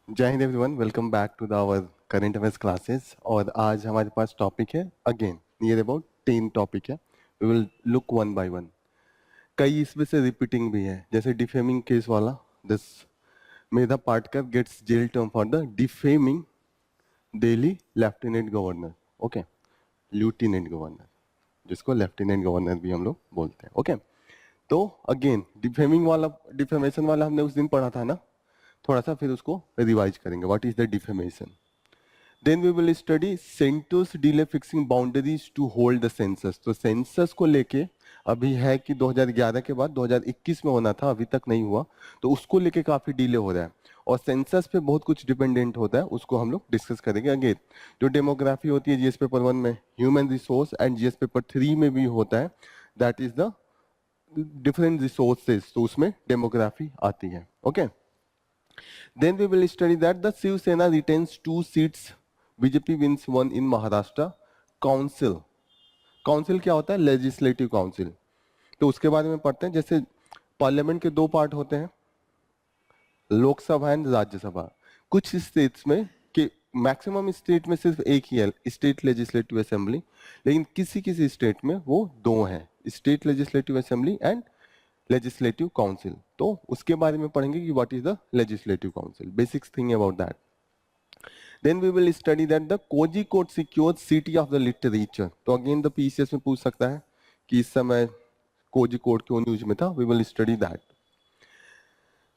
जय हिंद everyone, welcome back to the our current affairs classes. और आज हमारे पास टॉपिक है अगेन नियर अबाउट 10 टॉपिक है। We will look one by one. कई इसमें से रिपीटिंग भी है, जैसे डिफेमिंग केस वाला। This Medha Patkar gets jail term for the defaming Delhi lieutenant governor. Okay, lieutenant governor, जिसको लेफ्टिनेंट गवर्नर भी हम लोग बोलते हैं। ओके, तो अगेन डिफेमिंग वाला, डिफेमेशन वाला हमने उस दिन पढ़ा था ना, थोड़ा सा फिर उसको रिवाइज करेंगे। What is the defamation. Then we will study centre's delay fixing boundaries to hold the census. तो सेंसस को लेके अभी है कि 2011 के बाद 2021 में होना था, अभी तक नहीं हुआ, तो उसको लेके काफी डिले हो रहा है। और सेंसस पे बहुत कुछ डिपेंडेंट होता है, उसको हम लोग डिस्कस करेंगे। अगेन जो डेमोग्राफी होती है जीएस पेपर 1 में, human resource, and GS paper 3 में भी होता है, that is the different resources, तो उसमें डेमोग्राफी आती है। Okay, then we will study that the Shiv Sena retains 2 seats, BJP wins 1 in Maharashtra. Council, council क्या होता है? Legislative council. तो उसके बारे में पढ़ते हैं। जैसे पार्लियामेंट के दो पार्ट होते हैं, लोकसभा एंड राज्यसभा। कुछ स्टेट्स में, कि मैक्सिमम स्टेट में सिर्फ एक ही है स्टेट लेजिस्लेटिव असेंबली, लेकिन किसी किसी स्टेट में वो दो हैं, state legislative assembly and legislative council. तो उसके बारे में पढ़ेंगे कि what is the legislative council, basics thing about that. Then we will study that the Kozhikode secured city of the literature. तो अगेन द पीसीएस में पूछ सकता है कि इस समय कोझिकोड क्यों न्यूज में था। We will study that.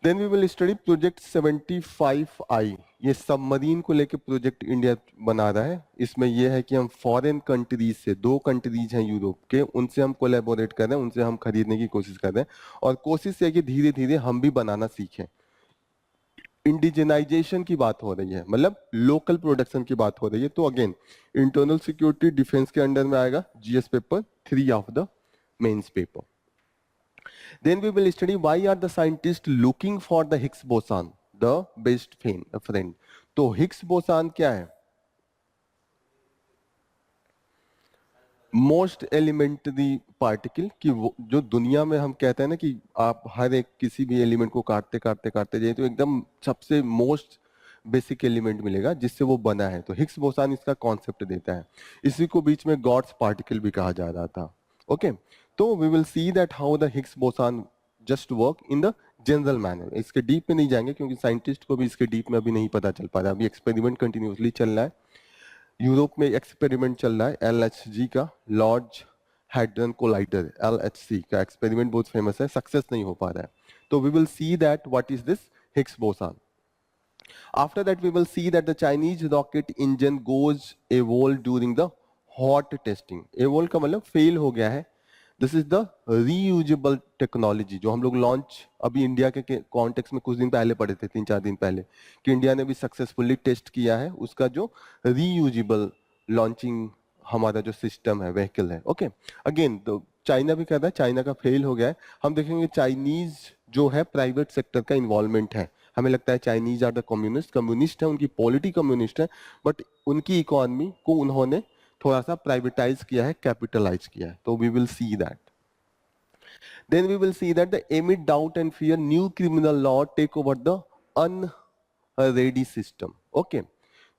Then we will study project 75I। ये सबमरीन को लेकर प्रोजेक्ट इंडिया बना रहा है। इसमें यह है कि हम फॉरेन कंट्रीज से, दो कंट्रीज हैं यूरोप के, उनसे हम कोलैबोरेट कर रहे हैं, उनसे हम खरीदने की कोशिश कर रहे हैं, और कोशिश है कि धीरे धीरे हम भी बनाना सीखें। इंडिजिनाइजेशन की बात हो रही है, मतलब लोकल प्रोडक्शन की बात हो रही है। तो अगेन इंटरनल सिक्योरिटी डिफेंस के अंडर में आएगा, GS paper 3 of the mains paper. Then we will study why are the scientists looking for the Higgs boson, the best friend. तो हिग्स बोसान क्या है? मोस्ट एलिमेंट्री पार्टिकल, कि वो जो दुनिया में हम कहते हैं ना कि आप हर एक किसी भी एलिमेंट को काटते काटते काटते जाइए तो एकदम सबसे मोस्ट बेसिक एलिमेंट मिलेगा जिससे वो बना है। तो हिग्स बोसान इसका कॉन्सेप्ट देता है। इसी को बीच में गॉड्स पार्टिकल भी कहा जा रहा था। ओके, तो we will see that how the Higgs boson just work in the general manner. इसके डीप में नहीं जाएंगे क्योंकि साइंटिस्ट को भी इसके डीप में अभी नहीं पता चल पा रहा है। अभी एक्सपेरिमेंट कंटिन्यूसली चल रहा है। यूरोप में एक्सपेरिमेंट चल रहा है एलएचजी का, लार्ज हाइड्रोजन कोलाइडर, एलएचसी का एक्सपेरिमेंट बहुत फेमस है, सक्सेस नहीं हो पा रहा है। तो we will see that what is this Higgs boson. After that we will see that the Chinese rocket engine goes evolve during the hot testing. Evolve का मतलब फेल हो गया है। This is the reusable technology जो हम लोग launch अभी India के कॉन्टेक्स्ट में कुछ दिन पहले पढ़े थे, 3-4 दिन पहले, कि इंडिया ने भी सक्सेसफुली टेस्ट किया है उसका जो रीयूजेबल लॉन्चिंग हमारा जो सिस्टम है, व्हीकल है। ओके, अगेन तो चाइना भी कहता है चाइना का फेल हो गया है। हम देखेंगे चाइनीज जो है प्राइवेट सेक्टर का इन्वॉल्वमेंट है। हमें लगता है Chinese are the communist, communist है, उनकी पॉलिटी कम्युनिस्ट है, बट उनकी इकोनॉमी को उन्होंने थोड़ा सा प्राइवेटाइज किया है, कैपिटलाइज किया है। तो we will see that. Then we will see that the amid doubt and fear new criminal law take over the unready system. Okay,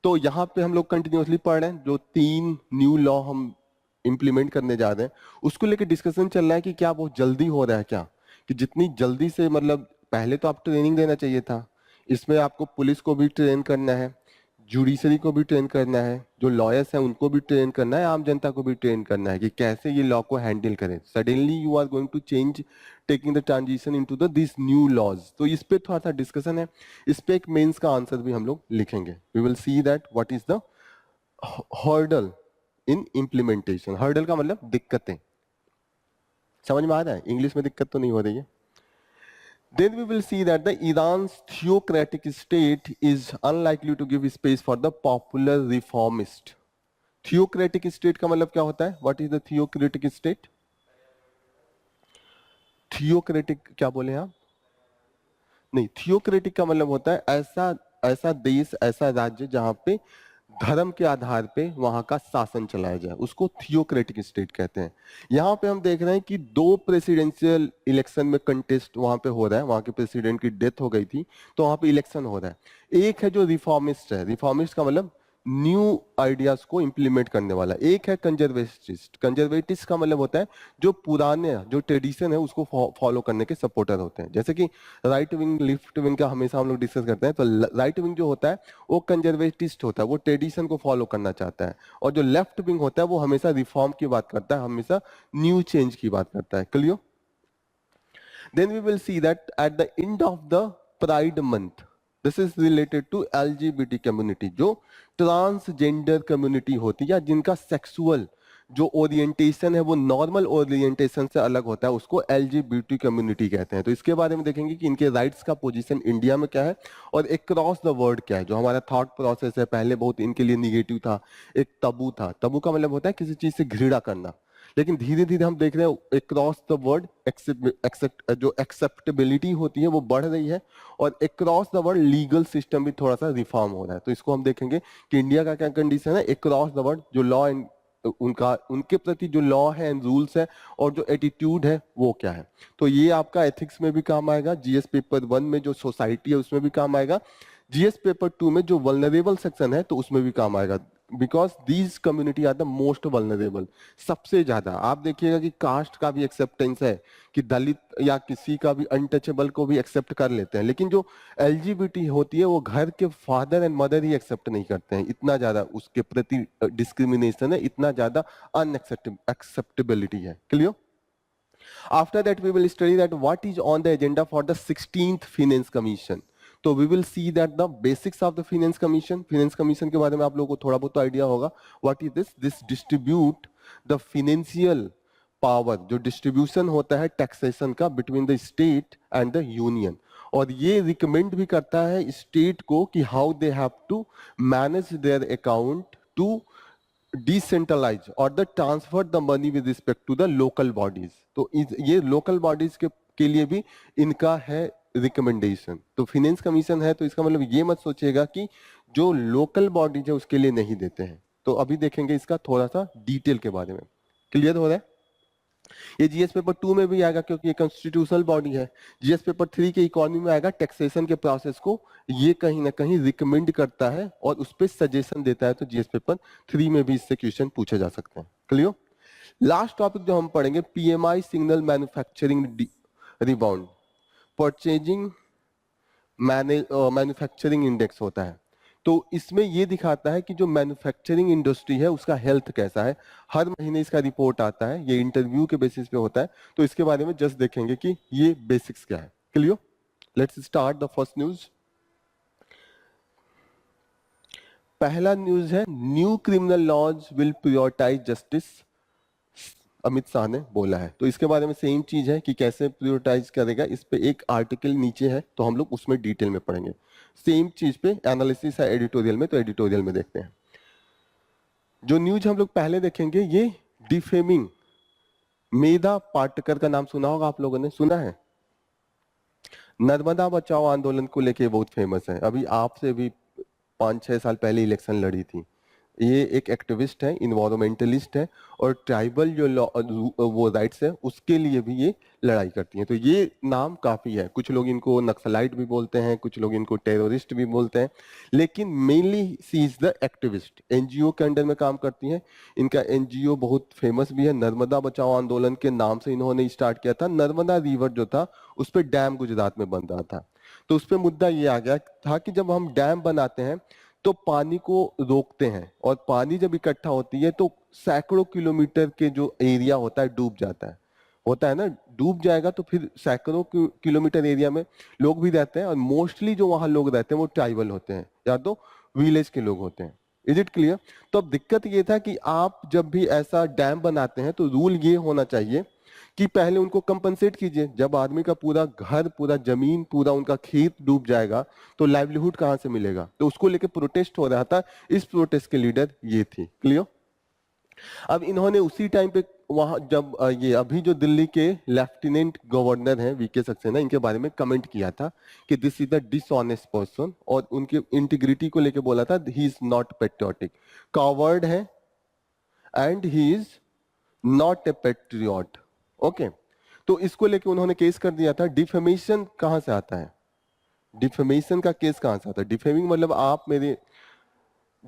तो यहाँ पे हम लोग कंटिन्यूसली पढ़ रहे हैं, जो 3 न्यू लॉ हम इंप्लीमेंट करने जा रहे हैं उसको लेकर डिस्कशन चल रहा है कि क्या बहुत जल्दी हो रहा है क्या, कि जितनी जल्दी से, मतलब पहले तो आप ट्रेनिंग देना चाहिए था, इसमें आपको पुलिस को भी ट्रेन करना है, जुडिशरी को भी ट्रेन करना है, जो लॉयर्स हैं उनको भी ट्रेन करना है, आम जनता को भी ट्रेन करना है कि कैसे ये लॉ को हैंडल करें। Suddenly you are going to change, taking the transition into the this new laws. तो इस पे थोड़ा सा डिस्कशन है, इस पे एक मेंस का आंसर भी हम लोग लिखेंगे। We will see that what is the hurdle in implementation. Hurdle का मतलब दिक्कतें, समझ में आ रहा है? इंग्लिश में दिक्कत तो नहीं हो रही है। Then we will see that the Iran's theocratic state is unlikely to give space for the popular reformist. Theocratic state का मतलब क्या होता है? What is the theocratic state? Theocratic क्या बोले आप? नहीं, theocratic का मतलब होता है ऐसा ऐसा देश, ऐसा राज्य जहां पे धर्म के आधार पे वहां का शासन चलाया जाए, उसको थियोक्रेटिक स्टेट कहते हैं। यहाँ पे हम देख रहे हैं कि 2 प्रेसिडेंशियल इलेक्शन में कंटेस्ट वहां पे हो रहा है, वहां के प्रेसिडेंट की डेथ हो गई थी, तो वहां पे इलेक्शन हो रहा है। एक है जो रिफॉर्मिस्ट है, रिफॉर्मिस्ट का मतलब न्यू आइडियाज को इंप्लीमेंट करने वाला, एक है कंजर्वेटिस्ट। कंजर्वेटिस्ट का मतलब होता है जो पुराने जो ट्रेडिशन है उसको फॉलो करने के सपोर्टर होते हैं। जैसे कि राइट विंग लेफ्ट विंग का हमेशा हम लोग डिस्कस करते हैं, तो राइट विंग जो होता है वो कंजर्वेटिस्ट होता है, वो ट्रेडिशन को फॉलो करना चाहता है, और जो लेफ्ट विंग होता है वो हमेशा रिफॉर्म की बात करता है, हमेशा न्यू चेंज की बात करता है। Clear? Then we will see that at the end of the Pride Month, this is related to LGBT community, जो ट्रांसजेंडर कम्युनिटी होती है या जिनका सेक्सुअल जो ओरिएंटेशन है वो नॉर्मल ओरिएंटेशन से अलग होता है, उसको एलजीबीटी कम्युनिटी कहते हैं। तो इसके बारे में देखेंगे कि इनके राइट्स का पोजीशन इंडिया में क्या है और अक्रॉस द वर्ल्ड क्या है। जो हमारा थॉट प्रोसेस है पहले बहुत इनके लिए निगेटिव था, एक तबू था। तबू का मतलब होता है किसी चीज से घृणा करना, लेकिन धीरे धीरे हम देख रहे हैं अक्रॉस द वर्ल्ड जो एक्सेप्टेबिलिटी होती है वो बढ़ रही है, और across the world legal system भी थोड़ा सा रिफॉर्म हो रहा है। तो इसको हम देखेंगे कि इंडिया का क्या कंडीशन है, अक्रॉस द वर्ल्ड जो लॉ एंड उनका उनके प्रति जो लॉ है एंड रूल्स है और जो एटीट्यूड है वो क्या है। तो ये आपका एथिक्स में भी काम आएगा, जीएस पेपर 1 में जो सोसाइटी है उसमें भी काम आएगा, जीएस पेपर 2 में जो वल्नरेबल सेक्शन है तो उसमें भी काम आएगा, because these community are the most vulnerable. सबसे ज्यादा आप देखिएगा कि कास्ट का भी एक्सेप्टेंस है, कि दलित या किसी का भी अनटचेबल को भी एक्सेप्ट कर लेते हैं, लेकिन जो एलजीबीटी होती है वो घर के फादर एंड मदर ही एक्सेप्ट नहीं करते हैं। इतना ज्यादा उसके प्रति डिस्क्रिमिनेशन है, इतना ज्यादा अनएक्सेप्टेबिलिटी है। Clear? After that, we will study that what is on the agenda for the 16th Finance Commission. तो we will see that the basics of the Finance Commission. Finance Commission के बारे में आप लोगों को थोड़ा बहुत आइडिया होगा. What is this? This distribute the financial power, जो डिस्ट्रीब्यूशन होता है टैक्सेशन का between the state and the union, और ये रिकमेंड भी करता है स्टेट को कि how they have to manage their account to decentralize और the transfer the money with respect to the local bodies. तो ये लोकल बॉडीज के लिए भी इनका है रिकमेंडेशन। तो फाइनेंस कमीशन है तो इसका मतलब ये मत सोचिएगा कि जो लोकल बॉडीज है उसके लिए नहीं देते हैं। तो अभी देखेंगे इसका थोड़ा सा डिटेल के बारे में। क्लियर हो रहा है? ये जीएस पेपर 2 में भी आएगा क्योंकि ये कॉन्स्टिट्यूशनल बॉडी है। जीएस पेपर 3 के इकोनॉमी में आएगा, टैक्सेशन के प्रोसेस को ये कहीं ना कहीं रिकमेंड करता है और उस पर सजेशन देता है। तो जीएस पेपर 3 में भी इससे क्वेश्चन पूछे जा सकते हैं। क्लियर? लास्ट टॉपिक जो हम पढ़ेंगे, PMI signal manufacturing rebound, purchasing manufacturing index होता है। तो इसमें ये दिखाता है कि जो मैन्युफैक्चरिंग इंडस्ट्री है उसका हेल्थ कैसा है। हर महीने इसका रिपोर्ट आता है, ये इंटरव्यू के बेसिस पे होता है। तो इसके बारे में जस्ट देखेंगे कि ये बेसिक्स क्या है। Clear? Let's start the first news. पहला न्यूज है, new criminal laws will prioritise justice, Amit Shah ने बोला है। तो इसके बारे में सेम चीज है कि कैसे प्रायोरिटाइज करेगा, इस पे एक आर्टिकल नीचे है तो हम लोग उसमें डिटेल में पढ़ेंगे। सेम चीज पे एनालिसिस है एडिटोरियल में, तो एडिटोरियल में देखते हैं। जो न्यूज हम लोग पहले देखेंगे, ये डिफेमिंग, मेधा पाटकर का नाम सुना होगा आप लोगों ने, सुना है? नर्मदा बचाओ आंदोलन को लेके बहुत फेमस है। अभी आपसे भी 5-6 साल पहले इलेक्शन लड़ी थी। ये एक एक्टिविस्ट है, इन्वायरमेंटलिस्ट है, और ट्राइबल जो वो राइट्स है उसके लिए भी ये लड़ाई करती हैं। तो ये नाम काफी है। कुछ लोग इनको नक्सलाइट भी बोलते हैं, कुछ लोग इनको टेररिस्ट भी बोलते हैं, लेकिन mainly she is the activist. NGO के अंडर में काम करती हैं। इनका एनजीओ बहुत फेमस भी है, नर्मदा बचाओ आंदोलन के नाम से इन्होंने स्टार्ट किया था। नर्मदा रिवर जो था उस पर डैम गुजरात में बन रहा था, तो उस पर मुद्दा ये आ गया था कि जब हम डैम बनाते हैं तो पानी को रोकते हैं, और पानी जब इकट्ठा होती है तो सैकड़ों किलोमीटर के जो एरिया होता है डूब जाता है। होता है ना, डूब जाएगा तो फिर सैकड़ों किलोमीटर एरिया में लोग भी रहते हैं, और मोस्टली जो वहां लोग रहते हैं वो ट्राइबल होते हैं या तो विलेज के लोग होते हैं। Is it clear? तो अब दिक्कत ये था कि आप जब भी ऐसा डैम बनाते हैं तो रूल ये होना चाहिए कि पहले उनको कंपनसेट कीजिए। जब आदमी का पूरा घर, पूरा जमीन, पूरा उनका खेत डूब जाएगा तो लाइवलीहुड कहां से मिलेगा? तो उसको लेके प्रोटेस्ट हो रहा था। इस प्रोटेस्ट के लीडर ये थी। क्लियर? अब इन्होंने उसी टाइम पे वहां जब ये अभी जो दिल्ली के लेफ्टिनेंट गवर्नर हैं वीके सक्सेना, इनके बारे में कमेंट किया था कि this is the dishonest person, और उनकी इंटीग्रिटी को लेके बोला था he is not patriotic, coward है and he is not a patriot. Okay, तो इसको लेके उन्होंने केस कर दिया था। डिफेमेशन कहां से आता है? डिफेमेशन का केस कहां से आता है? डिफेमिंग मतलब आप मेरे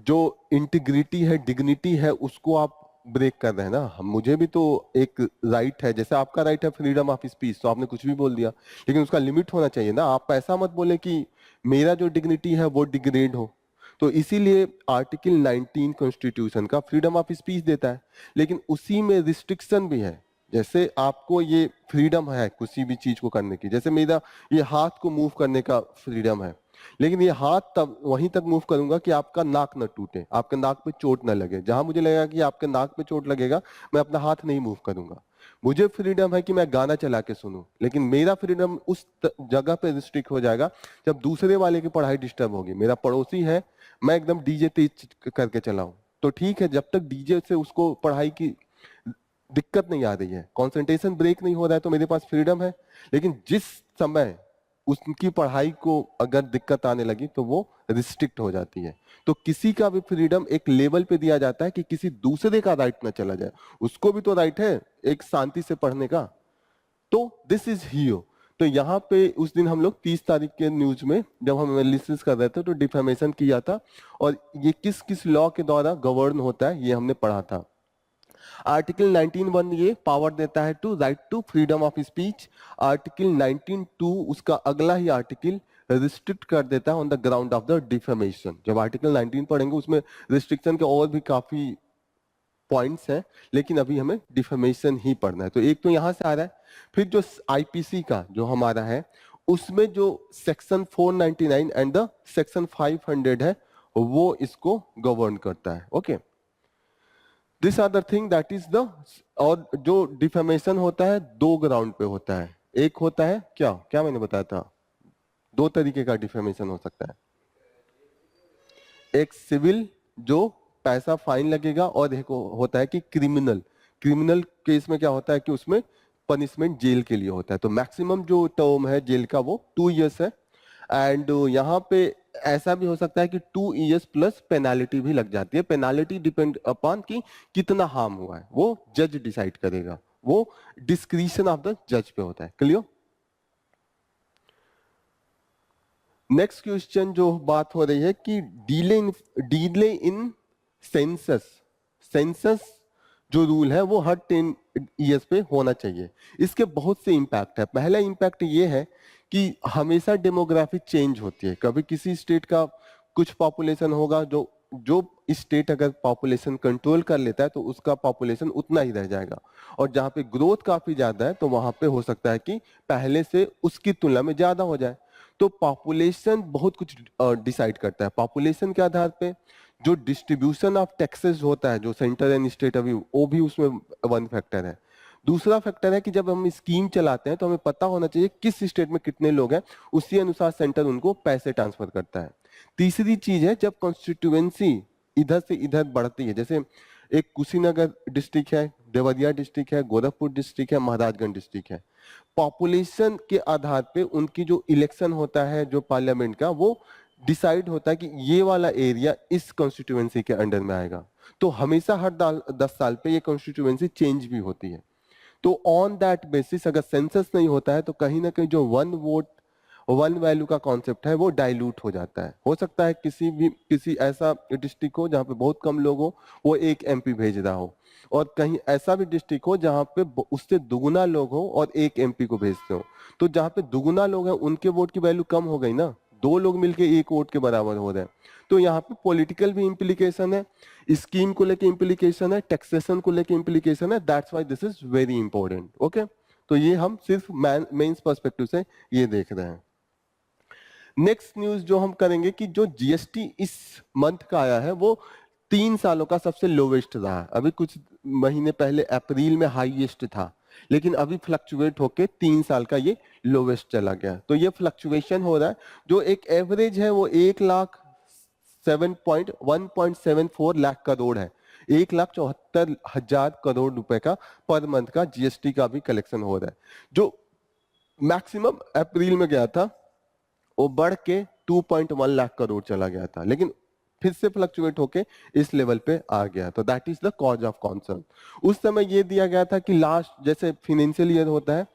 जो इंटीग्रिटी है, डिग्निटी है, उसको आप ब्रेक कर रहे हैं ना। मुझे भी तो एक राइट है, जैसे आपका राइट है फ्रीडम ऑफ स्पीच, तो आपने कुछ भी बोल दिया, लेकिन उसका लिमिट होना चाहिए ना। आप ऐसा मत बोले कि मेरा जो डिग्निटी है वो डिग्रेड हो। तो इसीलिए आर्टिकल 19 कॉन्स्टिट्यूशन का फ्रीडम ऑफ स्पीच देता है, लेकिन उसी में रिस्ट्रिक्शन भी है। जैसे आपको ये फ्रीडम है किसी भी चीज को करने की, जैसे मेरा ये हाथ को मूव करने का फ्रीडम है, लेकिन ये हाथ तब वहीं तक मूव करूंगा कि आपका नाक न टूटे, आपके नाक पे चोट न लगे। जहां मुझे लगेगा कि आपके नाक पे चोट लगेगा, मैं अपना हाथ नहीं मूव करूंगा। मुझे फ्रीडम है कि मैं गाना चला के सुनूं, लेकिन मेरा फ्रीडम उस जगह पे रिस्ट्रिक्ट हो जाएगा जब दूसरे वाले की पढ़ाई डिस्टर्ब होगी। मेरा पड़ोसी है, मैं एकदम डीजे तेज करके चलाऊं, तो ठीक है, जब तक डीजे से उसको पढ़ाई की दिक्कत नहीं आ रही है, कंसंट्रेशन ब्रेक नहीं हो रहा है, तो मेरे पास फ्रीडम है। लेकिन जिस समय उसकी पढ़ाई को अगर दिक्कत आने लगी तो वो रिस्ट्रिक्ट हो जाती है। तो किसी का भी फ्रीडम एक लेवल पे दिया जाता है कि किसी दूसरे का राइट ना चला जाए। उसको भी तो राइट है एक शांति से पढ़ने का। तो दिस इज हियो। तो यहाँ पे उस दिन हम लोग 30 तारीख के न्यूज में जब हम एनालिसिस कर रहे थे तो डिफेमेशन किया था, और ये किस किस लॉ के द्वारा गवर्न होता है ये हमने पढ़ा था। आर्टिकल 19(1) ये पावर देता है to right to freedom of speech. Article 19(2) उसका अगला ही आर्टिकल रिस्ट्रिक्ट कर देता है on the ground of the defamation. जब आर्टिकल 19 पढ़ेंगे उसमें रिस्ट्रिक्शन के और भी काफी पॉइंट्स हैं, लेकिन अभी हमें डिफेमेशन ही पढ़ना है। तो एक तो यहां से आ रहा है, फिर जो आईपीसी का जो हमारा है उसमें जो सेक्शन 499 एंड द सेक्शन 500 है वो इसको गवर्न करता है। Okay, this are the thing that is the. और जो डिफेमेशन होता है दो ग्राउंड पे होता है। एक होता है क्या क्या मैंने बताया था, दो तरीके का डिफेमेशन हो सकता है। एक सिविल जो पैसा फाइन लगेगा, और एक होता है कि क्रिमिनल। क्रिमिनल केस में क्या होता है कि उसमें पनिशमेंट जेल के लिए होता है। तो मैक्सिमम जो टर्म है जेल का वो 2 इयर्स है। एंड यहाँ पे ऐसा भी हो सकता है कि 2 इयर्स प्लस पेनाल्टी भी लग जाती है। पेनाल्टी डिपेंड अपॉन कि कितना हार्म हुआ है, वो जज डिसाइड करेगा, वो डिस्क्रिशन ऑफ द जज पे होता है। क्लियर? नेक्स्ट क्वेश्चन जो बात हो रही है कि डीले इन सेंसस। सेंसस जो रूल है वो हर 10 ईयर्स पे होना चाहिए। इसके बहुत से इंपैक्ट है। पहला इंपैक्ट ये है कि हमेशा डेमोग्राफी चेंज होती है। कभी किसी स्टेट का कुछ पॉपुलेशन होगा, जो जो स्टेट अगर पॉपुलेशन कंट्रोल कर लेता है तो उसका पॉपुलेशन उतना ही रह जाएगा, और जहां पे ग्रोथ काफी ज्यादा है तो वहां पे हो सकता है कि पहले से उसकी तुलना में ज्यादा हो जाए। तो पॉपुलेशन बहुत कुछ डिसाइड करता है। पॉपुलेशन के आधार पे जो डिस्ट्रीब्यूशन ऑफ टैक्सेस होता है, जो सेंटर एंड स्टेट अभी, वो भी उसमें वन फैक्टर है। दूसरा फैक्टर है कि जब हम स्कीम चलाते हैं तो हमें पता होना चाहिए किस स्टेट में कितने लोग हैं, उसी अनुसार सेंटर उनको पैसे ट्रांसफर करता है। तीसरी चीज है जब कॉन्स्टिट्यूएंसी इधर से इधर बढ़ती है, जैसे एक कुशीनगर डिस्ट्रिक्ट है, देवरिया डिस्ट्रिक्ट है, गोरखपुर डिस्ट्रिक्ट है, महाराजगंज डिस्ट्रिक्ट है, पॉपुलेशन के आधार पे उनकी जो इलेक्शन होता है जो पार्लियामेंट का, वो डिसाइड होता है कि ये वाला एरिया इस कॉन्स्टिट्यूएंसी के अंडर में आएगा। तो हमेशा हर 10 साल पे ये कॉन्स्टिट्यूएंसी चेंज भी होती है। तो ऑन दैट बेसिस अगर सेंसस नहीं होता है तो कहीं ना कहीं जो वन वोट वन वैल्यू का कॉन्सेप्ट है वो डाइल्यूट हो जाता है। हो सकता है किसी ऐसा डिस्ट्रिक्ट हो जहाँ पे बहुत कम लोग हो, वो एक एमपी भेज रहा हो, और कहीं ऐसा भी डिस्ट्रिक्ट हो जहाँ पे उससे दुगुना लोग हो और एक एमपी को भेजते हो। तो जहाँ पे दुगुना लोग हैं उनके वोट की वैल्यू कम हो गई ना, दो लोग मिलके एक वोट के बराबर हो रहे हैं। तो यहाँ पे पॉलिटिकल भी इम्प्लीकेशन है, स्कीम को लेके इम्प्लीकेशन है, टैक्सेशन को लेके इम्प्लीकेशन है। That's why this is very important. Okay, तो ये हम सिर्फ मेंस पर्सपेक्टिव से ये देख रहे हैं। नेक्स्ट न्यूज जो हम करेंगे कि जो जीएसटी इस मंथ का आया है वो 3 सालों का सबसे लोवेस्ट रहा। अभी कुछ महीने पहले अप्रैल में हाईएस्ट था, लेकिन अभी फ्लक्चुएट होके 3 साल का ये लोवेस्ट चला गया। तो ये फ्लक्चुएशन हो रहा है, जो एक एवरेज है वो 1,07.1.74 लाख करोड़ है। 1,74,000 करोड़ रुपए का पर मंथ का जीएसटी का भी कलेक्शन हो रहा है, जो मैक्सिमम अप्रैल में गया था वो बढ़ के 2.1 लाख करोड़ चला गया था, लेकिन फिर से फ्लक्चुएट होके इस लेवल पे आ गया। तो that is the cause of concern. उस समय ये दिया गया था कि लास्ट जैसे फिनेंशियल ईयर होता है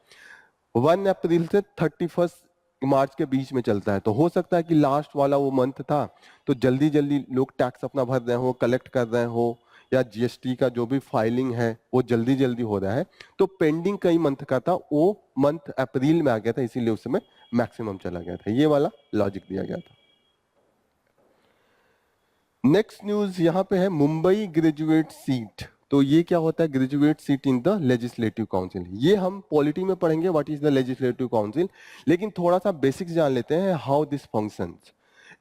1 अप्रैल से 31 मार्च के बीच में चलता है, तो हो सकता है कि लास्ट वाला वो मंथ था तो जल्दी जल्दी लोग टैक्स अपना भर रहे हो, कलेक्ट कर रहे हो, या जीएसटी का जो भी फाइलिंग है वो जल्दी जल्दी हो रहा है, तो पेंडिंग कई मंथ का था वो मंथ अप्रैल में आ गया था, इसीलिए उस समय मैक्सिमम चला गया था। ये वाला लॉजिक दिया गया था। नेक्स्ट न्यूज यहाँ पे है मुंबई ग्रेजुएट सीट। तो ये क्या होता है graduate seat in the legislative council? ये हम पॉलिटी में पढ़ेंगे what is the legislative council, लेकिन थोड़ा सा बेसिक्स जान लेते हैं हाउ दिस फंक्शंस।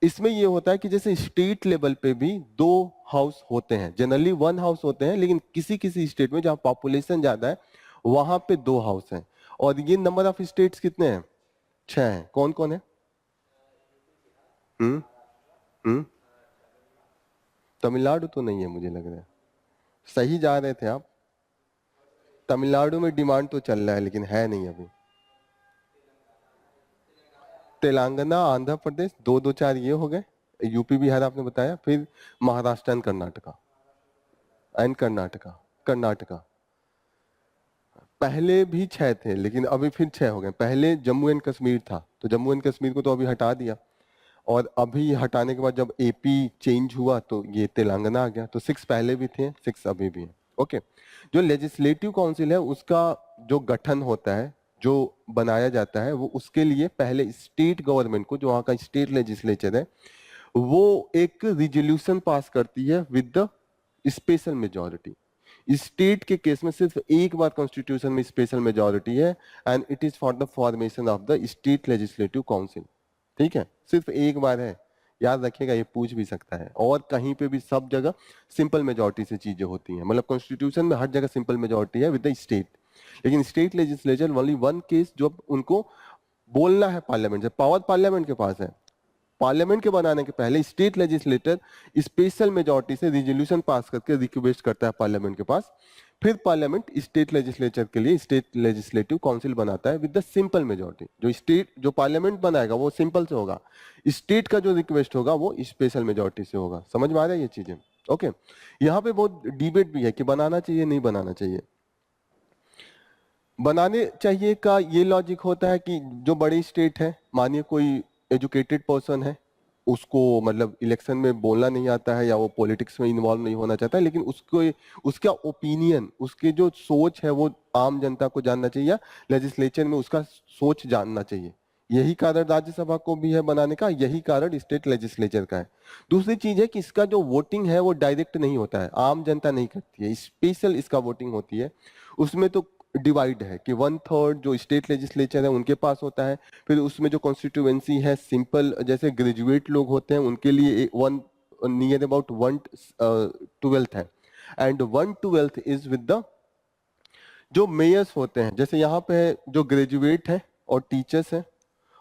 इसमें ये होता है कि जैसे स्टेट लेवल पे भी 2 हाउस होते हैं, जनरली 1 हाउस होते हैं, लेकिन किसी किसी स्टेट में जहाँ पॉपुलेशन ज्यादा है वहां पे 2 हाउस हैं। और ये नंबर ऑफ स्टेट्स कितने हैं? 6 हैं। कौन कौन है? हम्म हम्म तमिलनाडु तो नहीं है मुझे लग रहा है। सही जा रहे थे आप। तमिलनाडु में डिमांड तो चल रहा है लेकिन है नहीं अभी। तेलंगाना, आंध्र प्रदेश, 2 2 4 ये हो गए। यूपी बिहार आपने बताया, फिर महाराष्ट्र एंड कर्नाटका। कर्नाटका पहले भी 6 थे लेकिन अभी फिर 6 हो गए। पहले जम्मू एंड कश्मीर था, तो जम्मू एंड कश्मीर को तो अभी हटा दिया, और अभी हटाने के बाद जब एपी चेंज हुआ तो ये तेलंगाना आ गया। तो 6 पहले भी थे, 6 अभी भी है। ओके। जो लेजिस्लेटिव काउंसिल है उसका जो गठन होता है, जो बनाया जाता है, वो उसके लिए पहले स्टेट गवर्नमेंट को, जो वहाँ का स्टेट लेजिस्लेचर है, वो एक रिजोल्यूशन पास करती है with the special majority. State के केस में सिर्फ एक बार कॉन्स्टिट्यूशन में स्पेशल मेजोरिटी है, and it is for the formation of the state legislative council. ठीक है, सिर्फ एक बार है, याद रखिएगा, ये पूछ भी सकता है। और कहीं पे भी सब जगह सिंपल मेजोरिटी से चीजें होती हैं, मतलब कॉन्स्टिट्यूशन में हर जगह सिंपल मेजोरिटी है विद द स्टेट, लेकिन state legislature only one case जो उनको बोलना है पार्लियामेंट से, पावर पार्लियामेंट के पास है। पार्लियामेंट के बनाने के पहले स्टेट लेजिस्लेटर स्पेशल मेजोरिटी से रिजोल्यूशन पास करके रिक्वेस्ट करता है पार्लियामेंट के पास, फिर पार्लियामेंट स्टेट लेजिस्लेचर के लिए स्टेट लेजिस्लेटिव काउंसिल बनाता है विद द सिंपल मेजोरिटी। जो पार्लियामेंट बनाएगा वो सिंपल से होगा, स्टेट का जो रिक्वेस्ट होगा वो स्पेशल मेजोरिटी से होगा। समझ में आ रहा है ये चीजें? ओके। यहाँ पे बहुत डिबेट भी है कि बनाना चाहिए नहीं बनाना चाहिए। बनाने चाहिए का ये लॉजिक होता है कि जो बड़ी स्टेट है, मानिए कोई एजुकेटेड पर्सन है, उसको मतलब इलेक्शन में बोलना नहीं आता है या वो पॉलिटिक्स में इन्वॉल्व नहीं होना चाहता है, लेकिन उसको उसका ओपिनियन, उसके जो सोच है वो आम जनता को जानना चाहिए, या लेजिस्लेचर में उसका सोच जानना चाहिए। यही कारण राज्यसभा को भी है बनाने का, यही कारण स्टेट लेजिस्लेचर का है। दूसरी चीज है कि इसका जो वोटिंग है वो डायरेक्ट नहीं होता है, आम जनता नहीं करती है, स्पेशल इसका वोटिंग होती है। उसमें तो डिवाइड है कि 1/3 जो स्टेट लेजिस्लेचर है उनके पास होता है, फिर उसमें जो कॉन्स्टिट्यूएंसी है सिंपल जैसे ग्रेजुएट लोग होते हैं उनके लिए वन नियर अबाउट 1/12 है, एंड 1/12 इज विद द जो मेयर्स होते हैं। जैसे यहाँ पे जो ग्रेजुएट है और टीचर्स है,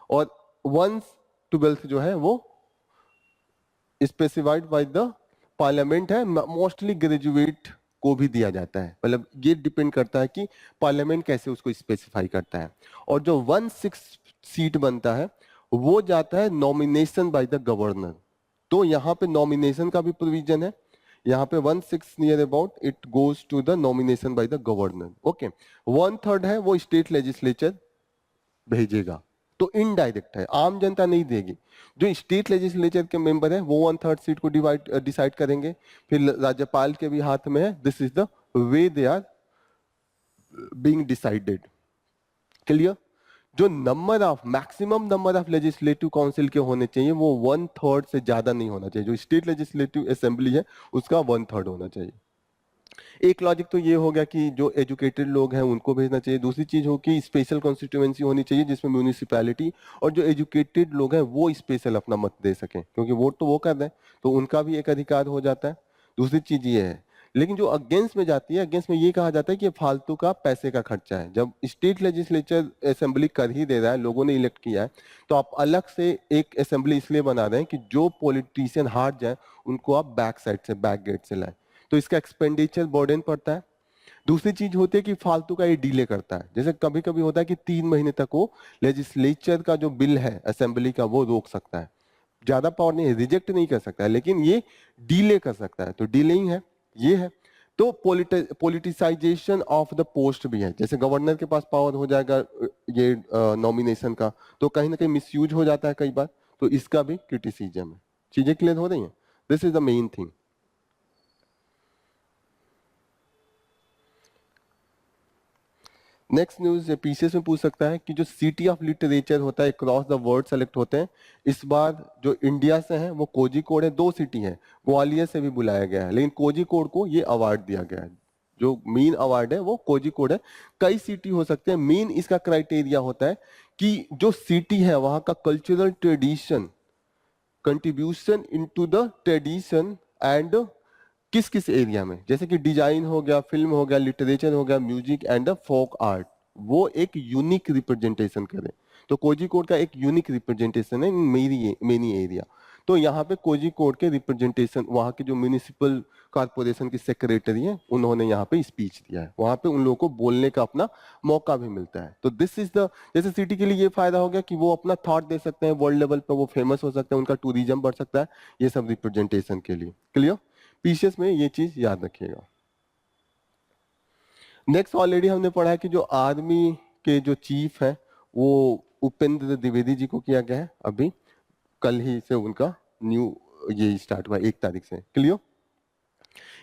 और 1/12 जो है वो स्पेसिफाइड बाय द पार्लियामेंट है, मोस्टली ग्रेजुएट को भी दिया जाता है। मतलब ये डिपेंड करता है कि पार्लियामेंट कैसे उसको स्पेसिफाई करता है। और जो 1/6 सीट बनता है वो जाता है नॉमिनेशन बाय द गवर्नर। तो यहाँ पे नॉमिनेशन का भी प्रोविजन है, यहाँ पे 1/6 near about it goes to the nomination by the governor. Okay. 1/3 है वो स्टेट लेजिस्लेचर भेजेगा, तो इनडायरेक्ट है, आम जनता नहीं देगी। जो स्टेट लेजिस्लेचर के मेंबर है वो 1/3 सीट को डिसाइड करेंगे, फिर राज्यपाल के भी हाथ में है। This is the way they are being decided. Clear? जो maximum number of legislative council के होने चाहिए वो 1/3 से ज्यादा नहीं होना चाहिए। जो स्टेट लेजिस्लेटिव असेंबली है उसका 1/3 होना चाहिए। एक लॉजिक तो ये हो गया कि जो एजुकेटेड लोग हैं उनको भेजना चाहिए। दूसरी चीज हो कि स्पेशल कॉन्स्टिट्यूएंसी होनी चाहिए जिसमें म्यूनिसिपैलिटी और जो एजुकेटेड लोग हैं वो स्पेशल अपना मत दे सकें, क्योंकि वोट तो वो कर रहे हैं तो उनका भी एक अधिकार हो जाता है। दूसरी चीज ये है, लेकिन जो अगेंस्ट में जाती है, अगेंस्ट में ये कहा जाता है कि ये फालतू का पैसे का खर्चा है। जब स्टेट लेजिस्लेचर असेंबली कर ही दे रहा है, लोगों ने इलेक्ट किया है, तो आप अलग से एक असेंबली इसलिए बना रहे हैं कि जो पॉलिटिशियन हार जाए उनको आप बैक साइड से, बैक गेट से लाए। तो इसका एक्सपेंडिचर बर्डन पड़ता है। दूसरी चीज होती है कि फालतू का ये डिले करता है, जैसे कभी कभी होता है कि 3 महीने तक वो लेजिस्लेचर का जो बिल है असेंबली का वो रोक सकता है, ज्यादा पावर नहीं है, रिजेक्ट नहीं कर सकता है, लेकिन ये डिले कर सकता है, तो डिलेइंग है, ये है। तो पॉलिटिसाइजेशन ऑफ द पोस्ट भी है, जैसे गवर्नर के पास पावर हो जाएगा ये नॉमिनेशन का, तो कहीं ना कहीं मिसयूज हो जाता है कई बार, तो इसका भी क्रिटिसिज्म है। चीजें क्लियर हो रही हैं? This is the main thing. Next news PCS में पूछ सकता है कि जो सिटी ऑफ लिटरेचर होता है क्रॉस द वर्ल्ड सेलेक्ट होते हैं, इस बार जो इंडिया से है वो कोझिकोड है, 2 सिटी है, ग्वालियर से भी बुलाया गया है, लेकिन कोझिकोड को ये अवार्ड दिया गया है, जो मेन अवार्ड है वो कोझिकोड है। कई सिटी हो सकते हैं, मेन इसका क्राइटेरिया होता है कि जो सिटी है वहां का cultural tradition, contribution into the tradition and किस किस एरिया में, जैसे कि डिजाइन हो गया, फिल्म हो गया, लिटरेचर हो गया, music and the folk art, वो एक यूनिक रिप्रेजेंटेशन करे। तो कोझिकोड का एक यूनिक रिप्रेजेंटेशन है मेरी मेनी एरिया। तो यहाँ पे कोझिकोड के रिप्रेजेंटेशन, वहाँ के जो म्यूनिसिपल कॉर्पोरेशन की सेक्रेटरी है, उन्होंने यहाँ पे स्पीच दिया है, वहाँ पे उन लोगों को बोलने का अपना मौका भी मिलता है। तो दिस इज द, जैसे सिटी के लिए ये फायदा हो गया कि वो अपना थॉट दे सकते हैं, वर्ल्ड लेवल पे वो फेमस हो सकते हैं, उनका टूरिज्म बढ़ सकता है, ये सब रिप्रेजेंटेशन के लिए। क्लियर? पीसीएस में ये चीज याद रखिएगा। नेक्स्ट ऑलरेडी हमने पढ़ा है कि जो आर्मी के जो चीफ है वो उपेंद्र द्विवेदी जी को किया गया है, अभी कल ही से उनका न्यू ये स्टार्ट हुआ 1 तारीख से। क्लियर?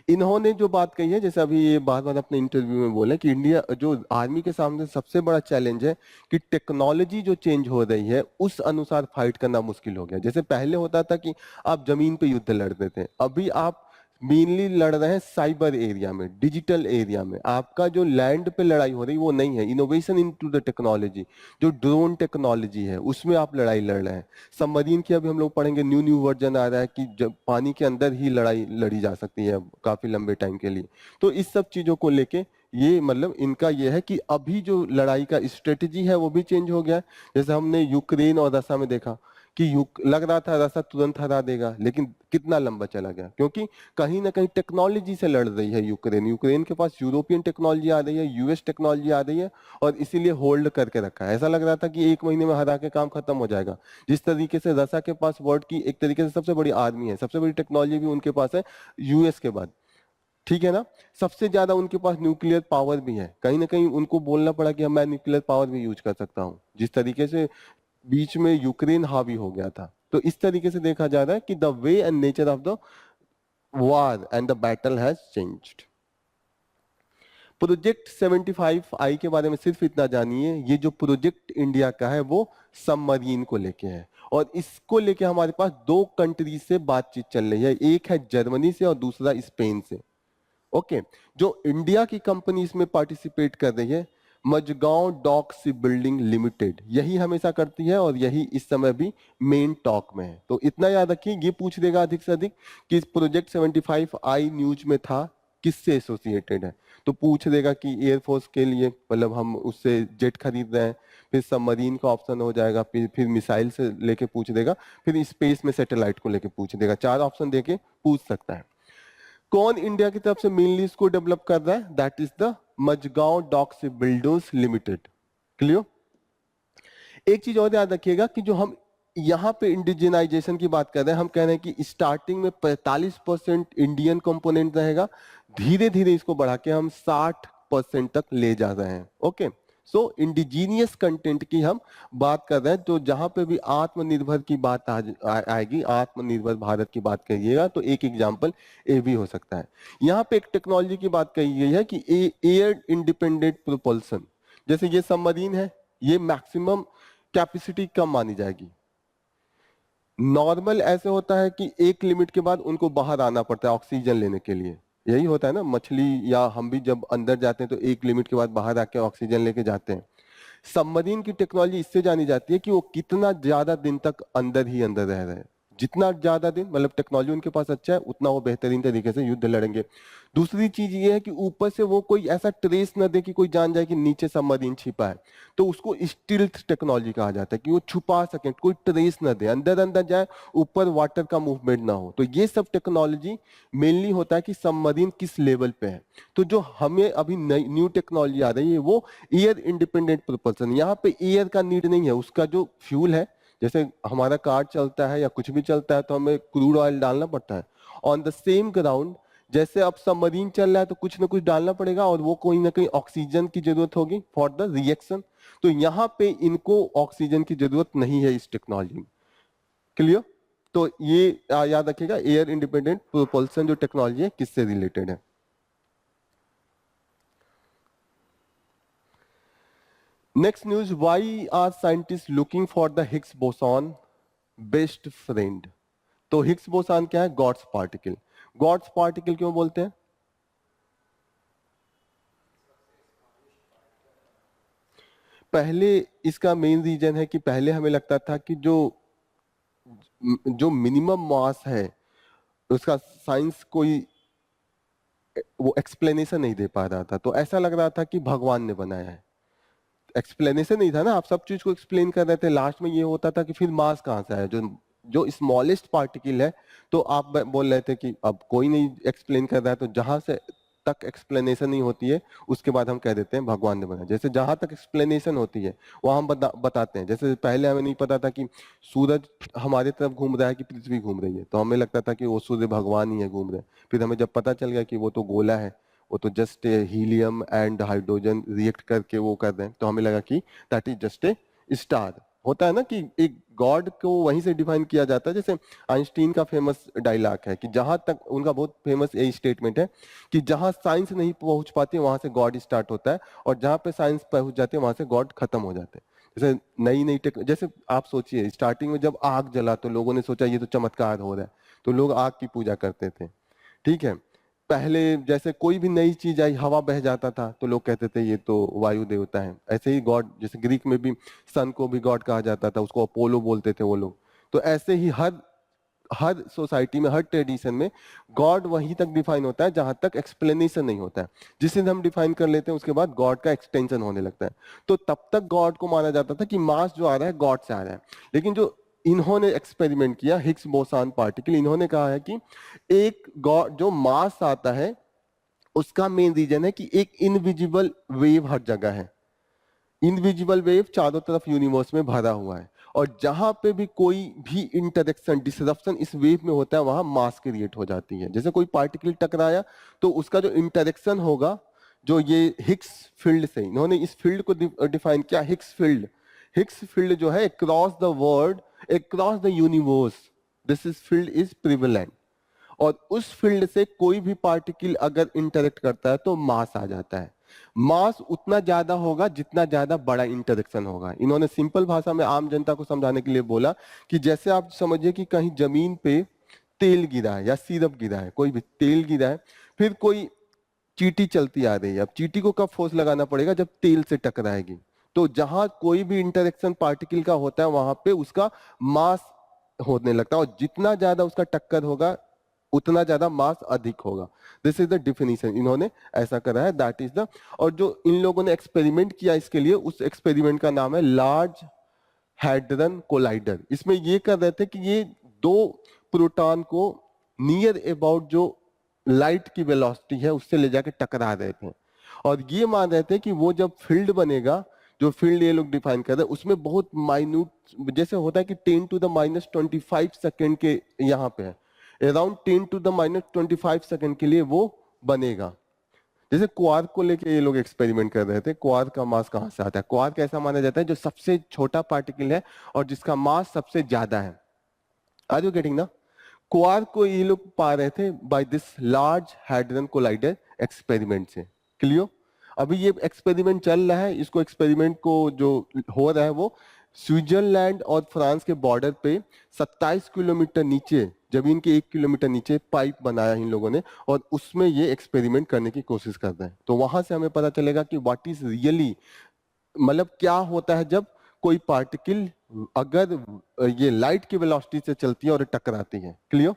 इन्होंने जो बात कही है, जैसे अभी ये बार बार अपने इंटरव्यू में बोले कि इंडिया जो आर्मी के सामने सबसे बड़ा चैलेंज है कि टेक्नोलॉजी जो चेंज हो रही है उस अनुसार फाइट करना मुश्किल हो गया। जैसे पहले होता था कि आप जमीन पे युद्ध लड़ते थे, अभी आप मेनली लड़ रहे हैं साइबर एरिया में, डिजिटल एरिया में। आपका जो लैंड पे लड़ाई हो रही वो नहीं है, इनोवेशन इनटू द टेक्नोलॉजी, जो ड्रोन टेक्नोलॉजी है उसमें आप लड़ाई लड़ रहे हैं। सबमरीन की अभी हम लोग पढ़ेंगे, न्यू वर्जन आ रहा है कि जब पानी के अंदर ही लड़ाई लड़ी जा सकती है काफी लंबे टाइम के लिए। तो इस सब चीजों को लेके ये मतलब इनका ये है कि अभी जो लड़ाई का स्ट्रेटेजी है वो भी चेंज हो गया है। जैसे हमने यूक्रेन और रसिया में देखा कि लग रहा था रसिया तुरंत हरा देगा, लेकिन कितना लंबा चला गया, क्योंकि कहीं ना कहीं टेक्नोलॉजी से लड़ रही है यूक्रेन। यूक्रेन के पास यूरोपियन टेक्नोलॉजी आ रही है, यूएस टेक्नोलॉजी आ रही है, और इसीलिए होल्ड करके रखा है। ऐसा लग रहा था कि 1 महीने में हरा के काम खत्म हो जाएगा। जिस तरीके से रसिया के पास वर्ल्ड की एक तरीके से सबसे बड़ी आर्मी है, सबसे बड़ी टेक्नोलॉजी भी उनके पास है यूएस के बाद, ठीक है ना। सबसे ज्यादा उनके पास न्यूक्लियर पावर भी है, कहीं ना कहीं उनको बोलना पड़ा कि मैं न्यूक्लियर पावर भी यूज कर सकता हूँ, जिस तरीके से बीच में यूक्रेन हावी हो गया था। तो इस तरीके से देखा जा रहा है कि the way and nature of the war and the battle has changed. Project 75 आई के बारे में सिर्फ इतना जानिए, ये जो प्रोजेक्ट इंडिया का है वो सबमरीन को लेके है, और इसको लेके हमारे पास 2 कंट्री से बातचीत चल रही है, एक है जर्मनी से और दूसरा स्पेन से। ओके, जो इंडिया की कंपनी इसमें पार्टिसिपेट कर रही है, Mazagon dock ship building limited, यही हमेशा करती है और यही इस समय भी मेन टॉक में है। तो इतना याद रखिए, ये पूछ देगा अधिक से अधिक कि प्रोजेक्ट 75 आई न्यूज में था, किससे एसोसिएटेड है। तो पूछ देगा कि एयरफोर्स के लिए, मतलब हम उससे जेट खरीद रहे हैं, फिर सबमरीन का ऑप्शन हो जाएगा, फिर मिसाइल से लेके पूछ देगा, फिर स्पेस में सैटेलाइट को लेके पूछ देगा, 4 ऑप्शन देके पूछ सकता है। कौन इंडिया की तरफ से मेनली इसको डेवलप कर रहा है? That is the Mazagon dock ship builders limited. Clear? एक चीज और याद रखिएगा कि जो हम यहाँ पे इंडिजिनाइजेशन की बात कर रहे हैं, हम कह रहे हैं कि स्टार्टिंग में 45% इंडियन कंपोनेंट रहेगा, धीरे धीरे इसको बढ़ा के हम 60% तक ले जा रहे हैं। ओके, सो इंडिजीनियस कंटेंट की हम बात कर रहे हैं। तो जहां पे भी आत्मनिर्भर की बात आएगी, आत्मनिर्भर भारत की बात करिएगा, तो एक एग्जांपल ये भी हो सकता है। यहाँ पे एक टेक्नोलॉजी की बात कही गई है कि एयर इंडिपेंडेंट प्रोपल्सन। जैसे ये सबमरीन है, ये मैक्सिमम कैपेसिटी कम मानी जाएगी। नॉर्मल ऐसे होता है कि एक लिमिट के बाद उनको बाहर आना पड़ता है ऑक्सीजन लेने के लिए, यही होता है ना, मछली या हम भी जब अंदर जाते हैं तो एक लिमिट के बाद बाहर आके ऑक्सीजन लेके जाते हैं। सबमरीन की टेक्नोलॉजी इससे जानी जाती है कि वो कितना ज्यादा दिन तक अंदर ही अंदर रह रहे हैं। जितना ज्यादा दिन मतलब टेक्नोलॉजी उनके पास अच्छा है उतना वो बेहतरीन तरीके से युद्ध लड़ेंगे। दूसरी चीज ये है कि ऊपर से वो कोई ऐसा ट्रेस न दे कि कोई जान जाए कि नीचे सबमरीन छिपा है, तो उसको स्टिल्थ टेक्नोलॉजी कहा जाता है कि वो छुपा सके, कोई ट्रेस न दे, अंदर अंदर जाए, ऊपर वाटर का मूवमेंट ना हो। तो ये सब टेक्नोलॉजी मेनली होता है कि सबमरीन किस लेवल पे है। तो जो हमें अभी न्यू टेक्नोलॉजी आ रही है वो एयर इंडिपेंडेंट प्रोपल्सन, यहाँ पे एयर का नीड नहीं है, उसका जो फ्यूल है, जैसे हमारा कार चलता है या कुछ भी चलता है तो हमें क्रूड ऑयल डालना पड़ता है, ऑन द सेम ग्राउंड जैसे अब सबमरीन चल रहा है तो कुछ ना कुछ डालना पड़ेगा और वो कोई ना कोई ऑक्सीजन की जरूरत होगी फॉर द रिएक्शन। तो यहाँ पे इनको ऑक्सीजन की जरूरत नहीं है इस टेक्नोलॉजी में। क्लियर? तो ये याद रखिएगा एयर इंडिपेंडेंट प्रोपल्सन जो टेक्नोलॉजी है किससे रिलेटेड है। Next news, why are scientist looking for the Higgs boson best friend. तो हिग्स बोसॉन क्या है? God's particle. गॉड्स पार्टिकल क्यों बोलते हैं? पहले इसका मेन रीजन है कि पहले हमें लगता था कि जो जो मिनिमम मास है उसका साइंस कोई वो एक्सप्लेनेशन नहीं दे पा रहा था, तो ऐसा लग रहा था कि भगवान ने बनाया है। एक्सप्लेनेशन नहीं था ना, आप सब चीज को एक्सप्लेन कर रहे थे, लास्ट में ये होता था कि फिर मास कहाँ से आया, जो जो स्मॉलेस्ट पार्टिकल है। तो आप बोल रहे थे कि अब कोई नहीं एक्सप्लेन कर रहा है, तो जहां से तक एक्सप्लेनेशन नहीं होती है उसके बाद हम कह देते हैं भगवान ने बनाया। जैसे जहां तक एक्सप्लेनेशन होती है वहां हम बताते हैं। जैसे पहले हमें नहीं पता था कि सूरज हमारे तरफ घूम रहा है कि पृथ्वी घूम रही है, तो हमें लगता था कि वो सूर्य भगवान ही है घूम रहे हैं। फिर हमें जब पता चल गया कि वो तो गोला है, वो तो just helium and hydrogen react करके वो कर रहे हैं, तो हमें लगा कि that is just a star. होता है ना कि एक गॉड को वहीं से डिफाइन किया जाता है। जैसे आइंस्टीन का फेमस डायलॉग है कि जहां तक उनका बहुत फेमस यही स्टेटमेंट है कि जहां साइंस नहीं पहुंच पाती वहां से गॉड स्टार्ट होता है, और जहां पे साइंस पहुंच जाती है वहां से गॉड खत्म हो जाते हैं। जैसे नई नई टेक, जैसे आप सोचिए स्टार्टिंग में जब आग जला तो लोगों ने सोचा ये तो चमत्कार हो रहा है, तो लोग आग की पूजा करते थे। ठीक है, पहले जैसे कोई भी नई चीज आई, हवा बह जाता था तो लोग कहते थे ये तो वायु देवता है। ऐसे ही गॉड, जैसे ग्रीक में भी सन को भी गॉड कहा जाता था, उसको अपोलो बोलते थे वो लोग। तो ऐसे ही हर हर सोसाइटी में, हर ट्रेडिशन में गॉड वहीं तक डिफाइन होता है जहां तक एक्सप्लेनेशन नहीं होता है। जिस दिन हम डिफाइन कर लेते हैं उसके बाद गॉड का एक्सटेंशन होने लगता है। तो तब तक गॉड को माना जाता था कि मास जो आ रहा है गॉड से आ रहा है। लेकिन जो इन्होंने एक्सपेरिमेंट किया हिग्स बोसान पार्टिकल, इन्होंने कहा है कि एक गॉड जो मास आता है उसका मेन रीजन है कि एक इनविजिबल वेव हर जगह है। इनविजिबल वेव चारों तरफ यूनिवर्स में भरा हुआ है, और जहां पे भी कोई भी इंटरेक्शन डिसरप्शन इस वेव में होता है वहां मास क्रिएट हो जाती है। जैसे कोई पार्टिकल टकराया तो उसका जो इंटरेक्शन होगा, जो ये हिग्स फील्ड से, इन्होंने इस फील्ड को डिफाइन किया हिग्स फील्ड। हिग्स फील्ड जो है across the world, across the universe, this is field is prevalent. और उस फील्ड से कोई भी पार्टिकल अगर इंटरेक्ट करता है तो मास आ जाता है। मास उतना ज्यादा होगा जितना ज्यादा बड़ा इंटरेक्शन होगा। इन्होंने सिंपल भाषा में आम जनता को समझाने के लिए बोला कि जैसे आप समझिए कि कहीं जमीन पे तेल गिरा है या सिरप गिरा है, कोई भी तेल गिरा है, फिर कोई चींटी चलती आ रही है। अब चींटी को कब फोर्स लगाना पड़ेगा? जब तेल से टकराएगी। तो जहां कोई भी इंटरेक्शन पार्टिकल का होता है वहां पे उसका मास होने लगता है, और जितना ज्यादा उसका टक्कर होगा उतना ज्यादा मास अधिक होगा। दिस इज द डिफिनीशन, इन्होंने ऐसा करा है, दैट इज द। और जो इन लोगों ने एक्सपेरिमेंट किया इसके लिए, उस एक्सपेरिमेंट का नाम है लार्ज हैड्रन कोलाइडर। इसमें ये कर रहे थे कि ये दो प्रोटॉन को नियर अबाउट जो लाइट की वेलोसिटी है उससे ले जाके टकरा रहे थे, और ये मान रहे थे कि वो जब फील्ड बनेगा, जो फील्ड ये लोग डिफाइन कर रहे हैं उसमें बहुत माइन्यूट, जैसे होता है कि 10⁻25 सेकेंड के यहाँ पे है, अराउंड 10⁻25 सेकेंड के लिए वो बनेगा। जैसे क्वार्क को लेके ये लोग एक्सपेरिमेंट कर रहे थे, क्वार्क का मास कहां से आता है? क्वार्क ऐसा माना जाता है जो सबसे छोटा पार्टिकल है और जिसका मास सबसे ज्यादा है। आर यू गेटिंग ना? क्वार्क को ये लोग पा रहे थे by this large hydrogen collider experiment से। क्लियर? अभी ये एक्सपेरिमेंट चल रहा है, इसको एक्सपेरिमेंट को जो हो रहा है वो स्विट्जरलैंड और फ्रांस के बॉर्डर पे 27 किलोमीटर नीचे, जमीन के 1 किलोमीटर नीचे पाइप बनाया इन लोगों ने, और उसमें ये एक्सपेरिमेंट करने की कोशिश कर रहे हैं। तो वहां से हमें पता चलेगा कि व्हाट इज रियली, मतलब क्या होता है जब कोई पार्टिकल अगर ये लाइट की वेलोसिटी से चलती है और टकराती है। क्लियर?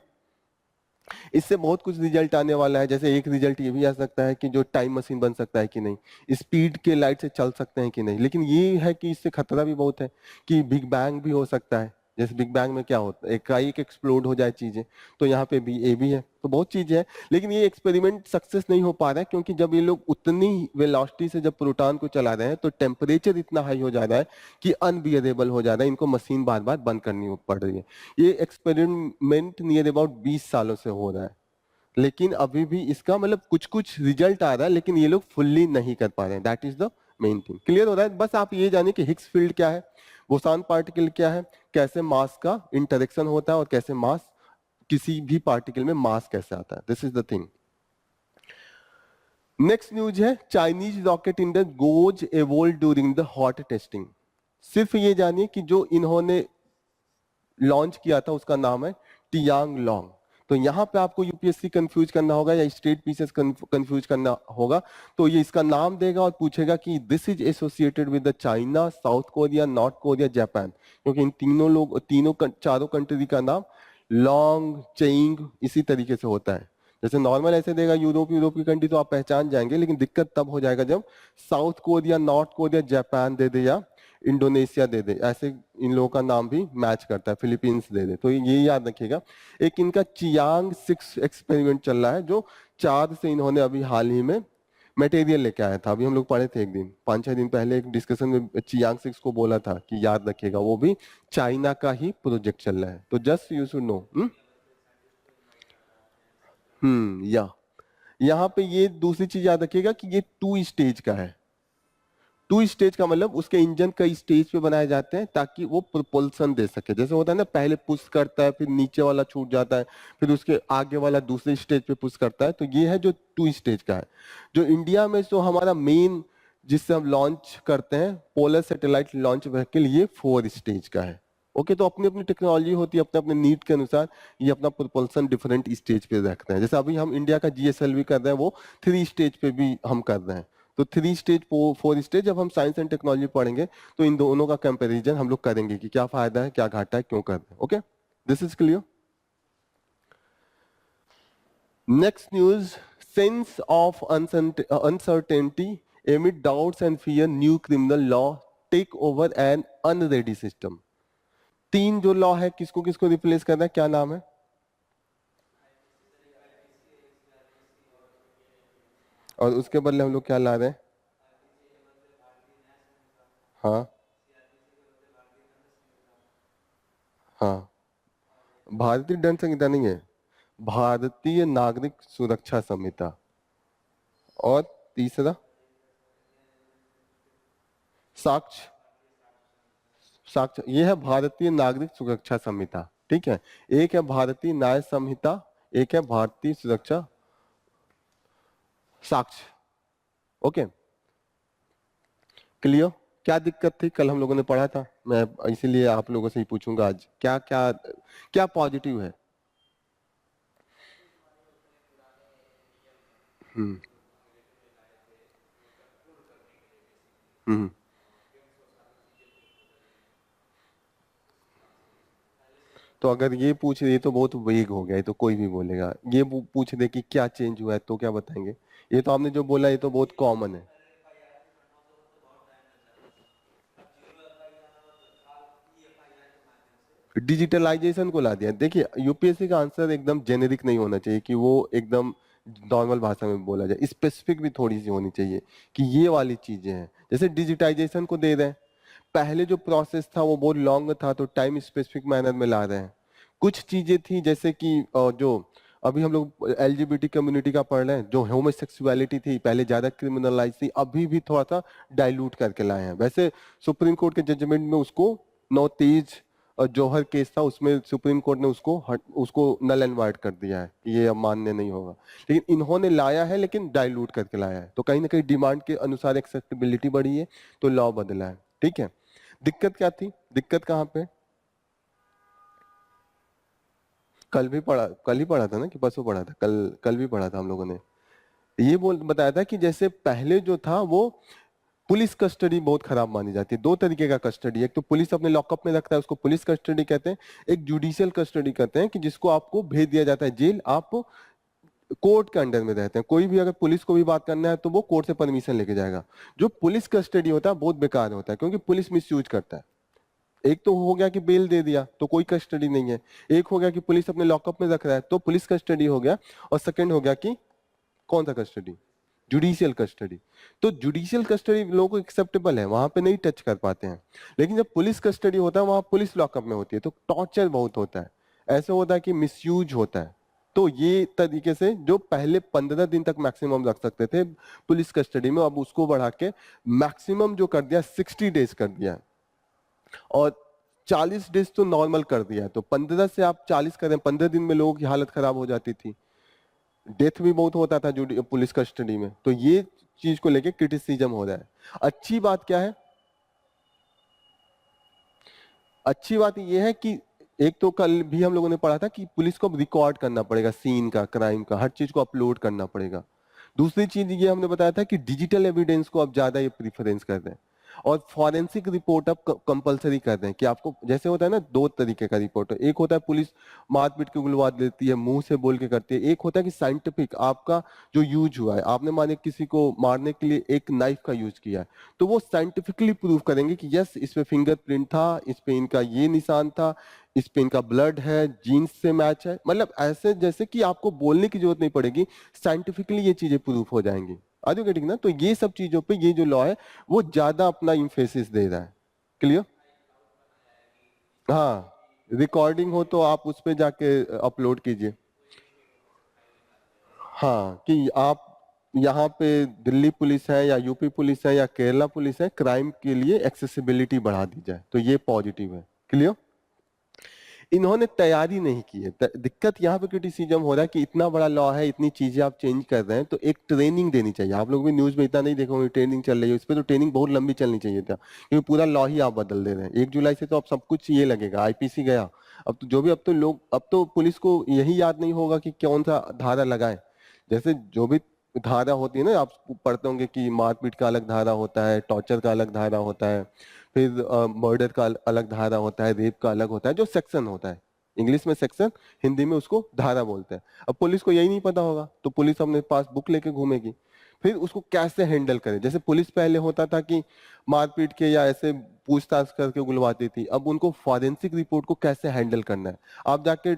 इससे बहुत कुछ रिजल्ट आने वाला है। जैसे एक रिजल्ट ये भी आ सकता है कि जो टाइम मशीन बन सकता है कि नहीं, स्पीड के लाइट से चल सकते हैं कि नहीं। लेकिन ये है कि इससे खतरा भी बहुत है कि बिग बैंग भी हो सकता है। जैसे बिग बैंग में क्या होता है, एकाएक एक्सप्लोड हो जाए चीजें, तो यहाँ पे भी ये भी है, तो बहुत चीजें हैं। लेकिन ये एक्सपेरिमेंट सक्सेस नहीं हो पा रहा है क्योंकि जब ये लोग उतनी वेलोसिटी से जब प्रोटॉन को चला रहे हैं तो टेम्परेचर इतना हाई हो जा रहा है कि अनबियरेबल हो जा रहा है, इनको मशीन बार बार बंद करनी पड़ रही है। ये एक्सपेरिमेंट नियर अबाउट 20 सालों से हो रहा है, लेकिन अभी भी इसका मतलब कुछ कुछ रिजल्ट आ रहा है, लेकिन ये लोग फुल्ली नहीं कर पा रहे हैं। That is the main thing. Clear हो रहा है? बस आप ये जानिए कि हिग्स फील्ड क्या है, बोसान पार्टिकल क्या है, कैसे मास का इंटरेक्शन होता है और कैसे मास, किसी भी पार्टिकल में मास कैसे आता है। This is the thing. Next news है, चाइनीज रॉकेट इंडर goes evolve during the hot testing. सिर्फ ये जानिए कि जो इन्होंने लॉन्च किया था उसका नाम है टियांग लॉन्ग। तो यहाँ पे आपको यूपीएससी कंफ्यूज करना होगा या स्टेट पीसेस कंफ्यूज करना होगा, तो ये इसका नाम देगा और पूछेगा कि this is associated with the China, south Korea, North Korea, Japan, क्योंकि इन चारों कंट्री का नाम लॉन्ग चेइंग इसी तरीके से होता है। जैसे नॉर्मल ऐसे देगा यूरोप की कंट्री तो आप पहचान जाएंगे, लेकिन दिक्कत तब हो जाएगा जब South Korea, North Korea, Japan दे दे या इंडोनेशिया दे दे, ऐसे इन लोगों का नाम भी मैच करता है, फिलीपींस दे दे, तो ये याद रखिएगा। एक इनका चियांग 6 एक्सपेरिमेंट चल रहा है, जो चांद से इन्होंने अभी हाल ही में मटेरियल लेके आया था। अभी हम लोग पढ़े थे एक दिन, 5-6 दिन पहले एक डिस्कशन में चियांग 6 को बोला था कि याद रखिएगा, वो भी चाइना का ही प्रोजेक्ट चल रहा है। तो जस्ट यू शुड नो। या यहाँ पे ये दूसरी चीज याद रखिएगा कि ये 2 स्टेज का है। 2 स्टेज का मतलब उसके इंजन कई स्टेज पे बनाए जाते हैं ताकि वो propulsion दे सके। जैसे होता है ना, पहले पुश करता है, फिर नीचे वाला छूट जाता है, फिर उसके आगे वाला दूसरे स्टेज पे पुश करता है। तो ये है जो 2 स्टेज का है। जो इंडिया में जो हमारा मेन जिससे हम लॉन्च करते हैं पोलर सैटेलाइट लॉन्च व्हीकल, ये 4 स्टेज का है। ओके, तो अपनी अपनी टेक्नोलॉजी होती है, अपने अपने नीड के अनुसार ये अपना प्रोपल्सन डिफरेंट स्टेज पे रखते हैं। जैसे अभी हम इंडिया का जीएसएलवी कर रहे हैं, वो 3 स्टेज पे भी हम कर रहे हैं। तो 3 स्टेज 4 स्टेज, जब हम साइंस एंड टेक्नोलॉजी पढ़ेंगे तो इन दोनों का कंपैरिजन हम लोग करेंगे कि क्या फायदा है, क्या घाटा है, क्यों कर रहे हैं। Okay, this is clear. Next news, sense of uncertainty amid doubts and fear, new criminal law take over an unready system। 3 जो लॉ है किसको किसको रिप्लेस कर रहा है, क्या नाम है? और उसके बदले हम लोग क्या ला रहे हैं? हाँ हाँ, भारतीय दंड संहिता नहीं है, भारतीय नागरिक सुरक्षा संहिता। और तीसरा साक्ष्य, साक्ष्य ये है भारतीय नागरिक सुरक्षा संहिता। ठीक है, एक है भारतीय न्याय संहिता, एक है भारतीय सुरक्षा साक्ष्य। Okay, clear? क्या दिक्कत थी कल हम लोगों ने पढ़ा था, मैं इसीलिए आप लोगों से ही पूछूंगा आज, क्या क्या क्या पॉजिटिव है? हम्म हम्म तो अगर ये पूछ रही तो बहुत वेग हो गया, ये तो कोई भी बोलेगा। ये पूछ दे कि क्या चेंज हुआ है तो क्या बताएंगे? ये तो आपने जो बोला ये तो बहुत कॉमन है। डिजिटलाइजेशन को ला दिया। देखिए, यूपीएससी का आंसर एकदम जेनेरिक नहीं होना चाहिए कि वो एकदम नॉर्मल भाषा में बोला जाए, स्पेसिफिक भी थोड़ी सी होनी चाहिए कि ये वाली चीजें हैं। जैसे डिजिटाइजेशन को दे रहे हैं, पहले जो प्रोसेस था वो बहुत लॉन्ग था, तो टाइम स्पेसिफिक मैनर में ला रहे हैं। कुछ चीजें थी जैसे कि जो अभी हम लोग एलजीबीटी कम्युनिटी का पढ़ रहे हैं, जो होमोसेक्सुअलिटी थी पहले ज्यादा क्रिमिनलाइज थी, अभी भी थोड़ा सा डाइल्यूट करके लाए हैं। वैसे सुप्रीम कोर्ट के जजमेंट में उसको 9 तेज जौहर केस था, उसमें सुप्रीम कोर्ट ने उसको नल एंड वाइड कर दिया है कि ये अब मान्य नहीं होगा। लेकिन इन्होंने लाया है, लेकिन डाइल्यूट करके लाया है, तो कहीं ना कहीं डिमांड के अनुसार एक्सेप्टेबिलिटी बढ़ी है, तो लॉ बदला है। ठीक है, दिक्कत क्या थी, दिक्कत कहाँ पे? कल ही पढ़ा था ना कि परसों पढ़ा था? कल भी पढ़ा था हम लोगों ने। ये बोल बताया था कि जैसे पहले जो था वो पुलिस कस्टडी बहुत खराब मानी जाती है। दो तरीके का कस्टडी है, एक तो पुलिस अपने लॉकअप में रखता है, उसको पुलिस कस्टडी कहते हैं। एक जुडिशियल कस्टडी कहते हैं कि जिसको आपको भेज दिया जाता है जेल, आप कोर्ट के अंडर में रहते हैं। कोई भी अगर पुलिस को भी बात करना है तो वो कोर्ट से परमिशन लेके जाएगा। जो पुलिस कस्टडी होता है बहुत बेकार होता है, क्योंकि पुलिस मिसयूज करता है। एक तो हो गया कि बेल दे दिया तो कोई कस्टडी नहीं है, एक हो गया कि पुलिस अपने लॉकअप में रख रहा है तो पुलिस कस्टडी हो गया, और सेकंड हो गया कि कौन सा कस्टडी, जुडिशियल कस्टडी। तो जुडिशियल कस्टडी लोगों को एक्सेप्टेबल है, वहां पे नहीं टच कर पाते हैं। लेकिन जब पुलिस कस्टडी होता है, वहां पुलिस लॉकअप में होती है, तो टॉर्चर बहुत होता है, ऐसे होता है कि मिसयूज होता है। तो ये तरीके से जो पहले 15 दिन तक मैक्सिमम रख सकते थे पुलिस कस्टडी में, अब उसको बढ़ा के मैक्सिमम जो कर दिया 60 डेज कर दिया है। और 40 डेज तो नॉर्मल कर दिया है। तो 15 से आप 40 करें, 15 दिन में लोगों की हालत खराब हो जाती थी, डेथ भी बहुत होता था जो पुलिस कस्टडी में। तो ये चीज को लेके क्रिटिसिज्म हो रहा है। अच्छी बात क्या है? अच्छी बात ये है कि एक तो कल भी हम लोगों ने पढ़ा था कि पुलिस को अब रिकॉर्ड करना पड़ेगा, सीन का, क्राइम का, हर चीज को अपलोड करना पड़ेगा। दूसरी चीज ये हमने बताया था कि डिजिटल एविडेंस को अब ज्यादा ये प्रीफरेंस कर रहे हैं, और फॉरेंसिक रिपोर्ट अब कंपलसरी कर रहे हैं कि आपको, जैसे होता है ना, दो तरीके का रिपोर्ट है। एक होता है पुलिस मारपीट के गुलवा देती है, मुंह से बोल के करती है। एक होता है कि साइंटिफिक आपका जो यूज हुआ है, आपने माने किसी को मारने के लिए एक नाइफ का यूज किया है, तो वो साइंटिफिकली प्रूव करेंगे कि यस इस पे फिंगरप्रिंट था, इस पे इनका ये निशान था, इस पे इनका ब्लड है, जीन्स से मैच है। मतलब ऐसे जैसे कि आपको बोलने की जरूरत नहीं पड़ेगी, साइंटिफिकली ये चीजें प्रूफ हो जाएंगी। आर यू गेटिंग ना? तो ये सब चीजों पे ये जो लॉ है वो ज्यादा अपना इम्फेसिस दे रहा है। क्लियर? हाँ, रिकॉर्डिंग हो तो आप उस पे जाके अपलोड कीजिए। हाँ, कि आप यहाँ पे दिल्ली पुलिस है या यूपी पुलिस है या केरला पुलिस है, क्राइम के लिए एक्सेसिबिलिटी बढ़ा दी जाए, तो ये पॉजिटिव है। क्लियर? इन्होंने तैयारी नहीं की है। दिक्कत यहाँ पे क्रिटिसिज्म हो रहा है कि इतना बड़ा लॉ है, इतनी चीजें आप चेंज कर रहे हैं, तो एक ट्रेनिंग देनी चाहिए। आप लोग भी न्यूज में इतना नहीं देखोगे ट्रेनिंग चल रही है, इस पर तो ट्रेनिंग बहुत लंबी चलनी चाहिए था, क्योंकि पूरा लॉ ही आप बदल दे रहे हैं। 1 जुलाई से तो अब सब कुछ ये लगेगा, आईपीसी गया। अब तो जो भी, अब तो लोग, अब तो पुलिस को यही याद नहीं होगा कि कौन सा धारा लगाए। जैसे जो भी धारा होती है ना, आप पढ़ते होंगे कि मारपीट का अलग धारा होता है, टॉर्चर का अलग धारा होता है, फिर मर्डर का अलग धारा होता है, रेप का अलग होता है, जो सेक्शन होता है। इंग्लिश में सेक्शन, हिंदी में उसको धारा बोलते हैं। अब पुलिस को यही नहीं पता होगा, तो पुलिस अपने पास बुक लेके घूमेगी। फिर उसको कैसे हैंडल करे? जैसे पुलिस पहले होता था कि मारपीट के या ऐसे पूछताछ करके बुलवाती थी, अब उनको फॉरेंसिक रिपोर्ट को कैसे हैंडल करना है। आप जाके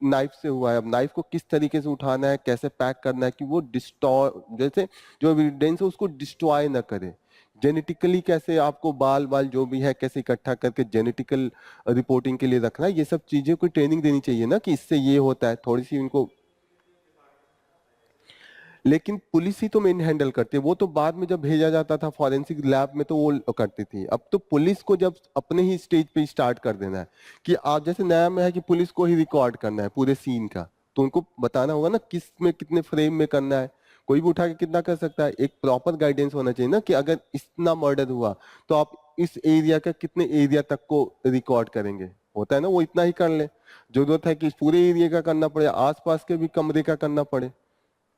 नाइफ से हुआ है, अब नाइफ को किस तरीके से उठाना है, कैसे पैक करना है कि वो डिस्टॉय, जैसे जो एविडेंस है उसको डिस्ट्रॉय ना करे। जेनेटिकली कैसे आपको बाल बाल जो भी है कैसे इकट्ठा करके जेनेटिकल रिपोर्टिंग के लिए रखना है, ये सब चीजें कोई ट्रेनिंग देनी चाहिए ना, कि इससे ये होता है, थोड़ी सी उनको। लेकिन पुलिस ही तो मेन हैंडल करती है, वो तो बाद में जब भेजा जाता था फॉरेंसिक लैब में तो वो करती थी। अब तो पुलिस को जब अपने ही स्टेज पे स्टार्ट कर देना है कि आप, जैसे नया में है कि पुलिस को ही रिकॉर्ड करना है पूरे सीन का, तो उनको बताना होगा ना किस में कितने फ्रेम में करना है। कोई भी उठा के कितना कर सकता है, एक प्रॉपर गाइडेंस होना चाहिए ना कि अगर इतना मर्डर हुआ तो आप इस एरिया का कितने एरिया तक को रिकॉर्ड करेंगे। होता है ना, वो इतना ही कर ले। जरूरत है कि इस पूरे एरिया का करना पड़े, आसपास के भी कमरे का करना पड़े।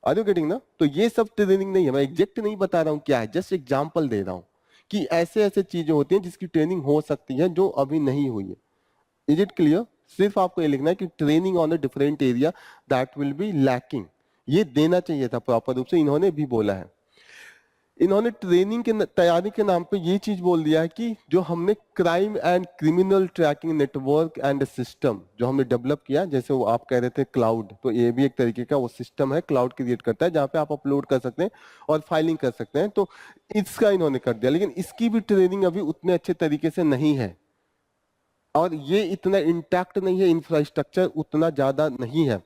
आर यू गेटिंग ना? तो ये सब ट्रेनिंग नहीं है, मैं एग्जैक्ट नहीं बता रहा हूँ क्या है, जस्ट एग्जांपल दे रहा हूँ कि ऐसे ऐसे चीजें होती हैं जिसकी ट्रेनिंग हो सकती है जो अभी नहीं हुई है। Is it clear? सिर्फ आपको ये लिखना है कि training on a different area that will be lacking, ये देना चाहिए था प्रॉपर रूप से, इन्होंने भी बोला है। इन्होंने ट्रेनिंग के तैयारी के नाम पे ये चीज बोल दिया है कि जो हमने crime and criminal tracking network and system जो हमने डेवलप किया, जैसे वो आप कह रहे थे क्लाउड, तो ये भी एक तरीके का वो सिस्टम है, क्लाउड क्रिएट करता है जहाँ पे आप अपलोड कर सकते हैं और फाइलिंग कर सकते हैं। तो इसका इन्होंने कर दिया, लेकिन इसकी भी ट्रेनिंग अभी उतने अच्छे तरीके से नहीं है, और ये इतना इंटैक्ट नहीं है, इंफ्रास्ट्रक्चर उतना ज्यादा नहीं है।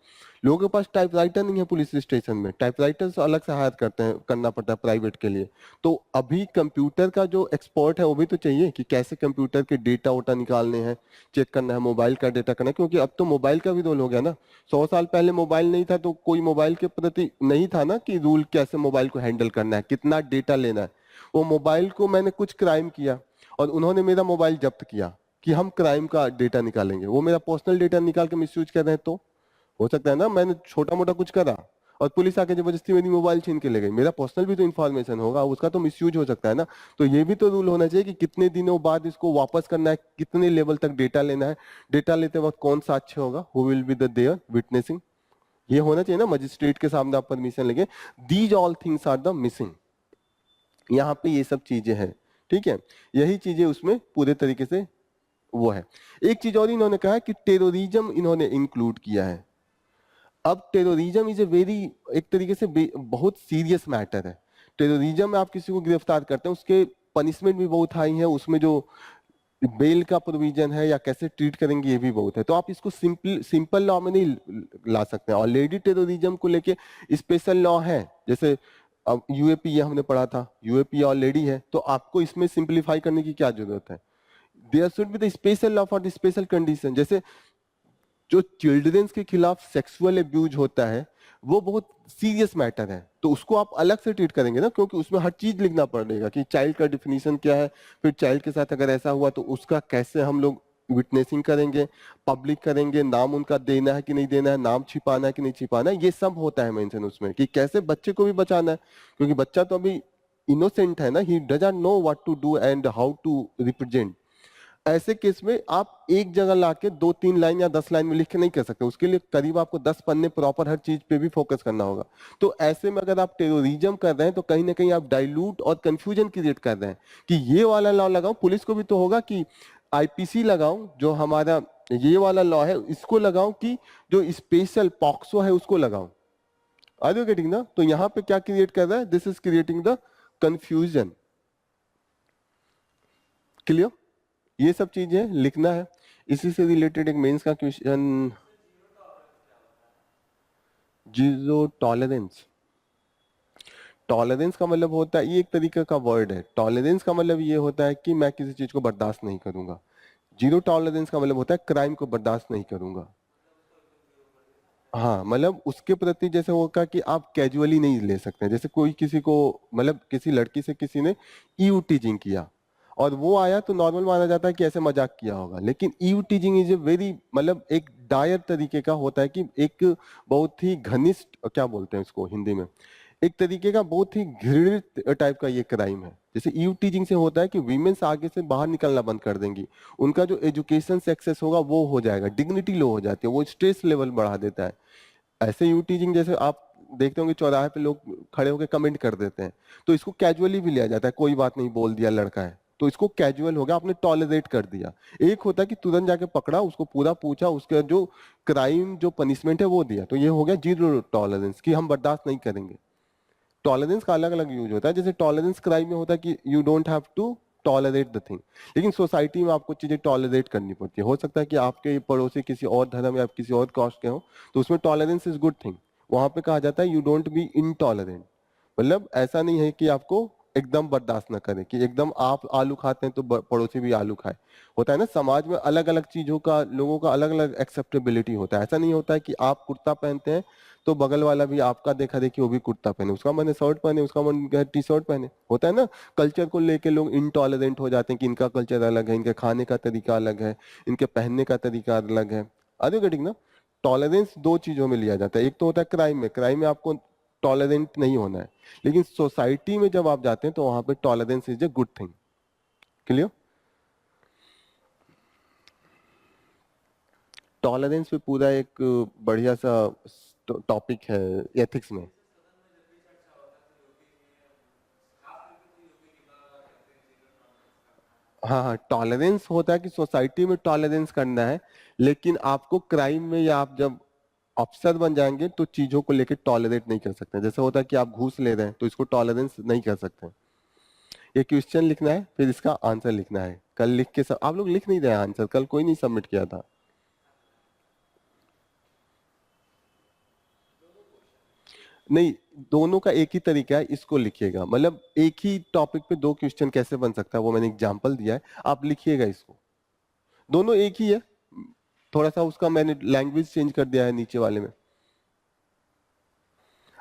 लोगों के पास टाइपराइटर नहीं है पुलिस स्टेशन में, टाइपराइटर से अलग से हायर करते हैं, करना पड़ता है प्राइवेट के लिए। तो अभी कंप्यूटर का जो एक्सपर्ट है वो भी तो चाहिए कि कैसे कंप्यूटर के डेटा वोटा निकालने हैं, चेक करना है, मोबाइल का डेटा करना है, क्योंकि अब तो मोबाइल का भी रोल हो गया ना। 100 साल पहले मोबाइल नहीं था तो कोई मोबाइल के प्रति नहीं था ना कि रूल कैसे मोबाइल को हैंडल करना है, कितना डेटा लेना है। वो मोबाइल को मैंने कुछ क्राइम किया और उन्होंने मेरा मोबाइल जब्त किया कि हम क्राइम का डेटा निकालेंगे, वो मेरा पर्सनल डेटा निकाल के मिसयूज कर रहे हैं, तो हो सकता है ना मैंने छोटा मोटा कुछ करा, और पुलिस आके जबरदस्ती मेरी मोबाइल छीन के ले गई, मेरा पर्सनल भी तो इन्फॉर्मेशन होगा, उसका तो मिसयूज हो सकता है ना। तो ये भी तो रूल होना चाहिए कि कितने दिनों बाद इसको वापस करना है, कितने लेवल तक डेटा लेना है, डेटा लेते वक्त कौन साक्ष्य होगा, who will be the there witnessing, ये होना चाहिए ना, मजिस्ट्रेट के सामने आप परमिशन लेंगे। These all things are the missing, यहाँ पे ये सब चीजें हैं, ठीक है, यही चीजें उसमें पूरे तरीके से वो है। एक चीज और इन्होंने कहा है कि टेररिज्म इन्होंने इंक्लूड किया है। अब टेररिज्म इज ए वेरी, एक तरीके से बहुत सीरियस मैटर है। टेररिज्म में आप किसी को गिरफ्तार करते हैं, उसके पनिशमेंट भी बहुत हाई है, उसमें जो बेल का प्रोविजन है या कैसे ट्रीट करेंगे ये भी बहुत है। तो आप इसको सिंपल लॉ में नहीं ला सकते हैं। ऑलरेडी टेररिज्म को लेके स्पेशल लॉ है, जैसे अब यूएपी ये हमने पढ़ा था, यूएपी ऑलरेडी है, तो आपको इसमें सिंप्लीफाई करने की क्या जरूरत है। There should be the special law for the special condition. जैसे जो चिल्ड्रंस के खिलाफ सेक्सुअल अब्यूज होता है वो बहुत सीरियस मैटर है, तो उसको आप अलग से ट्रीट करेंगे ना, क्योंकि उसमें हर चीज लिखना पड़ेगा कि चाइल्ड का डिफिनीशन क्या है, फिर चाइल्ड के साथ अगर ऐसा हुआ तो उसका कैसे हम लोग विटनेसिंग करेंगे, पब्लिक करेंगे, नाम उनका देना है कि नहीं देना है, नाम छिपाना है कि नहीं छिपाना है, ये सब होता है मेंशन उसमें, कि कैसे बच्चे को भी बचाना है, क्योंकि बच्चा तो अभी इनोसेंट है ना, he doesn't know what to do and how to represent. ऐसे केस में आप एक जगह लाके 2-3 लाइन या 10 लाइन में लिख के नहीं कर सकते, उसके लिए करीब आपको 10 पन्ने प्रॉपर हर चीज पे भी फोकस करना होगा। तो ऐसे में अगर आप टेररिज्म कर रहे हैं तो कहीं ना कहीं आप डाइल्यूट और कंफ्यूजन क्रिएट कर रहे हैं कि ये वाला लॉ लगाऊं, पुलिस को भी तो होगा कि आईपीसी लगाऊं जो हमारा ये वाला लॉ है इसको लगाऊं, कि जो स्पेशल पॉक्सो है उसको लगाऊं। आर यू गेटिंग ना? तो यहाँ पे क्या क्रिएट कर रहा है, this is creating the confusion. Clear? ये सब चीजें लिखना है। इसी से रिलेटेड एक मेंस का क्वेश्चन, जीरो टॉलरेंस। टॉलरेंस का मतलब होता है, ये एक तरीके का वर्ड है, टॉलरेंस का मतलब ये होता है कि मैं किसी चीज को बर्दाश्त नहीं करूंगा। जीरो टॉलरेंस का मतलब होता है क्राइम को बर्दाश्त नहीं करूंगा। हाँ, मतलब उसके प्रति जैसे होगा कि आप कैजुअली नहीं ले सकते। जैसे कोई किसी को, मतलब किसी लड़की से किसी ने ईव टीजिंग किया और वो आया तो नॉर्मल माना जाता है कि ऐसे मजाक किया होगा, लेकिन eve teasing is a very, मतलब एक डायर तरीके का होता है, कि एक बहुत ही घनिष्ठ, क्या बोलते हैं उसको हिंदी में, एक तरीके का बहुत ही घृणित टाइप का ये क्राइम है। जैसे ईव टीजिंग से होता है कि वीमेन्स आगे से बाहर निकलना बंद कर देंगी, उनका जो एजुकेशन सक्सेस होगा वो हो जाएगा, डिग्निटी लो हो जाती है, वो स्ट्रेस लेवल बढ़ा देता है। ऐसे यू टीजिंग जैसे आप देखते होंगे चौराहे पे लोग खड़े होकर कमेंट कर देते हैं, तो इसको कैजुअली भी लिया जाता है, कोई बात नहीं बोल दिया लड़का है, तो इसको कैजुअल हो गया, आपने टॉलरेट कर दिया। एक होता है कि तुरंत जाके पकड़ा, उसको पूरा पूछा, उसका जो क्राइम जो पनिशमेंट है वो दिया, तो ये हो गया जीरो टॉलरेंस, कि हम बर्दाश्त नहीं करेंगे। टॉलरेंस का अलग अलग यूज होता है, जैसे टॉलरेंस क्राइम में होता है कि you don't have to tolerate the thing, लेकिन सोसाइटी में आपको चीजें टॉलरेट करनी पड़ती है। हो सकता है कि आपके पड़ोसी किसी और धर्म या किसी और कास्ट के हो, तो उसमें टॉलरेंस इज गुड थिंग। वहां पे कहा जाता है यू डोंट बी इनटॉलरेंट, मतलब ऐसा नहीं है कि आपको एकदम बर्दाश्त न करें, कि एकदम आप आलू खाते हैं तो पड़ोसी भी आलू खाए। होता है ना, समाज में अलग अलग चीजों का, लोगों का अलग अलग एक्सेप्टेबिलिटी होता है। ऐसा नहीं होता है कि आप कुर्ता पहनते हैं तो बगल वाला भी आपका देखा देखी वो भी कुर्ता पहने, उसका मन है शर्ट पहने, उसका मन है टी शर्ट पहने। होता है ना, कल्चर को लेके लोग इनटॉलरेंट हो जाते हैं कि इनका कल्चर अलग है, इनके खाने का तरीका अलग है, इनके पहनने का तरीका अलग है। आर यू गेटिंग ना? टॉलरेंस दो चीजों में लिया जाता है, एक तो होता है क्राइम में, क्राइम में आपको टॉलरेंट नहीं होना है, लेकिन सोसाइटी में जब आप जाते हैं तो वहां पे tolerance is a good thing. Clear? Tolerance पे पूरा एक बढ़िया सा टॉपिक है एथिक्स में। हाँ हाँ, टॉलरेंस होता है कि सोसाइटी में टॉलरेंस करना है, लेकिन आपको क्राइम में या आप जब अफसर बन जाएंगे तो चीजों को लेकर टॉलरेट नहीं कर सकते। जैसे होता है कि आप घूस ले रहे हैं तो इसको टॉलरेंस नहीं कर सकते। ये क्वेश्चन लिखना है, फिर इसका आंसर लिखना है। कल लिख के सब आप लोग लिख नहीं रहे आंसर, कल कोई नहीं सबमिट किया था। नहीं, दोनों का एक ही तरीका है, इसको लिखिएगा, मतलब एक ही टॉपिक पे दो क्वेश्चन कैसे बन सकता है वो मैंने एग्जांपल दिया है, आप लिखिएगा इसको। दोनों एक ही है, थोड़ा सा उसका मैंने लैंग्वेज चेंज कर दिया है नीचे वाले में।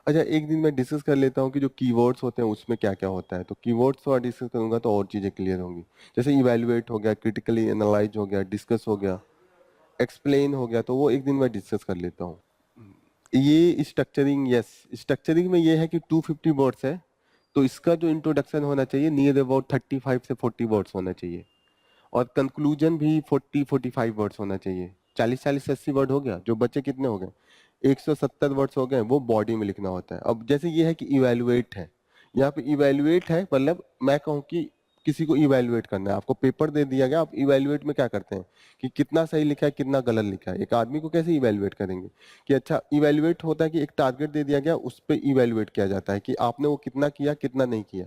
अच्छा, एक दिन मैं डिस्कस कर लेता हूँ कि जो कीवर्ड्स होते हैं उसमें क्या क्या होता है, तो कीवर्ड्स थोड़ा डिस्कस करूंगा तो और चीजें क्लियर होंगी। जैसे इवेल्युएट हो गया, क्रिटिकली एनालाइज हो गया, डिस्कस हो गया, एक्सप्लेन हो गया, तो वो एक दिन मैं डिस्कस कर लेता हूँ। ये स्ट्रक्चरिंग, यस, स्ट्रक्चरिंग में ये है कि 250 वर्ड्स है, तो इसका जो इंट्रोडक्शन होना चाहिए नियर अबाउट 35 से 40 वर्ड्स होना चाहिए, और कंक्लूजन भी 40-45 वर्ड्स होना चाहिए। 40-40-80 वर्ड हो गया, जो बच्चे कितने हो गए, 170 वर्ड्स हो गए, वो बॉडी में लिखना होता है। अब जैसे ये है कि इवेलुएट है, यहाँ पे इवेलुएट है, मतलब मैं कहूँ कि किसी को इवेलुएट करना है, आपको पेपर दे दिया गया, आप इवेलुएट में क्या करते हैं कि कितना सही लिखा है कितना गलत लिखा है। एक आदमी को कैसे इवेलुएट करेंगे कि अच्छा, इवेलुएट होता है कि एक टारगेट दे दिया गया, उस पर इवेलुएट किया जाता है कि आपने वो कितना किया कितना नहीं किया।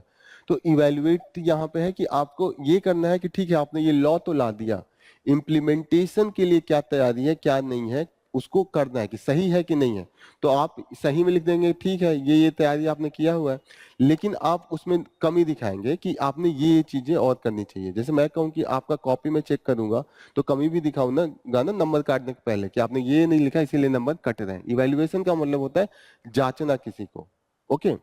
तो इवेलुएट यहाँ पे है कि आपको ये करना है कि ठीक है आपने ये लॉ तो ला दिया, इम्प्लीमेंटेशन के लिए क्या तैयारी है क्या नहीं है, उसको करना है कि सही है कि नहीं है। तो आप सही में लिख देंगे ठीक है ये तैयारी आपने किया हुआ है, लेकिन आप उसमें कमी दिखाएंगे कि आपने ये चीजें और करनी चाहिए। जैसे मैं कहूँ कि आपका कॉपी में चेक करूंगा तो कमी भी दिखाऊं ना गाना नंबर काटने के पहले कि आपने ये नहीं लिखा इसीलिए नंबर कट रहे हैं। इवेल्युएशन का मतलब होता है जांचना किसी को, ओके।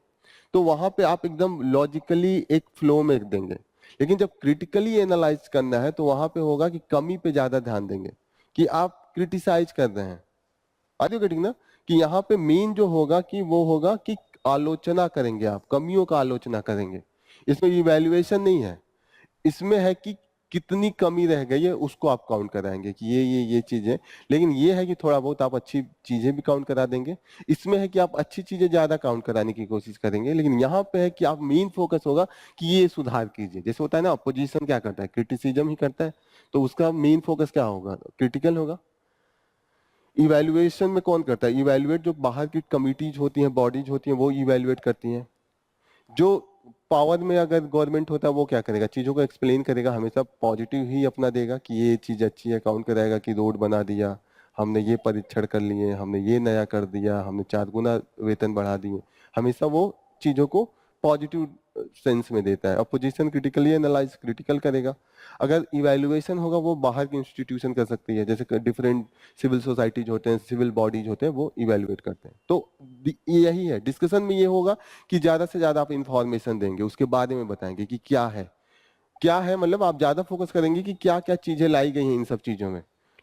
तो वहां पे आप एकदम लॉजिकली एक फ्लो में लिख देंगे। लेकिन जब क्रिटिकली एनालाइज करना है तो वहां पे होगा कि कमी पे ज्यादा ध्यान देंगे कि आप क्रिटिसाइज कर रहे हैं, आर यू गेटिंग ना, कि यहाँ पे मेन जो होगा कि वो होगा कि आलोचना करेंगे, आप कमियों का आलोचना करेंगे। इसमें इवैल्यूएशन नहीं है, इसमें है कि कितनी कमी रह गई है उसको आप काउंट कराएंगे कि ये चीजें। लेकिन ये है कि थोड़ा बहुत आप अच्छी चीजें भी काउंट करा देंगे। इसमें है कि आप अच्छी चीजें ज्यादा काउंट कराने की कोशिश करेंगे, लेकिन यहाँ पे है कि आप मेन फोकस होगा कि ये सुधार कीजिए। जैसे होता है ना, अपोजिशन क्या करता है, क्रिटिसिज्म ही करता है, तो उसका मेन फोकस क्या होगा, क्रिटिकल होगा। इवैल्यूएशन में कौन करता है, इवैल्यूएट जो बाहर की कमिटीज होती हैं, बॉडीज होती हैं, वो इवैल्यूएट करती हैं। जो पावर में अगर गवर्नमेंट होता है वो क्या करेगा, चीजों को एक्सप्लेन करेगा, हमेशा पॉजिटिव ही अपना देगा कि ये चीज अच्छी है, काउंट कराएगा कि रोड बना दिया हमने, ये परीक्षण कर लिए, हमने ये नया कर दिया, हमने 4 गुना वेतन बढ़ा दिए। हमेशा वो चीजों को पॉजिटिव सेंस में देता है। अपोजिशन क्रिटिकली एनालाइज, क्रिटिकल करेगा। अगर इवैल्यूएशन होगा वो बाहर की इंस्टीट्यूशन कर सकती है, जैसे डिफरेंट सिविल सोसाइटीज होते हैं, सिविल बॉडीज होते हैं, वो इवैल्यूएट करते हैं। तो यही है डिस्कशन में, ये होगा कि ज्यादा से ज्यादा आप इंफॉर्मेशन देंगे, उसके बारे में बताएंगे कि क्या है, क्या है, मतलब आप ज्यादा फोकस करेंगे कि क्या क्या चीजें लाई गई हैं इन सब चीजों में।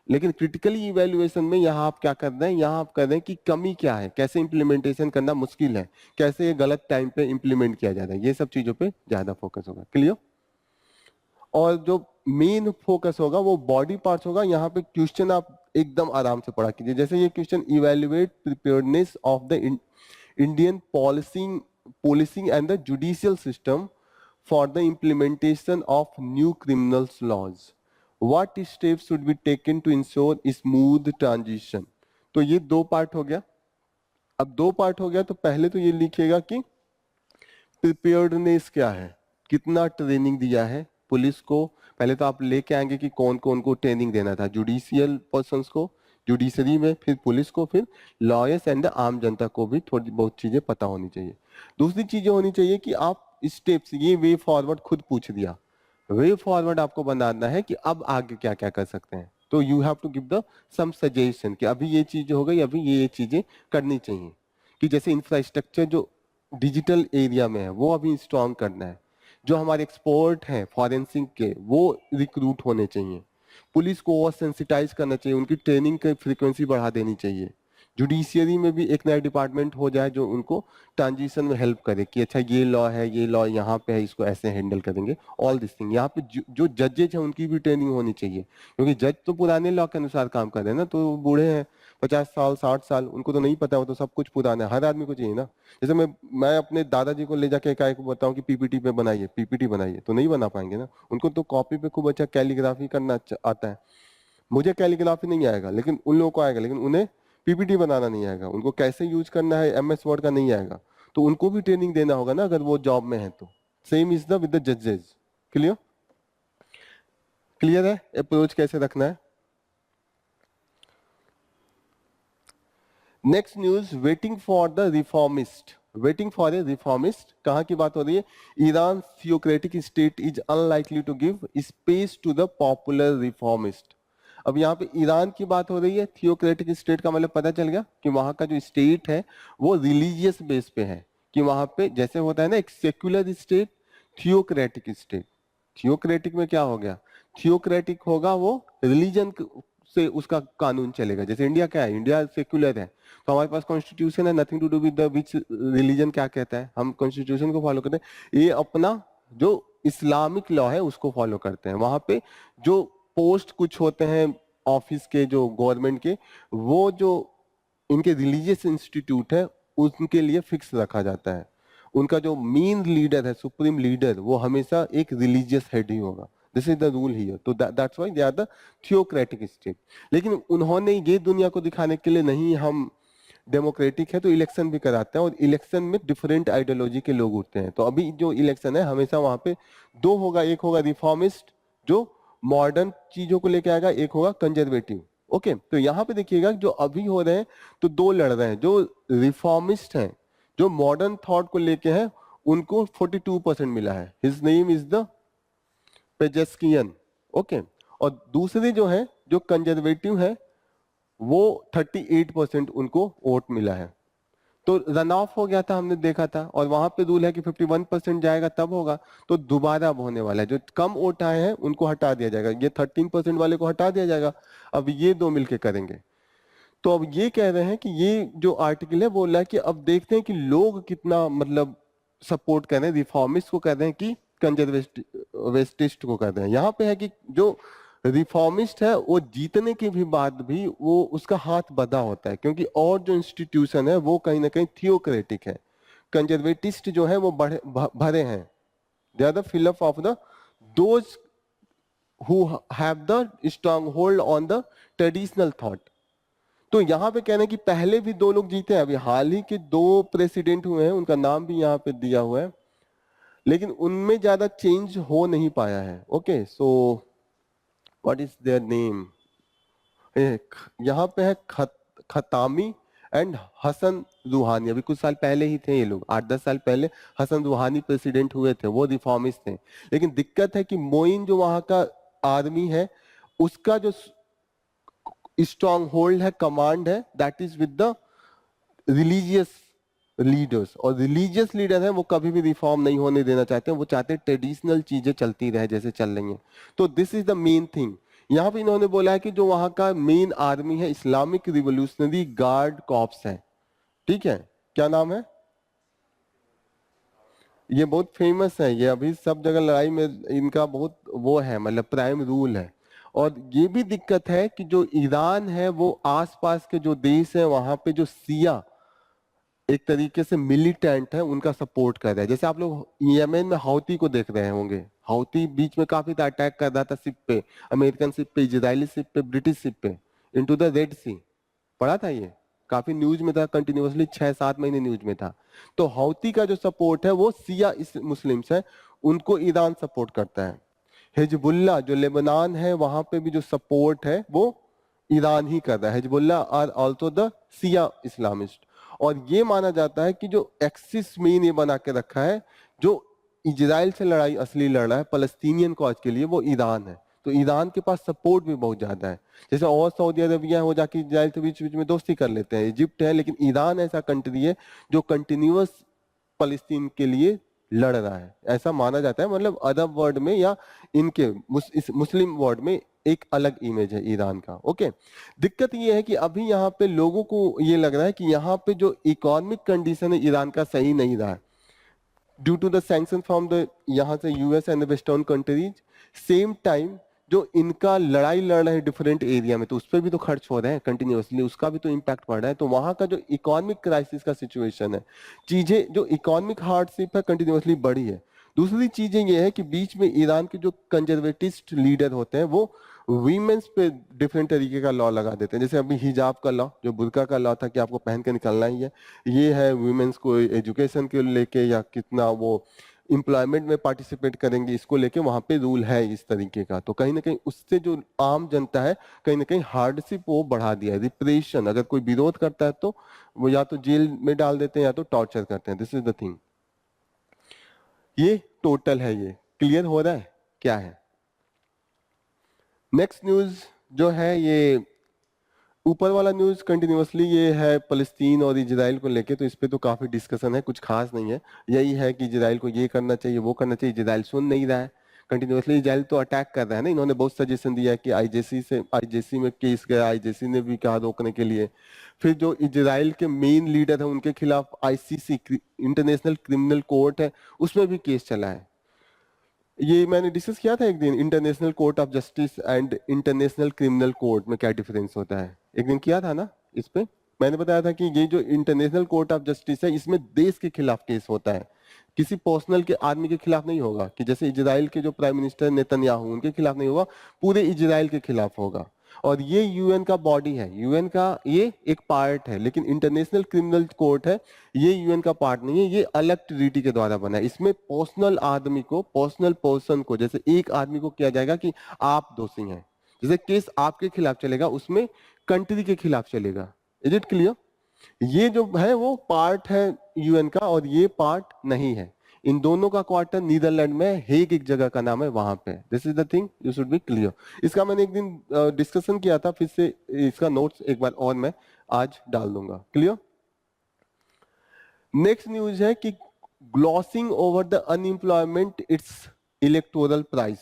लेकिन क्रिटिकली इवैल्यूएशन में यहाँ आप क्या कर रहे हैं, यहाँ आप कर रहे हैं कि कमी क्या है, कैसे इंप्लीमेंटेशन करना मुश्किल है, कैसे ये गलत टाइम पे इंप्लीमेंट किया जा रहा है, ये सब चीजों पे ज्यादा फोकस होगा। क्लियर। और जो मेन फोकस होगा वो बॉडी पार्ट्स होगा। यहाँ पे क्वेश्चन आप एकदम आराम से पढ़ा कीजिए। जैसे ये question, evaluate preparedness of the Indian policing and the judicial system for the implementation of new criminals laws. What steps should be taken to ensure smooth transition? तो ये 2 पार्ट हो गया। अब 2 पार्ट हो गया तो पहले तो ये लिखिएगा कि प्रिपेयर्डनेस क्या है, कितना ट्रेनिंग दिया है पुलिस को। पहले तो आप लेके आएंगे कि कौन कौन को ट्रेनिंग देना था, जुडिशियल पर्सन्स को, जुडिशरी में, फिर पुलिस को, फिर लॉयर्स एंड आम जनता को भी थोड़ी बहुत चीजें पता होनी चाहिए। दूसरी चीजें होनी चाहिए कि आप स्टेप्स, ये वे फॉरवर्ड खुद पूछ दिया, वे फॉरवर्ड आपको बनाना है कि अब आगे क्या क्या कर सकते हैं। तो you have to give the some suggestion कि अभी ये चीज हो गई, अभी ये चीजें करनी चाहिए। कि जैसे इंफ्रास्ट्रक्चर जो डिजिटल एरिया में है वो अभी स्ट्रॉन्ग करना है, जो हमारे एक्सपोर्ट हैं फॉरेंसिक के वो रिक्रूट होने चाहिए, पुलिस को और सेंसिटाइज करना चाहिए, उनकी ट्रेनिंग की फ्रीक्वेंसी बढ़ा देनी चाहिए। जुडिशियरी में भी एक नया डिपार्टमेंट हो जाए जो उनको ट्रांजिशन में हेल्प करे कि अच्छा ये लॉ है, ये लॉ यहाँ पे है, इसको ऐसे हैंडल करेंगे। ऑल दिस थिंग, यहाँ पे जो जजेज हैं उनकी भी ट्रेनिंग होनी चाहिए, क्योंकि जज तो पुराने लॉ के अनुसार काम कर रहे हैं ना, तो वो बूढ़े हैं, 50 साल 60 साल, उनको तो नहीं पता, वो तो सब कुछ पुराना है, हर आदमी को चाहिए ना। जैसे मैं अपने दादाजी को ले जाके एकाएक बताऊं कि पीपीटी पे बनाइए, पीपीटी बनाइए, तो नहीं बना पाएंगे ना। उनको तो कॉपी पे खूब अच्छा कैलीग्राफी करना आता है, मुझे कैलीग्राफी नहीं आएगा लेकिन उन लोगों को आएगा, लेकिन उन्हें पीपीटी बनाना नहीं आएगा, उनको कैसे यूज करना है एमएस वर्ड का नहीं आएगा, तो उनको भी ट्रेनिंग देना होगा ना अगर वो जॉब में है तो। Same is the with the जजेस। क्लियर, क्लियर है अप्रोच कैसे रखना है। Next news, waiting for the reformist, waiting for a reformist, कहां की बात हो रही है, Iran theocratic state is unlikely to give space to the popular reformist. अब यहाँ पे ईरान की बात हो रही है, थियोक्रेटिक स्टेट का मतलब पता चल गया कि वहां का जो स्टेट है वो रिलीजियस बेस पे है, कि वहां पे जैसे होता है ना एक secular state, theocratic state. Theocratic में क्या हो गया, थियोक्रेटिक होगा वो रिलीजन से उसका कानून चलेगा। जैसे इंडिया क्या है, इंडिया सेक्युलर है, तो हमारे पास कॉन्स्टिट्यूशन है, nothing to do with the which religion क्या कहता है, हम कॉन्स्टिट्यूशन को फॉलो करते हैं। ये अपना जो इस्लामिक लॉ है उसको फॉलो करते हैं। वहां पे जो पोस्ट कुछ होते हैं ऑफिस के, जो गवर्नमेंट के, वो जो इनके रिलीजियस इंस्टीट्यूट है उनके लिए फिक्स रखा जाता है। उनका जो मेन लीडर है, सुप्रीम लीडर, वो हमेशा एक रिलीजियस हेड ही होगा। This is the rule here. तो that's why they are the theocratic state. लेकिन उन्होंने ये दुनिया को दिखाने के लिए, नहीं हम डेमोक्रेटिक है तो इलेक्शन भी कराते हैं, और इलेक्शन में डिफरेंट आइडियोलॉजी के लोग उठते हैं। तो अभी जो इलेक्शन है हमेशा वहां पे दो होगा, एक होगा रिफॉर्मिस्ट जो मॉडर्न चीजों को लेके आएगा, एक होगा कंजर्वेटिव। ओके, तो यहाँ पे देखिएगा जो अभी हो रहे हैं तो दो लड़ रहे हैं। जो रिफॉर्मिस्ट हैं, जो मॉडर्न थॉट को लेके हैं, उनको 42% मिला है। His name is the Pezeshkian. Okay, और दूसरे जो है जो कंजर्वेटिव है वो 38% उनको वोट मिला है। तो रन ऑफ हो गया था, हमने देखा था, और वहां पे रूल है कि 51% जाएगा तब होगा। तो दोबारा अब होने वाला है, जो कम वोट आए हैं उनको हटा दिया जाएगा, ये 13% वाले को हटा दिया जाएगा। अब ये दो मिलके करेंगे। तो अब ये कह रहे हैं कि ये जो आर्टिकल है बोल रहा है कि अब देखते हैं कि लोग कितना मतलब सपोर्ट कर रहे हैं, रिफॉर्मिस्ट को कर रहे हैं कि कंजर्वेटिस्ट को कर रहे हैं। यहाँ पे है कि जो रिफॉर्मिस्ट है वो जीतने के भी बाद भी वो उसका हाथ बंधा होता है, क्योंकि और जो इंस्टीट्यूशन है वो कहीं ना कहीं थियोक्रेटिक है। कंजर्वेटिस्ट जो है वो भरे हैं, they are the fill up of the those who have the strong hold on the traditional thought. तो यहाँ पे कहना है कि पहले भी दो लोग जीते हैं, अभी हाल ही के दो प्रेसिडेंट हुए हैं, उनका नाम भी यहाँ पे दिया हुआ है, लेकिन उनमें ज्यादा चेंज हो नहीं पाया है। Okay, so what is their name? यहाँ पे है खतामी एंड हसन रूहानी। अभी कुछ साल पहले ही थे ये लोग, 8-10 साल पहले हसन रूहानी प्रेसिडेंट हुए थे, वो रिफॉर्मिस्ट थे। लेकिन दिक्कत है कि मोइन जो वहां का आर्मी है उसका जो स्ट्रॉन्ग होल्ड है, कमांड है, that is with the religious leaders. और रिलीजियस लीडर है वो कभी भी रिफॉर्म नहीं होने देना चाहते हैं, वो चाहते हैं ट्रेडिशनल चीजें चलती रहे जैसे चल रही हैं। तो this is the main thing. यहाँ पे इन्होंने बोला है कि जो वहां का मेन आर्मी है इस्लामिक रिवोल्यूशनरी गार्ड कॉप्स है। ठीक है, क्या नाम है? ये बहुत फेमस है, ये अभी सब जगह लड़ाई में इनका बहुत वो है, मतलब प्राइम रूल है। और ये भी दिक्कत है कि जो ईरान है वो आसपास के जो देश है वहां पे जो सिया एक तरीके से मिलिटेंट है उनका सपोर्ट कर रहा है। जैसे आप लोग यमन में हाउती को देख रहे होंगे, हाउती बीच में काफी अटैक कर रहा था शिप पे, अमेरिकन शिप पे, इजरायली शिप पे, ब्रिटिश शिप पे, इनटू द रेड सी। पढ़ा था ये, काफी न्यूज में था, कंटिन्यूअसली 6-7 महीने न्यूज में था। तो हाउती का जो सपोर्ट है वो सिया इस मुस्लिम्स है, उनको ईरान सपोर्ट करता है। हिजबुल्ला जो लेबनान है वहां पे भी जो सपोर्ट है वो ईरान ही कर रहा है। Hezbollah are also the Shia Islamist. और ये माना जाता है कि जो एक्सिस मेन ये बना के रखा है, जो इजराइल से लड़ाई असली लड़ रहा है फलस्तीनियन कॉज के लिए, वो ईरान है। तो ईरान के पास सपोर्ट भी बहुत ज्यादा है। जैसे और सऊदी अरबिया हो जाके इजराइल के बीच बीच में दोस्ती कर लेते हैं, इजिप्ट है, लेकिन ईरान ऐसा कंट्री है जो कंटिन्यूअस फलस्तीन के लिए लड़ रहा है, ऐसा माना जाता है। मतलब अरब वर्ल्ड में या इनके इस मुस्लिम वर्ल्ड में एक अलग इमेज है ईरान का। ओके, दिक्कत ये है कि अभी यहाँ पे लोगों को ये लग रहा है कि यहाँ पे जो इकोनॉमिक कंडीशन है ईरान का सही नहीं रहा है, due to the sanction from the यहाँ से US and western countries. Same time जो इनका लड़ाई लड़ रहे हैं डिफरेंट एरिया में, तो उस पर भी तो खर्च हो रहे हैं कंटिन्यूअसली, उसका भी तो इम्पैक्ट पड़ रहा है। तो वहां का जो इकोनॉमिक क्राइसिस का सिचुएशन है, चीजें जो इकोनॉमिक हार्डशिप है कंटिन्यूअसली बढ़ी है। दूसरी चीजें ये है कि बीच में ईरान के जो कंजर्वेटिस्ट लीडर होते हैं वो वीमेंस पे डिफरेंट तरीके का लॉ लगा देते हैं। जैसे अभी हिजाब का लॉ, जो बुर्का का लॉ था कि आपको पहन के निकलना ही है, ये है वीमेंस को एजुकेशन के लेके या कितना वो एम्प्लॉयमेंट में पार्टिसिपेट करेंगे, इसको लेके वहां पे रूल है इस तरीके का। तो कहीं ना कहीं उससे जो आम जनता है कहीं ना कहीं हार्डशिप वो बढ़ा दिया है, रिप्रेशन। अगर कोई विरोध करता है तो वो या तो जेल में डाल देते हैं या तो टॉर्चर करते हैं। This is the thing. ये टोटल है, ये क्लियर हो रहा है क्या है? नेक्स्ट न्यूज जो है, ये ऊपर वाला न्यूज कंटिन्यूअसली ये है फलस्तीन और इजराइल को लेके, तो इस पे तो काफी डिस्कशन है, कुछ खास नहीं है। यही है कि इजराइल को ये करना चाहिए, वो करना चाहिए, इजराइल सुन नहीं रहा है। कंटिन्यूअसली इजराइल तो अटैक कर रहा है ना, इन्होंने बहुत सजेशन दिया है कि आईजेसी में केस गया, आईजेसी ने भी कहा रोकने के लिए। फिर जो इजराइल के मेन लीडर है उनके खिलाफ आईसीसी इंटरनेशनल क्रिमिनल कोर्ट है, उसमें भी केस चला है। ये मैंने डिस्कस किया था एक दिन, international court of justice and international criminal court में क्या डिफरेंस होता है, एक दिन किया था ना इस पे। मैंने बताया था कि ये जो इंटरनेशनल कोर्ट ऑफ जस्टिस है इसमें देश के खिलाफ केस होता है, किसी पर्सनल के आदमी के खिलाफ नहीं होगा, कि जैसे इजराइल के जो प्राइम मिनिस्टर नेतन्याहू उनके खिलाफ नहीं होगा, पूरे इजराइल के खिलाफ होगा। और ये यूएन का बॉडी है, यूएन का ये एक पार्ट है, लेकिन इंटरनेशनल क्रिमिनल कोर्ट है ये यूएन का पार्ट नहीं है, ये अलग ट्रीटी के द्वारा बना है। इसमें पर्सनल आदमी को, पर्सनल पर्सन को, जैसे एक आदमी को किया जाएगा कि आप दोषी हैं, जैसे केस आपके खिलाफ चलेगा उसमें कंट्री के खिलाफ चलेगा। Is it clear? ये जो है वो पार्ट है यूएन का और ये पार्ट नहीं है। इन दोनों का क्वार्टर नीदरलैंड में हेग एक जगह का नाम है, वहां पे। This is the thing you should be clear. इसका मैंने एक दिन डिस्कशन किया था, फिर से इसका नोट्स एक बार और मैं आज डाल दूंगा। क्लियर? नेक्स्ट न्यूज है कि glossing over the unemployment it's electoral price,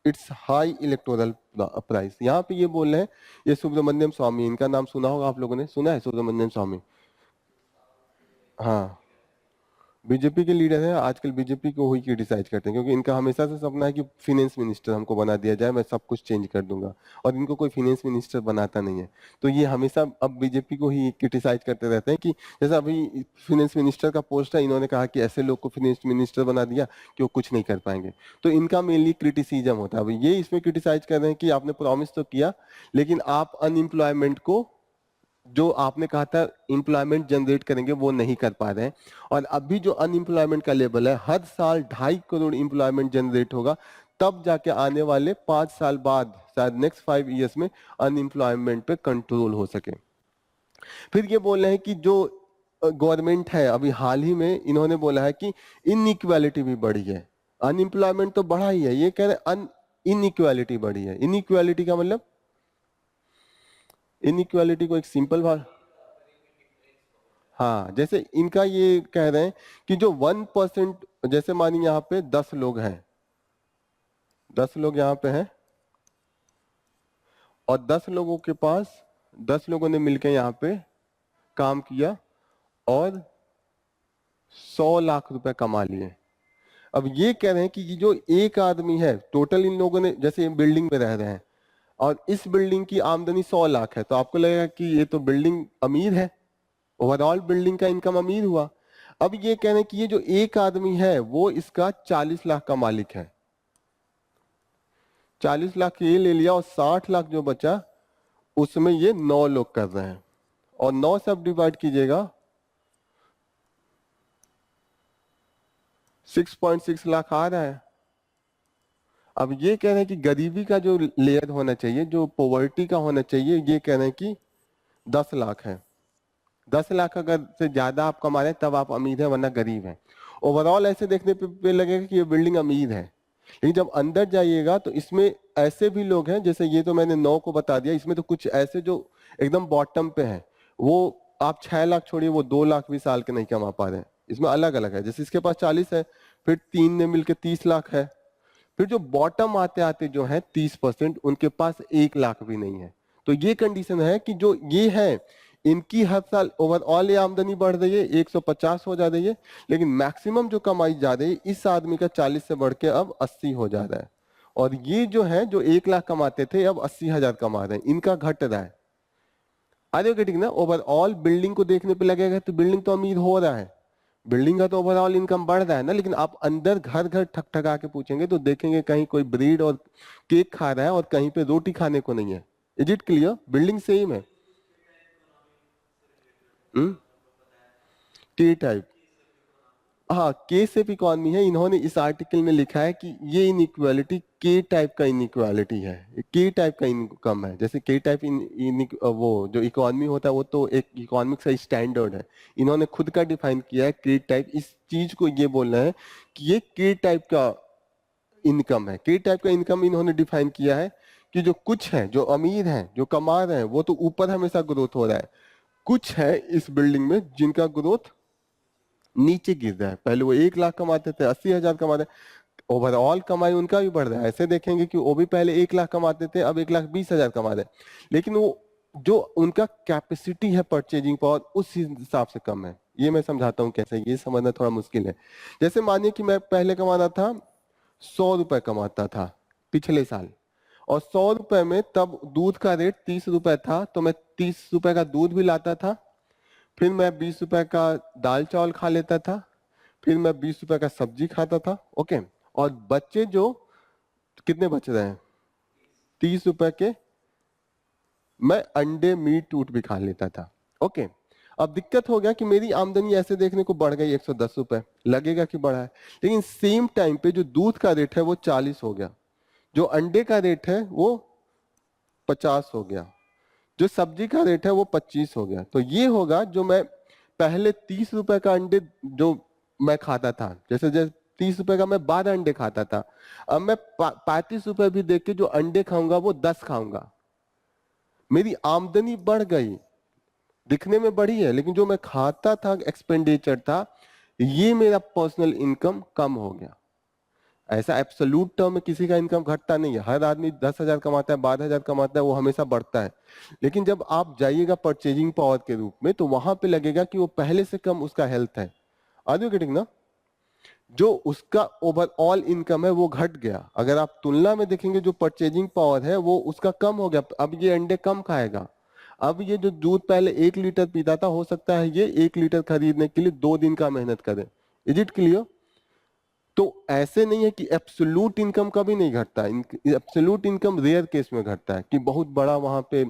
it's high electoral price. यहाँ पे ये बोल रहे हैं, ये सुब्रमण्यम स्वामी, इनका नाम सुना होगा आप लोगों ने, सुना है सुब्रमण्यम स्वामी? हाँ, बीजेपी के लीडर है, आजकल बीजेपी को ही क्रिटिसाइज करते हैं, क्योंकि इनका हमेशा से सपना है कि फाइनेंस मिनिस्टर हमको बना दिया जाए, मैं सब कुछ चेंज कर दूंगा, और इनको कोई फाइनेंस मिनिस्टर बनाता नहीं है। तो ये हमेशा अब बीजेपी को ही क्रिटिसाइज करते रहते हैं कि जैसा अभी फाइनेंस मिनिस्टर का पोस्ट है, इन्होंने कहा कि ऐसे लोग को फाइनेंस मिनिस्टर बना दिया कि वो कुछ नहीं कर पाएंगे, तो इनका मेनली क्रिटिसिज्म होता है। अब ये इसमें क्रिटिसाइज कर रहे हैं कि आपने प्रॉमिस तो किया, लेकिन आप अनएम्प्लॉयमेंट को, जो आपने कहा था एम्प्लॉयमेंट जनरेट करेंगे, वो नहीं कर पा रहे हैं। और अभी जो अनएम्प्लॉयमेंट का लेवल है, हर साल 2.5 करोड़ एम्प्लॉयमेंट जनरेट होगा, तब जाके आने वाले 5 साल बाद, शायद नेक्स्ट 5 इयर्स में अनएम्प्लॉयमेंट पे कंट्रोल हो सके। फिर ये बोल रहे हैं कि जो गवर्नमेंट है, अभी हाल ही में इन्होंने बोला है कि इनइक्वालिटी भी बढ़ी है, अनएम्प्लॉयमेंट तो बढ़ा ही है, ये कह रहे हैं इनइक्वालिटी बढ़ी है। इनइक्वालिटी का मतलब, इनइक्वालिटी को एक सिंपल बात, हाँ, जैसे इनका ये कह रहे हैं कि जो 1%, जैसे मानिए यहाँ पे 10 लोग हैं, 10 लोग यहाँ पे हैं, और 10 लोगों के पास, 10 लोगों ने मिलकर यहाँ पे काम किया और 100 लाख रुपए कमा लिए। अब ये कह रहे हैं कि ये जो एक आदमी है, टोटल इन लोगों ने, जैसे बिल्डिंग में रह रहे हैं और इस बिल्डिंग की आमदनी 100 लाख है, तो आपको लगेगा कि ये तो बिल्डिंग अमीर है, ओवरऑल बिल्डिंग का इनकम अमीर हुआ। अब ये कह रहे हैं कि ये जो एक आदमी है वो इसका 40 लाख का मालिक है, 40 लाख ये ले लिया और 60 लाख जो बचा उसमें ये 9 लोग कर रहे हैं, और 9 से आप डिवाइड कीजिएगा, 6.6 लाख आ रहा है। अब ये कह रहे हैं कि गरीबी का जो लेयर होना चाहिए, जो पॉवर्टी का होना चाहिए, ये कह रहे हैं कि 10 लाख है। 10 लाख अगर से ज्यादा आप कमा रहे हैं तब आप अमीर है, वरना गरीब है। ओवरऑल ऐसे देखने पे लगेगा कि ये बिल्डिंग अमीर है, लेकिन जब अंदर जाइएगा तो इसमें ऐसे भी लोग हैं, जैसे ये तो मैंने 9 को बता दिया, इसमें तो कुछ ऐसे जो एकदम बॉटम पे हैं, वो आप 6 लाख छोड़िए, वो 2 लाख भी साल के नहीं कमा पा रहे हैं। इसमें अलग अलग है, जैसे इसके पास 40 है, फिर 3 ने मिलकर 30 लाख है, फिर जो बॉटम आते आते जो है 30%, उनके पास 1 लाख भी नहीं है। तो ये कंडीशन है कि जो ये है, इनकी हर साल ओवरऑल ये आमदनी बढ़ रही है, 150 हो जा रही है, लेकिन मैक्सिमम जो कमाई जा रही है इस आदमी का 40 से बढ़ के अब 80 हो जा रहा है। और ये जो है, जो 1 लाख कमाते थे अब 80,000 कमा रहे हैं, इनका घट रहा है। आर यू गेटिंग ना? ओवरऑल बिल्डिंग को देखने पे लगेगा तो बिल्डिंग तो अमीर हो रहा है, बिल्डिंग का तो ओवरऑल इनकम बढ़ रहा है ना, लेकिन आप अंदर घर घर ठकठका के पूछेंगे तो देखेंगे कहीं कोई ब्रेड और केक खा रहा है और कहीं पे रोटी खाने को नहीं है। Is it clear? Building same है। के टाइप, हाँ, के सेप इकोनॉमी है। इन्होंने इस आर्टिकल में लिखा है कि ये इनइक्वालिटी के टाइप का इनइक्वालिटी है, के टाइप का इनकम है। जैसे के टाइप वो जो इकोनॉमी होता है वो तो एक इकोनॉमिक का स्टैंडर्ड है, इन्होंने खुद का डिफाइन किया है के टाइप। इस चीज को ये बोल रहे हैं कि ये के टाइप का इनकम है। के टाइप का इनकम इन्होंने डिफाइन किया है कि जो कुछ है, जो अमीर है, जो कमा रहे हैं, वो तो ऊपर हमेशा ग्रोथ हो रहा है, कुछ है इस बिल्डिंग में जिनका ग्रोथ नीचे गिर रहा है। पहले वो 1 लाख कमाते थे, 80,000 कमाते, ओवरऑल कमाई उनका भी बढ़ रहा है। ऐसे देखेंगे कि वो भी पहले 1 लाख कमाते थे, अब 1,20,000 कमा रहे हैं, लेकिन वो जो उनका कैपेसिटी है परचेजिंग पावर उस हिसाब से कम है। ये मैं समझाता हूँ कैसे, ये समझना थोड़ा मुश्किल है। जैसे मानिए कि मैं पहले कमाना था 100 रुपए कमाता था पिछले साल, और 100 रुपए में तब दूध का रेट 30 रुपए था, तो मैं 30 रुपए का दूध भी लाता था, फिर मैं 20 रुपए का दाल चावल खा लेता था, फिर मैं 20 रुपए का सब्जी खाता था। ओके, और बच्चे जो कितने बच रहे हैं 30 रुपए के, मैं अंडे मीट ऊट भी खा लेता था। ओके, अब दिक्कत हो गया कि मेरी आमदनी ऐसे देखने को बढ़ गई 110 रुपए, लगेगा कि बढ़ा है, लेकिन सेम टाइम पे जो दूध का रेट है वो 40 हो गया, जो अंडे का रेट है वो 50 हो गया, जो सब्जी का रेट है वो 25 हो गया। तो ये होगा जो मैं पहले 30 रुपए का अंडे जो मैं खाता था, जैसे जैसे 30 रुपए का मैं 12 अंडे खाता था, अब मैं 35 रुपए भी देख के जो अंडे खाऊंगा वो 10 खाऊंगा। मेरी आमदनी बढ़ गई, दिखने में बढ़ी है, लेकिन जो मैं खाता था एक्सपेंडिचर था, ये मेरा पर्सनल इनकम कम हो गया। ऐसा एब्सोल्यूट टर्म में किसी का इनकम घटता नहीं है, हर आदमी 10,000 कमाता है, 12,000 कमाता है, वो हमेशा बढ़ता है। लेकिन जब आप जाइएगा परचेजिंग पावर के रूप में, तो वहां पे लगेगा कि वो पहले से कम उसका हेल्थ है। आर यू गेटिंग ना? जो उसका ओवरऑल इनकम है वो घट गया। अगर आप तुलना में देखेंगे जो परचेजिंग पावर है वो उसका कम हो गया, अब ये अंडे कम खाएगा। अब ये जो दूध पहले 1 लीटर पीता था, हो सकता है ये 1 लीटर खरीदने के लिए 2 दिन का मेहनत करे। Is it clear? तो ऐसे नहीं है कि एब्सोल्यूट इनकम कभी नहीं घटता, एब्सोल्यूट इनकम रेयर केस में घटता है कि बहुत बड़ा वहां पे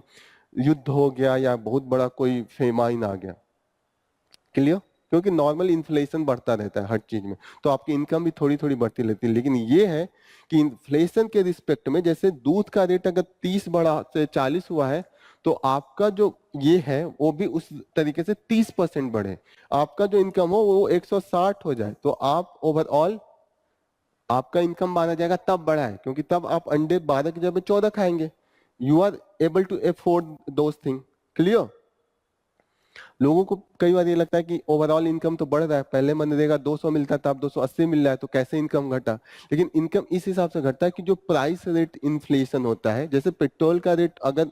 युद्ध हो गया या बहुत बड़ा कोई फेमाइन आ गया। क्लियर? क्योंकि नॉर्मल इन्फ्लेशन बढ़ता रहता है हर चीज में, तो आपकी इनकम भी थोड़ी थोड़ी बढ़ती रहती है। लेकिन ये है कि इन्फ्लेशन के रिस्पेक्ट में, जैसे दूध का रेट अगर 30 बढ़ा से 40 हुआ है, तो आपका जो ये है वो भी उस तरीके से 30% बढ़े। आपका जो इनकम हो वो 160 हो जाए, तो आप ओवरऑल आपका इनकम माना जाएगा तब बढ़ा है, क्योंकि तब आप अंडे 12 की जगह 14 खाएंगे। You are able to afford those thing. Clear? लोगों को कई बार ये लगता है कि ओवरऑल इनकम तो बढ़ रहा है, पहले मनरेगा 200 मिलता था, अब 280 मिल रहा है, तो कैसे इनकम घटा? लेकिन इनकम इस हिसाब से घटता है कि जो प्राइस रेट इन्फ्लेशन होता है, जैसे पेट्रोल का रेट अगर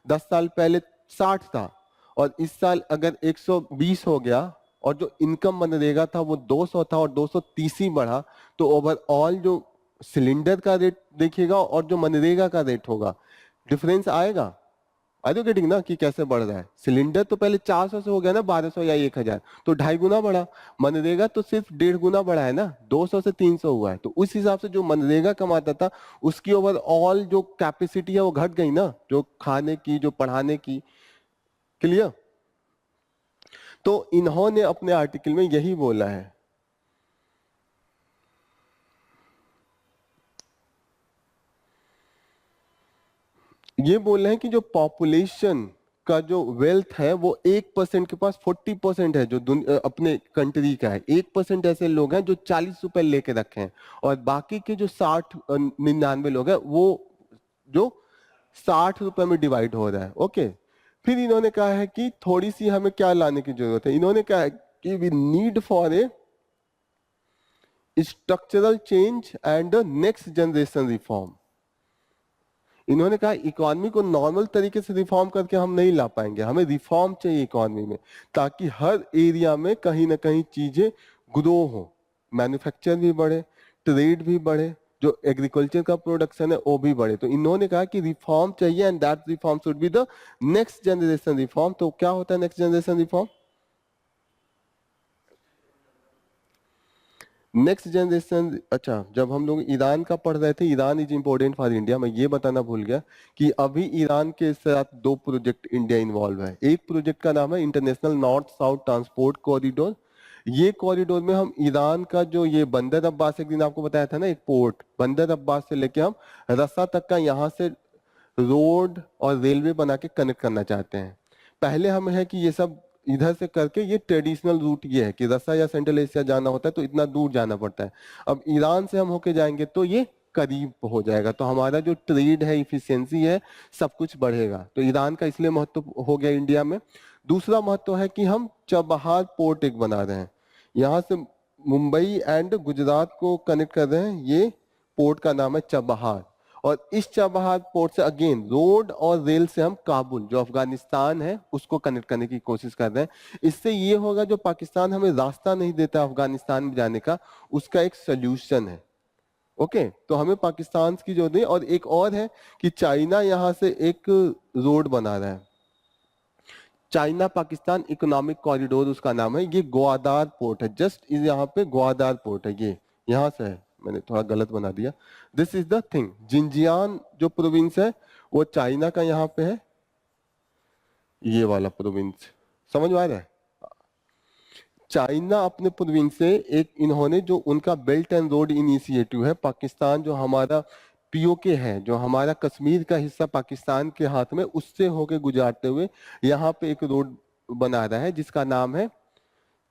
10 साल पहले 60 था और इस साल अगर 120 हो गया, और जो इनकम मनरेगा था वो 200 था और 230 ही बढ़ा, तो ओवरऑल जो सिलेंडर का रेट देखिएगा और जो मनरेगा का रेट होगा, डिफरेंस आएगा। आर यू गेटिंग ना कि कैसे बढ़ रहा है? सिलेंडर तो पहले 400 से हो गया ना 1200 या 1,000, तो 2.5 गुना बढ़ा। मनरेगा तो सिर्फ 1.5 गुना बढ़ा है ना, 200 से 300 हुआ है। तो उस हिसाब से जो मनरेगा कमाता था उसकी ओवरऑल जो कैपेसिटी है वो घट गई ना, जो खाने की, जो पढ़ाने की। क्लियर? तो इन्होंने अपने आर्टिकल में यही बोला है। ये बोल रहे हैं कि जो पॉपुलेशन का जो वेल्थ है वो 1% के पास 40% है, जो अपने कंट्री का है। 1% ऐसे लोग हैं जो 40 रुपए लेके रखे हैं, और बाकी के जो 60-99 लोग हैं वो जो 60 रुपए में डिवाइड हो रहा है। ओके, फिर इन्होंने कहा है कि थोड़ी सी हमें क्या लाने की जरूरत है। इन्होंने कहा है कि we need for a structural change and next generation reform. इन्होंने कहा इकोनॉमी को नॉर्मल तरीके से रिफॉर्म करके हम नहीं ला पाएंगे, हमें रिफॉर्म चाहिए इकोनॉमी में, ताकि हर एरिया में कहीं ना कहीं चीजें ग्रो हो, मैन्युफैक्चर भी बढ़े, ट्रेड भी बढ़े, जो एग्रीकल्चर का प्रोडक्शन है वो भी बढ़े। तो इन्होंने कहा कि रिफॉर्म चाहिए, and that reform should be the next generation reform. तो क्या होता है next generation reform? Next generation, अच्छा, जब हम लोग ईरान का पढ़ रहे थे, Iran is important for India, मैं ये बताना भूल गया कि अभी ईरान के साथ 2 प्रोजेक्ट इंडिया इन्वॉल्व है। एक प्रोजेक्ट का नाम है international north south transport corridor. ये कॉरिडोर में हम ईरान का जो ये बंदर अब्बास, एक दिन आपको बताया था ना, एक पोर्ट, बंदर अब्बास से लेके हम रस्सा तक का यहाँ से रोड और रेलवे बना के कनेक्ट करना चाहते हैं। पहले हम है कि ये सब इधर से करके, ये ट्रेडिशनल रूट ये है कि रसा या सेंट्रल एशिया जाना होता है तो इतना दूर जाना पड़ता है। अब ईरान से हम होके जाएंगे तो ये करीब हो जाएगा, तो हमारा जो ट्रेड है, इफिशियंसी है, सब कुछ बढ़ेगा। तो ईरान का इसलिए महत्व हो गया इंडिया में। दूसरा महत्व है कि हम चबहार पोर्ट एक बना रहे हैं, यहाँ से मुंबई एंड गुजरात को कनेक्ट कर रहे हैं, ये पोर्ट का नाम है चबहार। और इस चबहार पोर्ट से अगेन रोड और रेल से हम काबुल जो अफगानिस्तान है उसको कनेक्ट करने की कोशिश कर रहे हैं। इससे ये होगा जो पाकिस्तान हमें रास्ता नहीं देता अफगानिस्तान में जाने का, उसका एक सोल्यूशन है। ओके, तो हमें पाकिस्तान की जो दे, और एक और है कि चाइना यहाँ से एक रोड बना रहा है, चाइना पाकिस्तान इकोनॉमिक कॉरिडोर उसका नाम है। ये ग्वादार पोर्ट है, जस्ट इस यहाँ पे ग्वादार पोर्ट है, ये यहाँ से है, मैंने थोड़ा गलत बना दिया। दिस इज द थिंग, जिंजियान जो प्रोविंस है वो चाइना का यहाँ पे है, ये वाला प्रोविंस समझ में आ रहा है। चाइना अपने प्रोविंस से एक इन्होंने जो उनका बेल्ट एंड रोड इनिशिएटिव है, पाकिस्तान जो हमारा पीओके है, जो हमारा कश्मीर का हिस्सा पाकिस्तान के हाथ में, उससे होके गुजारते हुए यहाँ पे एक रोड बना रहा है जिसका नाम है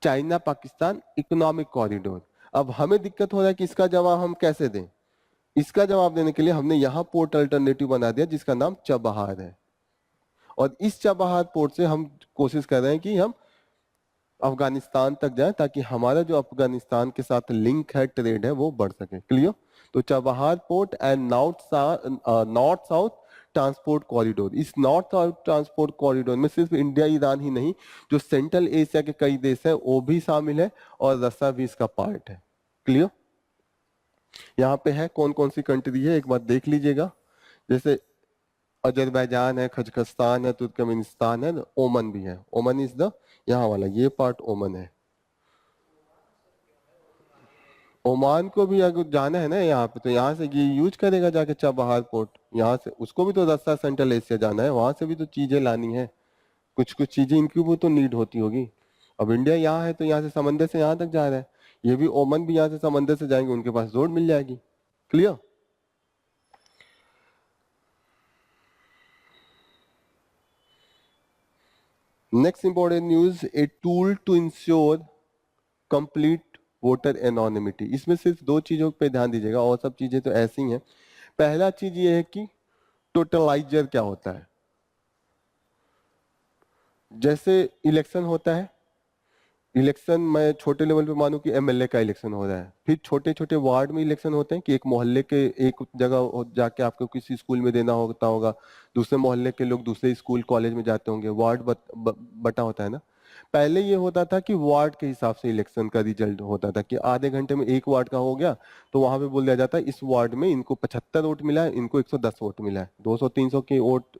चाइना पाकिस्तान इकोनॉमिक कॉरिडोर। अब हमें दिक्कत हो रहा है कि इसका जवाब हम कैसे दें। इसका जवाब देने के लिए हमने यहाँ पोर्ट अल्टरनेटिव बना दिया जिसका नाम चबहार है, और इस चबहार पोर्ट से हम कोशिश कर रहे हैं कि हम अफगानिस्तान तक जाए ताकि हमारा जो अफगानिस्तान के साथ लिंक है, ट्रेड है, वो बढ़ सके। क्लियर? तो Chabahar port and north south transport corridor, इस नॉर्थ साउथ ट्रांसपोर्ट कॉरिडोर में सिर्फ इंडिया ईरान ही नहीं, जो सेंट्रल एशिया के कई देश है वो भी शामिल है और रसिया भी इसका पार्ट है। क्लियर? यहाँ पे है कौन कौन सी कंट्री है एक बार देख लीजिएगा, जैसे अजरबैजान है, कजाकिस्तान है, तुर्कमेनिस्तान है, ओमन भी है। ओमन इज द यहाँ वाला, ये पार्ट ओमन है। ओमान को भी अगर जाना है ना यहाँ पे, तो यहाँ से ये यूज करेगा जाके चबहार पोर्ट, यहाँ से उसको भी तो रास्ता सेंट्रल एशिया जाना है, वहां से भी तो चीजें लानी है, कुछ कुछ चीजें इनकी भी तो नीड होती होगी। अब इंडिया यहाँ है तो यहाँ से समंदर से यहाँ तक जा रहा है, ये भी ओमन भी यहाँ से समंदर से जाएंगे, उनके पास रोड मिल जाएगी। Clear? Next important news, a tool to ensure complete voter anonymity. इसमें सिर्फ दो चीजों पे ध्यान दीजिएगा और सब चीजें तो ऐसी हैं। पहला चीज ये है कि टोटलाइजर क्या होता है। जैसे इलेक्शन होता है, इलेक्शन मैं छोटे लेवल पे मानूं कि एमएलए का इलेक्शन हो रहा है, फिर छोटे छोटे वार्ड में इलेक्शन होते हैं कि एक मोहल्ले के एक जगह जाके आपको किसी स्कूल में देना होता होगा, दूसरे मोहल्ले के लोग दूसरे स्कूल कॉलेज में जाते होंगे, वार्ड बटा होता है ना। पहले ये होता था कि वार्ड के हिसाब से इलेक्शन का रिजल्ट होता था कि आधे घंटे में एक वार्ड का हो गया, तो वहां पे बोल दिया जाता है इस वार्ड में इनको 75 वोट मिला है, इनको 110 वोट मिला है, 200-300 के वोट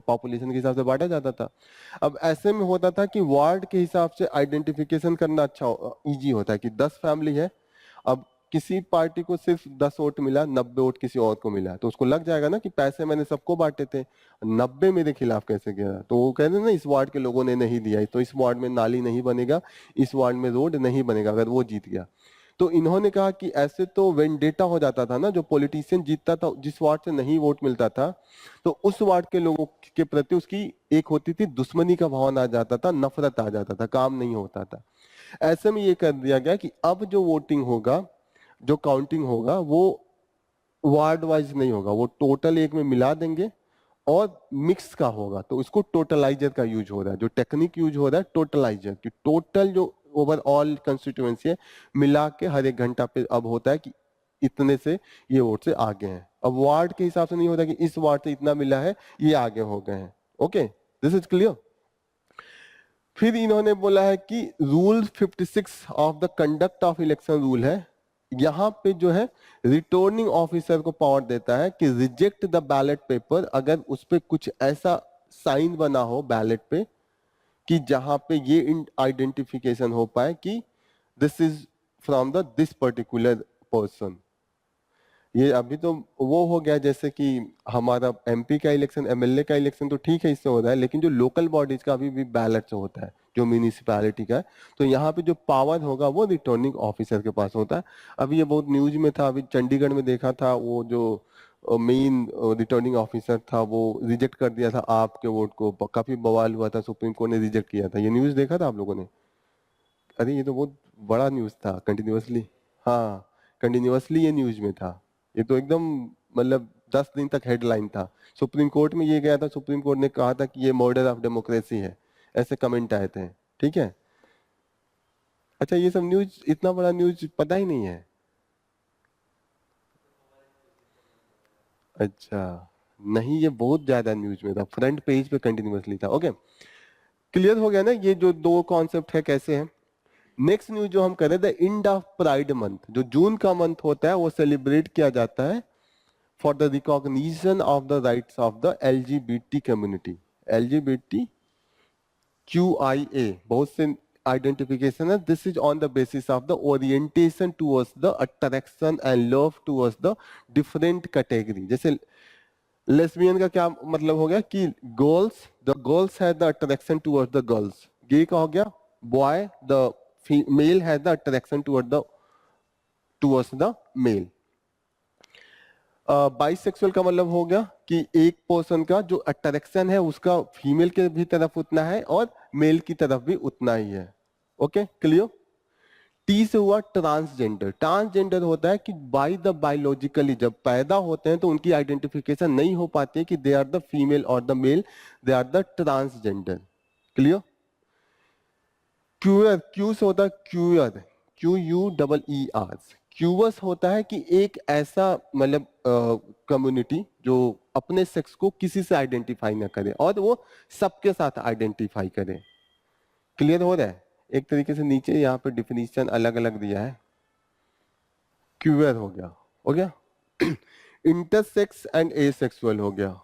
पॉपुलेशन के हिसाब से बांटा जाता था। अब ऐसे में होता था कि वार्ड के हिसाब से आइडेंटिफिकेशन करना अच्छा इजी होता है कि 10 फैमिली है, अब किसी पार्टी को सिर्फ 10 वोट मिला, 90 वोट किसी और को मिला, तो उसको लग जाएगा ना कि पैसे मैंने सबको बांटे थे, 90 मेरे खिलाफ कैसे गया, तो वो कहते हैं ना इस वार्ड के लोगों ने नहीं दिया, तो इस वार्ड में नाली नहीं बनेगा, इस वार्ड में रोड नहीं बनेगा, अगर वो जीत गया। तो इन्होंने कहा कि ऐसे तो वेंडेटा हो जाता था ना, जो पॉलिटिशियन जीतता था जिस वार्ड से नहीं वोट मिलता था, तो उस वार्ड के लोगों के प्रति उसकी एक होती थी दुश्मनी का भाव आ जाता था, नफरत आ जाता था, काम नहीं होता था। ऐसे में ये कर दिया गया कि अब जो वोटिंग होगा, जो काउंटिंग होगा, वो वार्ड वाइज नहीं होगा, वो टोटल एक में मिला देंगे और मिक्स का होगा, तो इसको टोटलाइजर का यूज हो रहा है, जो टेक्निक यूज हो रहा है टोटलाइजर की, टोटल जो ओवरऑल कंस्टिट्यूएंसी है मिला के हर एक घंटा पे अब होता है कि इतने से ये वोट से आगे हैं। अब वार्ड के हिसाब से नहीं होता कि इस वार्ड से इतना मिला है ये आगे हो गए हैं। Okay, this is clear. फिर इन्होंने बोला है कि rule 56 of the conduct of election rule है, यहां पे जो है रिटर्निंग ऑफिसर को पावर देता है कि रिजेक्ट द बैलेट पेपर, अगर उस पे कुछ ऐसा साइन बना हो बैलेट पे कि जहां पे ये आइडेंटिफिकेशन हो पाए कि this is from the this particular person. ये अभी तो वो हो गया जैसे कि हमारा एमपी का इलेक्शन, एमएलए का इलेक्शन तो ठीक है इससे हो रहा है, लेकिन जो लोकल बॉडीज का अभी भी बैलेट से होता है, जो म्यूनिसिपैलिटी का है, तो यहाँ पे जो पावर होगा वो रिटर्निंग ऑफिसर के पास होता है। अभी ये बहुत न्यूज में था, अभी चंडीगढ़ में देखा था, वो जो मेन रिटर्निंग ऑफिसर था वो रिजेक्ट कर दिया था आपके वोट को, काफी बवाल हुआ था, सुप्रीम कोर्ट ने रिजेक्ट किया था। ये न्यूज देखा था आप लोगों ने? अरे ये तो बहुत बड़ा न्यूज था, कंटिन्यूअसली, हाँ कंटिन्यूअसली ये न्यूज में था, ये तो एकदम मतलब 10 दिन तक हेडलाइन था। सुप्रीम कोर्ट में ये गया था, सुप्रीम कोर्ट ने कहा था कि ये मर्डर ऑफ डेमोक्रेसी है, ऐसे कमेंट आए थे। ठीक है, अच्छा, ये सब न्यूज, इतना बड़ा न्यूज पता ही नहीं है। अच्छा, नहीं ये बहुत ज्यादा न्यूज में था, फ्रंट पेज पे कंटिन्यूअसली था। ओके, क्लियर हो गया ना ये जो दो कॉन्सेप्ट है कैसे हैं। नेक्स्ट न्यूज जो हम कर रहे थे, एंड ऑफ प्राइड मंथ, जो जून का मंथ होता है वो सेलिब्रेट किया जाता है for the recognition of the rights of the LGBT community. LGBT Q I A, बहुत से आइडेंटिफिकेशन है। This is on the basis of the orientation towards the attraction and love towards the different category. जैसे lesbian का क्या मतलब हो गया कि girls, the girls have the attraction towards the girls. Gay का हो गया boy, the male has the attraction towards the male. Bisexual का मतलब हो गया कि एक पर्सन का जो अट्रैक्शन है उसका फीमेल के भी तरफ उतना है और मेल की तरफ भी उतना ही है। Okay, clear. टी से हुआ ट्रांसजेंडर। ट्रांसजेंडर होता है कि बाय द बायोलॉजिकली जब पैदा होते हैं तो उनकी आइडेंटिफिकेशन नहीं हो पाती है कि दे आर द फीमेल और the male, they are the transgender. Clear. Queer, Q से होता है queer, Q U double E R. क्यूअस होता है कि एक ऐसा मतलब कम्युनिटी जो अपने सेक्स को किसी से आइडेंटिफाई ना करे और वो सबके साथ आइडेंटिफाई करे। क्लियर हो रहा है। एक तरीके से नीचे यहाँ पे डिफिनीशन अलग अलग दिया है। क्यूअर हो गया, हो गया। इंटरसेक्स एंड एसेक्सुअल हो गया।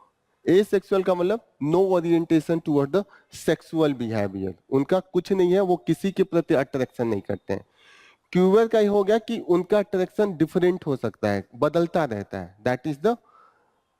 एसेक्सुअल का मतलब no orientation toward the sexual behaviour, उनका कुछ नहीं है, वो किसी के प्रति अट्रैक्शन नहीं करते हैं। क्यूअर का ही हो गया कि उनका अट्रैक्शन डिफरेंट हो सकता है, बदलता रहता है, that is the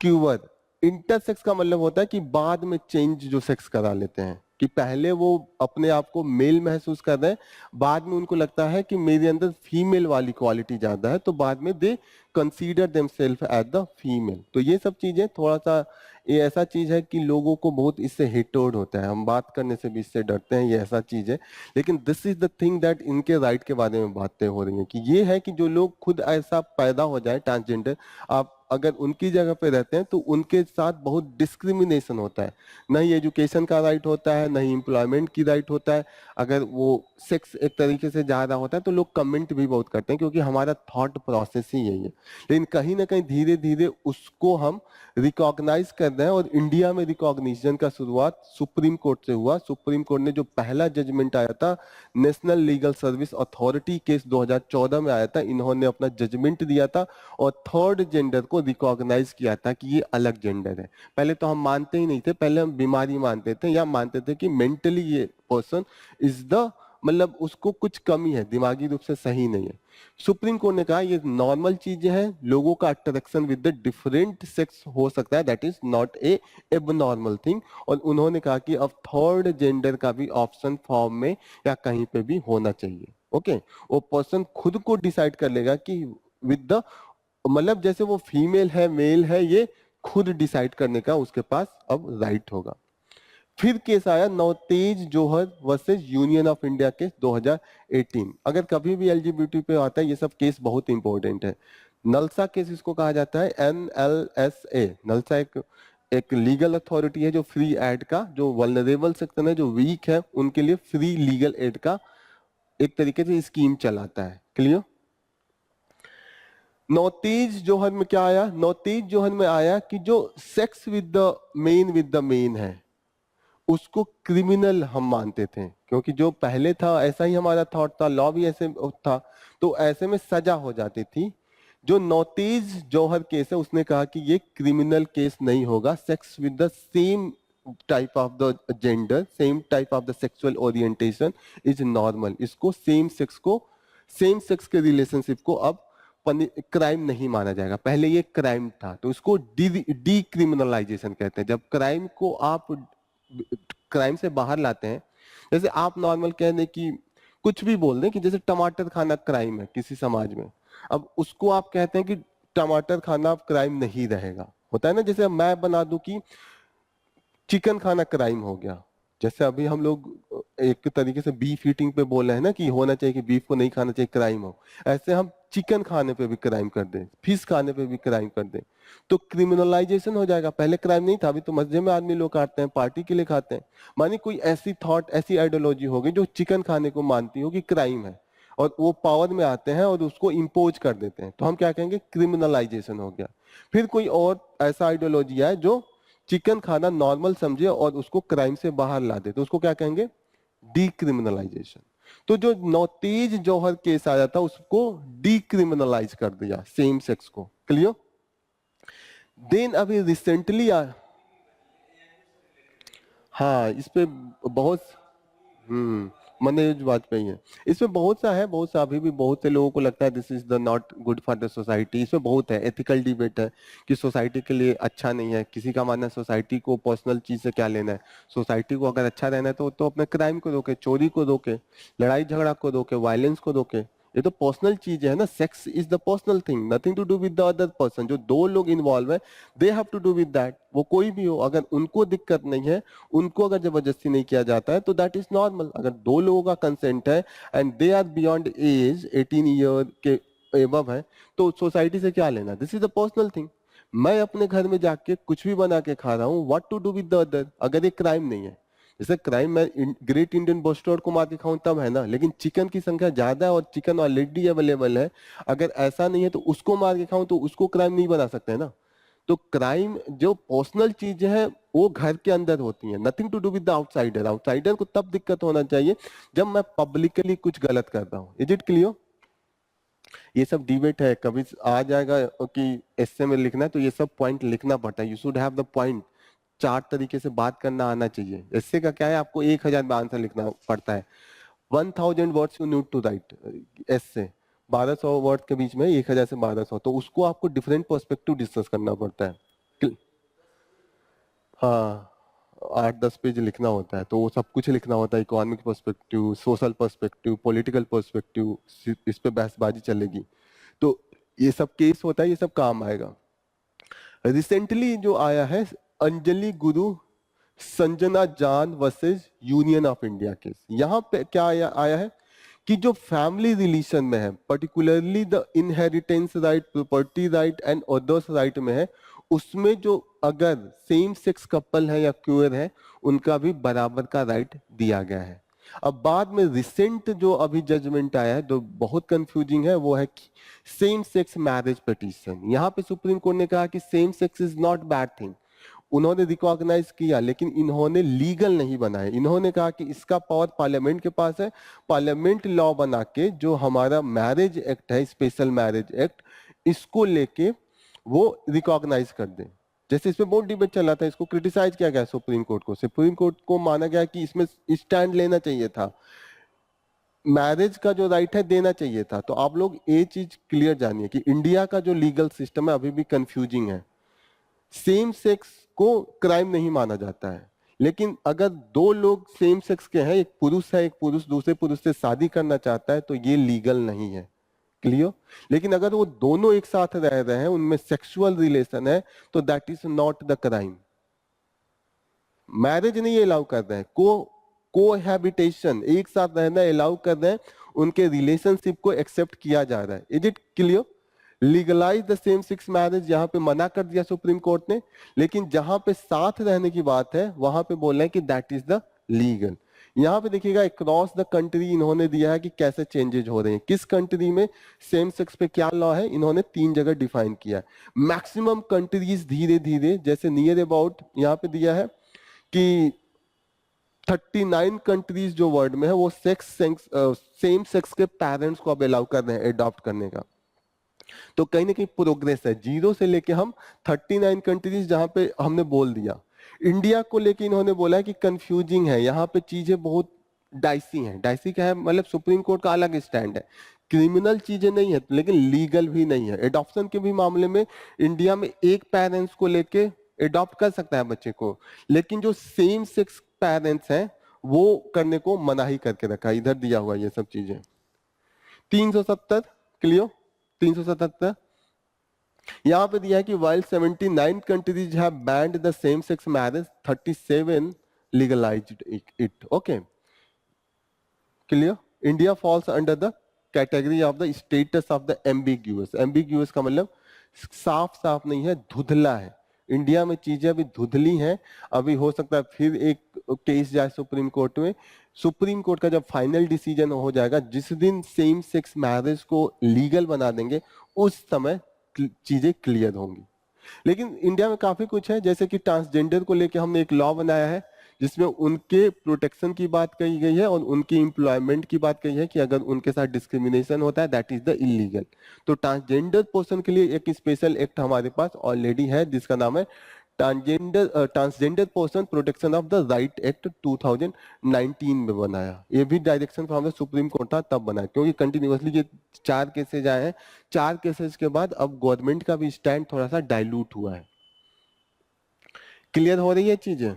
queer. Intersex का मतलब होता है कि बाद में चेंज जो सेक्स करा लेते हैं, कि पहले वो अपने आप को मेल महसूस कर रहे हैं, बाद में उनको लगता है कि मेरे अंदर फीमेल वाली क्वालिटी ज्यादा है, तो बाद में they consider themselves as the female. तो ये सब चीजें थोड़ा सा, ये ऐसा चीज है कि लोगों को बहुत इससे हेटोड होता है, हम बात करने से भी इससे डरते हैं, ये ऐसा चीज है। लेकिन this is the thing that इनके राइट के बारे में बातें हो रही हैं कि ये है कि जो लोग खुद ऐसा पैदा हो जाए ट्रांसजेंडर, आप अगर उनकी जगह पे रहते हैं तो उनके साथ बहुत डिस्क्रिमिनेशन होता है। न ही एजुकेशन का राइट होता है, न ही एम्प्लॉयमेंट की राइट होता है। अगर वो सेक्स एक तरीके से ज्यादा होता है तो लोग कमेंट भी बहुत करते हैं, क्योंकि हमारा थॉट प्रोसेस ही यही है। लेकिन कहीं ना कहीं धीरे धीरे उसको हम रिकॉग्नाइज कर रहे हैं, और इंडिया में रिकॉग्निशन का शुरुआत सुप्रीम कोर्ट से हुआ। सुप्रीम कोर्ट ने जो पहला जजमेंट आया था, national legal service authority case 2014 में आया था, इन्होंने अपना जजमेंट दिया था और थर्ड जेंडर को रिकॉग्नाइज किया था कि ये अलग जेंडर है। पहले तो हम मानते ही नहीं थे, पहले हम बीमारी मानते थे या मानते थे कि मेंटली ये पर्सन इज द, मतलब उसको कुछ कमी है, दिमागी रूप से सही नहीं है। सुप्रीम कोर्ट ने कहा ये नॉर्मल चीजें हैं, लोगों का attraction with the different sex हो सकता है, that is not A abnormal thing. और उन्होंने कहा कि अब थर्ड जेंडर का भी ऑप्शन फॉर्म में या कहीं पे भी होना चाहिए। ओके, वो पर्सन खुद को डिसाइड कर लेगा कि विद द, मतलब जैसे वो फीमेल है मेल है, ये खुद डिसाइड करने का उसके पास अब राइट होगा। फिर केस आया Navtej Johar versus union of India case 2018। अगर कभी भी एलजीबीटी पे आता है ये सब केस बहुत इंपॉर्टेंट है। नलसा केस इसको कहा जाता है, NLSA। नलसा एक लीगल अथॉरिटी है जो फ्री एड का, जो वल्नरेबल सेक्शन है, जो वीक है, उनके लिए फ्री लीगल एड का एक तरीके से स्कीम चलाता है। क्लियर। नौतेज जोहर में क्या आया? नौतेज जोहर में आया कि जो सेक्स विद द मेन है उसको क्रिमिनल हम मानते थे, क्योंकि जो पहले था ऐसा ही हमारा थॉट था, लॉ भी ऐसे था, तो ऐसे में सजा हो जाती थी। जो नौतेज जौहर केस है उसने कहा कि ये क्रिमिनल केस नहीं होगा, sex with the same type of the gender, same type of the sexual orientation is normal. इसको सेम सेक्स के रिलेशनशिप को अब क्राइम नहीं माना जाएगा। पहले ये क्राइम था तो इसको डीक्रिमिनलाइजेशन कहते हैं। जब क्राइम को आप क्राइम से बाहर लाते हैं, जैसे आप नॉर्मल कह दें कि कुछ भी बोल दें कि जैसे टमाटर खाना क्राइम है किसी समाज में, अब उसको आप कहते हैं कि टमाटर खाना अब क्राइम नहीं रहेगा। होता है ना, जैसे मैं बना दूं कि चिकन खाना क्राइम हो गया। जैसे अभी हम लोग एक तरीके से बीफ ईटिंग पे बोल रहे हैं ना कि होना चाहिए कि बीफ को नहीं खाना चाहिए, क्राइम हो, ऐसे हम चिकन खाने पे भी क्राइम कर दें, फिश खाने पे भी क्राइम कर दें, तो क्रिमिनलाइजेशन हो जाएगा। पहले क्राइम नहीं था, अभी तो मस्जिद में आदमी लोग खाते हैं, पार्टी के लिए खाते हैं। मानी कोई ऐसी थॉट, ऐसी आइडियोलॉजी होगी जो चिकन खाने को मानती हो कि क्राइम है, और वो पावर में आते हैं और उसको इम्पोज कर देते हैं, तो हम क्या कहेंगे, क्रिमिनलाइजेशन हो गया। फिर कोई और ऐसा आइडियोलॉजी है जो चिकन खाना नॉर्मल समझे और उसको क्राइम से बाहर ला दे, तो उसको क्या कहेंगे, डीक्रिमिनलाइजेशन। तो जो नौतेज जौहर केस आया था उसको डीक्रिमिनलाइज कर दिया, सेम सेक्स को। क्लियर? देन अभी रिसेंटली हाँ इस पे बहुत मनोज वाजपेयी है। इसमें बहुत सा है, बहुत सा अभी भी बहुत से लोगों को लगता है this is the not good for the society. इसमें बहुत है, एथिकल डिबेट है कि सोसाइटी के लिए अच्छा नहीं है। किसी का मानना है सोसाइटी को पर्सनल चीज से क्या लेना है, सोसाइटी को अगर अच्छा रहना है तो अपने क्राइम को रोके, चोरी को रोके, लड़ाई झगड़ा को रोके, वायलेंस को रोके। ये तो पर्सनल चीज है ना, sex is the personal thing, nothing to do with the other person. जो दो लोग इन्वॉल्व है they have to do with that, वो कोई भी हो, अगर उनको दिक्कत नहीं है, उनको अगर जबरदस्ती नहीं किया जाता है तो दैट इज नॉर्मल। अगर दो लोगों का कंसेंट है and they are beyond age 18 year के एबव है, तो सोसाइटी से क्या लेना, this is the personal thing. मैं अपने घर में जाके कुछ भी बना के खा रहा हूँ, what to do with the other, अगर ये क्राइम नहीं है। जैसे क्राइम मैं ग्रेट इंडियन बस्टर्ड को मार के खाऊं तब है ना, लेकिन चिकन की संख्या ज्यादा है और चिकन ऑलरेडी अवेलेबल है, अगर ऐसा नहीं है तो उसको मार के खाऊं तो उसको क्राइम नहीं बना सकते है ना। तो क्राइम जो पर्सनल चीज है वो घर के अंदर होती है, nothing to do with the outsider. Outsider को तब दिक्कत होना चाहिए जब मैं पब्लिकली कुछ गलत करता हूँ। Is it clear? ये सब डिबेट है, कभी आ जाएगा कि एस्से में लिखना है तो ये सब पॉइंट लिखना पड़ता है, you should have the point. चार तरीके से बात करना आना चाहिए। एस्से का क्या है, आपको 1000 में आंसर लिखना पड़ता है, 1000 words you need to write essay. 1200 word के बीच में 1000 से 1200, तो उसको आपको डिफरेंट पर्सपेक्टिव डिस्कस करना पड़ता है। हाँ 8-10 पेज लिखना होता है, तो वो सब कुछ लिखना होता है, economic perspective, social perspective, political perspective, इस पे बहसबाजी चलेगी। तो ये सब केस होता है, ये सब काम आएगा। रिसेंटली जो आया है अंजलि गुरु संजना जान versus union of India case, यहाँ पे क्या आया है कि जो फैमिली रिलेशन में है, particularly the inheritance right, property right and others right में है, उसमें जो अगर सेम सेक्स कपल है या क्यूअर है, उनका भी बराबर का राइट दिया गया है। अब बाद में रिसेंट जो अभी जजमेंट आया है जो बहुत कंफ्यूजिंग है, वो है सेम सेक्स मैरिज पिटीशन। यहाँ पे सुप्रीम कोर्ट ने कहा कि same sex is not bad thing, उन्होंने रिकॉग्नाइज किया, लेकिन इन्होंने लीगल नहीं बनाया। इन्होंने कहा कि इसका पावर पार्लियामेंट के पास है, पार्लियामेंट लॉ बना के जो हमारा मैरिज एक्ट है, स्पेशल मैरिज एक्ट, इसको लेके वो रिकॉग्नाइज कर दे। जैसे इसमें बहुत डिबेट चला था, इसको क्रिटिसाइज किया गया सुप्रीम कोर्ट को। सुप्रीम कोर्ट को माना गया कि इसमें स्टैंड लेना चाहिए था, मैरिज का जो राइट है देना चाहिए था। तो आप लोग ये चीज क्लियर जानिए कि इंडिया का जो लीगल सिस्टम है अभी भी कंफ्यूजिंग है। सेम सेक्स को क्राइम नहीं माना जाता है, लेकिन अगर दो लोग सेम सेक्स के हैं, एक पुरुष है, एक पुरुष दूसरे पुरुष से शादी करना चाहता है, तो ये लीगल नहीं है। क्लियर? लेकिन अगर वो दोनों एक साथ रह रहे हैं, उनमें सेक्सुअल रिलेशन है, तो that is not the crime. Marriage नहीं अलाउ कर रहे हैं, कोहैबिटेशन, एक साथ रहना अलाउ कर रहे हैं, उनके रिलेशनशिप को एक्सेप्ट किया जा रहा है। Is it clear? Legalise the same sex marriage यहां पे मना कर दिया सुप्रीम कोर्ट ने, लेकिन जहां पे साथ रहने की बात है वहां पे बोल रहे हैं कि दैट इज द लीगल। यहाँ पे देखिएगा अक्रॉस द कंट्री इन्होंने दिया है कि कैसे चेंजेज हो रहे हैं, किस कंट्री में सेम सेक्स पे क्या लॉ है, इन्होंने 3 जगह डिफाइन किया है। मैक्सिमम कंट्रीज धीरे धीरे, जैसे नियर अबाउट यहाँ पे दिया है कि 39 कंट्रीज जो वर्ल्ड में है वो सेम सेक्स के पेरेंट्स को अब अलाउ कर रहे हैं एडॉप्ट करने का। तो कहीं ना कहीं प्रोग्रेस है, 0 से लेके हम 39 कंट्रीज जहां पे हमने बोल दिया। इंडिया को लेके इन्होंने बोला है कि कंफ्यूजिंग है, यहाँ पे चीजें बहुत डाइसी हैं। डाइसी क्या है, मतलब सुप्रीम कोर्ट का अलग स्टैंड है, क्रिमिनल चीजें नहीं है लेकिन लीगल भी नहीं है। एडॉप्शन के भी मामले में इंडिया में एक पेरेंट्स को लेके एडॉप्ट कर सकता है बच्चे को, लेकिन जो सेम सेक्स पेरेंट्स हैं वो करने को मनाही करके रखा है, इधर दिया हुआ ये सब चीजें। 370 क्लियर? 377 यहाँ पे दिया है कि while 79 countries have banned the same sex marriage, 37 legalized it. Okay, clear? India falls under the category of the status of the ambiguous. Ambiguous का मतलब साफ साफ नहीं है, धुंधला है। इंडिया में चीजें अभी धुंधली हैं। अभी हो सकता है फिर एक केस जाए सुप्रीम कोर्ट में। सुप्रीम कोर्ट का जब फाइनल डिसीजन हो जाएगा, जिस दिन सेम सेक्स मैरिज को लीगल बना देंगे, उस समय चीजें क्लियर होंगी। लेकिन इंडिया में काफी कुछ है, जैसे कि ट्रांसजेंडर को लेकर हमने एक लॉ बनाया है जिसमें उनके प्रोटेक्शन की बात कही गई है और उनकी एम्प्लॉयमेंट की बात कही है कि अगर उनके साथ डिस्क्रिमिनेशन होता है दैट इज द इलीगल। तो ट्रांसजेंडर पर्सन के लिए एक स्पेशल एक्ट हमारे पास ऑलरेडी है जिसका नाम है transgender person protection of the right act 2019 में बनाया। ये भी direction from the supreme court था तब बनाया, क्योंकि कंटिन्यूअसली ये 4 केसेज आए हैं। 4 केसेस के बाद अब गवर्नमेंट का भी स्टैंड थोड़ा सा डाइल्यूट हुआ है। क्लियर हो रही है चीजें?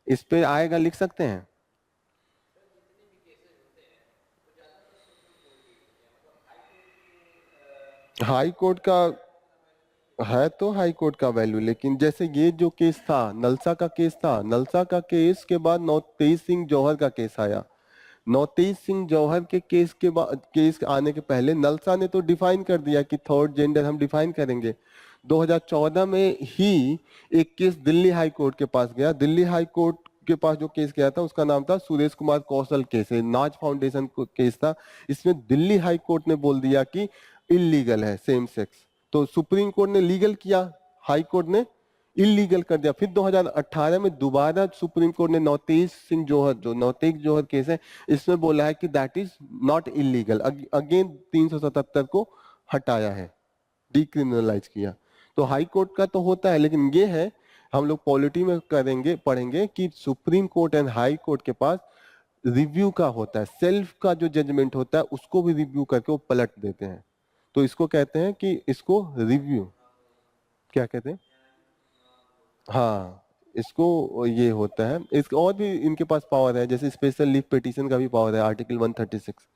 इस पे आएगा, लिख सकते हैं। हाई कोर्ट का है तो हाई कोर्ट का वैल्यू, लेकिन जैसे ये जो केस था, नलसा का केस था, नलसा का केस के बाद नवतेज सिंह जौहर का केस आया। नवतेज सिंह जौहर के केस के बाद, केस आने के पहले नलसा ने तो डिफाइन कर दिया कि थर्ड जेंडर हम डिफाइन करेंगे। 2014 में ही एक केस दिल्ली हाई कोर्ट के पास गया। दिल्ली हाई कोर्ट के पास जो केस गया था उसका नाम था सुरेश कुमार कौशल केस है, नाज फाउंडेशन केस था। इसमें दिल्ली हाई कोर्ट ने बोल दिया कि इलीगल है सेम सेक्स, तो सुप्रीम कोर्ट ने लीगल किया, हाई कोर्ट ने इलीगल कर दिया। फिर 2018 में दोबारा सुप्रीम कोर्ट ने नवतेज सिंह जौहर, जो नवतेज जौहर केस है, इसमें बोला है कि that is not illegal. Again 377 को हटाया है, डिक्रिमिनलाइज किया। तो हाई कोर्ट का तो होता है, लेकिन ये है हम लोग पॉलिटी में करेंगे, पढ़ेंगे कि supreme court and high court के पास रिव्यू का होता है, सेल्फ का जो जजमेंट होता है उसको भी रिव्यू करके वो पलट देते हैं। तो इसको कहते हैं कि इसको रिव्यू, क्या कहते हैं, हाँ इसको ये होता है। इसके और भी इनके पास पावर है, जैसे स्पेशल लीव पिटीशन का भी पावर है, आर्टिकल 136।